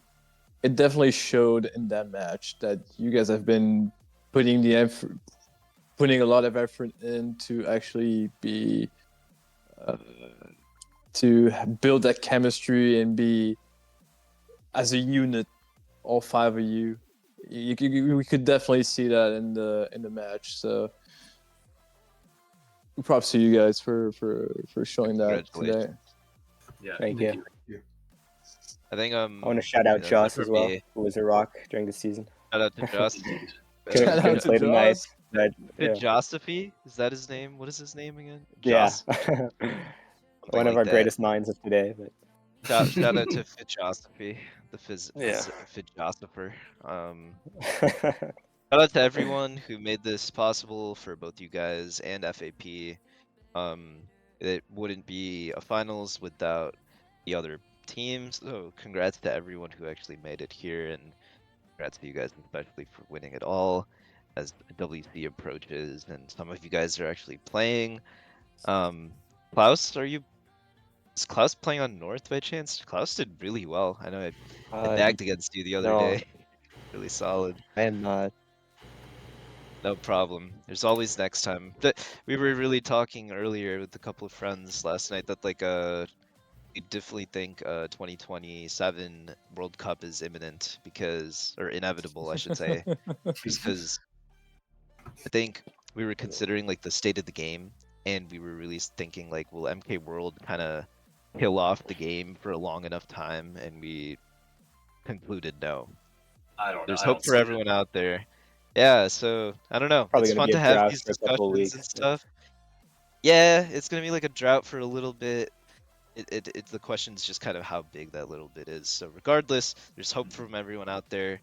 showed in that match that you guys have been putting a lot of effort in to actually be to build that chemistry and be as a unit, all 5 of you. We could definitely see that in the match. So props to you guys for showing that today. Congratulations. Yeah. Thank you. I think I want to shout out that's it Joss for as well, me. who was a rock during the season. Shout out to Joss. Couldn't Shout out couldn't to play tonight, Joss. but Good yeah. Josophy? Is that his name? What is his name again? Yeah. Joss. One of like our that. greatest minds of today. But Shout out to Philosophy, the Yeah. philosopher. Shout out to everyone who made this possible for both you guys and FAP. It wouldn't be a finals without the other teams. So congrats to everyone who actually made it here, and congrats to you guys especially for winning it all as WC approaches, and some of you guys are actually playing. Klaus, is Klaus playing on North by chance? Klaus did really well. I know I bagged against you the other no, day. Really solid. I am not. No problem. There's always next time. But we were really talking earlier with a couple of friends last night that we definitely think 2027 World Cup is imminent or inevitable, I should say, because I think we were considering like the state of the game, and we were really thinking like, will MK World kind of kill off the game for a long enough time? And we concluded no. I don't know. There's I hope don't for see it. everyone out there. Yeah, so I don't know. Probably It's gonna fun be a to have drought these for a couple of discussions and weeks. stuff. Yeah, it's gonna be like a drought for a little bit. The question's just kind of how big that little bit is. So regardless, there's hope from everyone out there.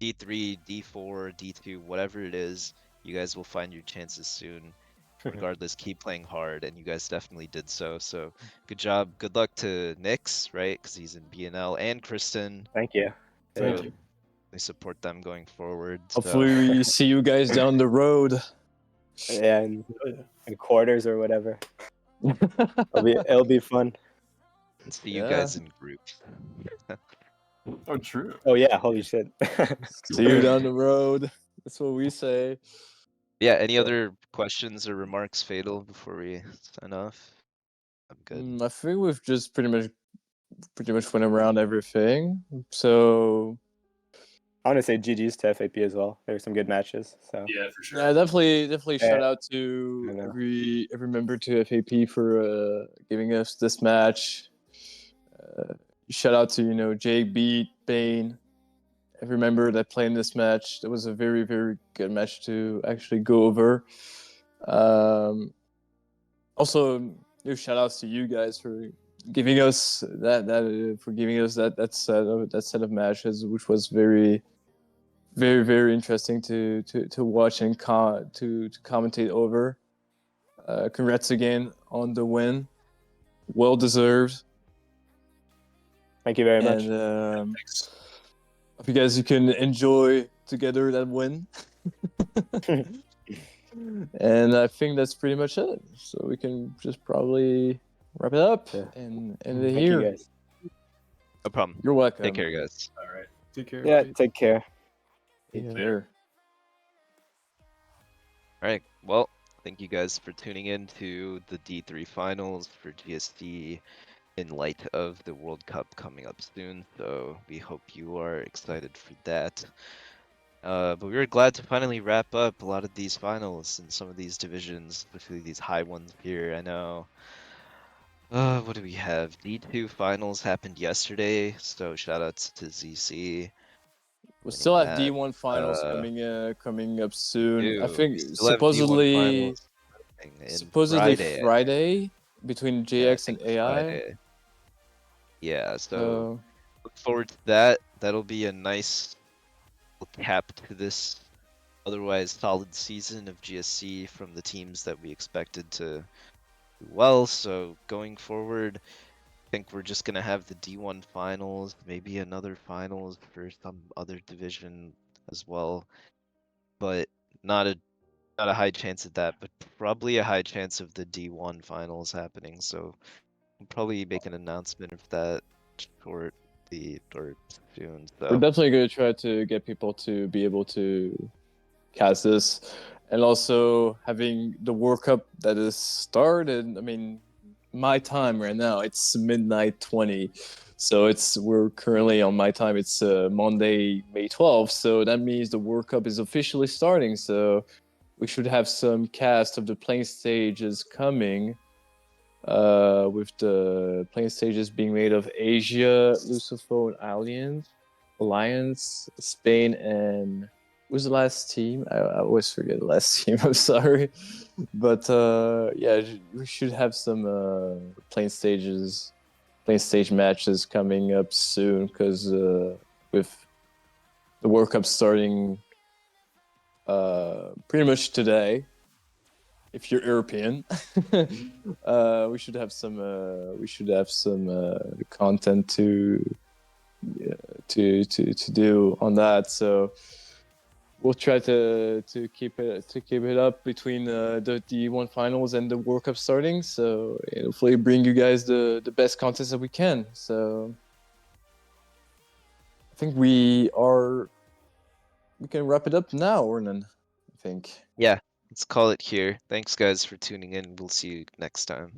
D3, D4, D2, whatever it is, you guys will find your chances soon. Regardless, keep playing hard, and you guys definitely did so. So good job. Good luck to Nyx, right? Because he's in BNL, and Kristen. Thank you. Thank So you. they support them going forward. Hopefully, So we see you guys down the road. Yeah, in quarters or whatever. It'll be fun. and see you Yeah. guys in groups. Oh, true. Oh yeah, holy shit. See you down the road. That's what we say. Yeah, any other questions or remarks, Fatal, before we sign off? I'm good. I think we've just pretty much went around everything. So I want to say GG's to FAP as well. There were some good matches. So Yeah, for sure. yeah, definitely Yeah. shout out I to know. every member to FAP for giving us this match. Shout out to Jake, Beat, Bane, every member that played in this match. That was a very, very good match to actually go over. Also, shout outs to you guys for giving us that set of matches, which was very, very, very interesting to watch and to commentate over. Congrats again on the win, well deserved. Thank you very much. And Thanks. hope you guys can enjoy together that win. And I think that's pretty much it. So we can just probably wrap it up Yeah. and end it Thank here. you guys. No problem. You're welcome. Take care, guys. All right. Take care. Yeah, take care. Take care. All right. Well, thank you guys for tuning in to the D3 finals for GSC in light of the World Cup coming up soon. So we hope you are excited for that. But we were glad to finally wrap up a lot of these finals in some of these divisions, especially these high ones here. I know. What do we have? D2 finals happened yesterday, so shout outs to ZC. We still have that. D1 finals coming up soon. I Dude, think we still have D1 finals happening supposedly Friday between JX and AI. Friday. Yeah, so look forward to that. That'll be a nice cap to this otherwise solid season of GSC from the teams that we expected to do well. So going forward, I think we're just gonna have the D1 finals, maybe another finals for some other division as well, but not a high chance of that, but probably a high chance of the D1 finals happening. So we'll probably make an announcement of that shortly or soon. So We're definitely going to try to get people to be able to cast this, and also having the World Cup that is started. I mean, my time right now it's midnight 20, so we're currently on my time. It's Monday, May 12th, so that means the World Cup is officially starting. So we should have some cast of the playing stages coming. With the playing stages being made of Asia, Lusophone Alliance, Spain, and was the last team? I always forget the last team. I'm sorry, but yeah, we should have some playing stage matches coming up soon because with the World Cup starting pretty much today. If you're European, we should have some content to do on that. So we'll try to keep it up between the D1 finals and the World Cup starting. So hopefully bring you guys the best content that we can. So I think we can wrap it up now, Ornan. I think. Yeah, let's call it here. Thanks, guys, for tuning in. We'll see you next time.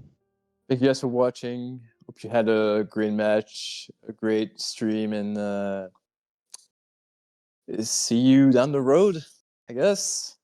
Thank you guys for watching. Hope you had a great match, a great stream, and see you down the road, I guess.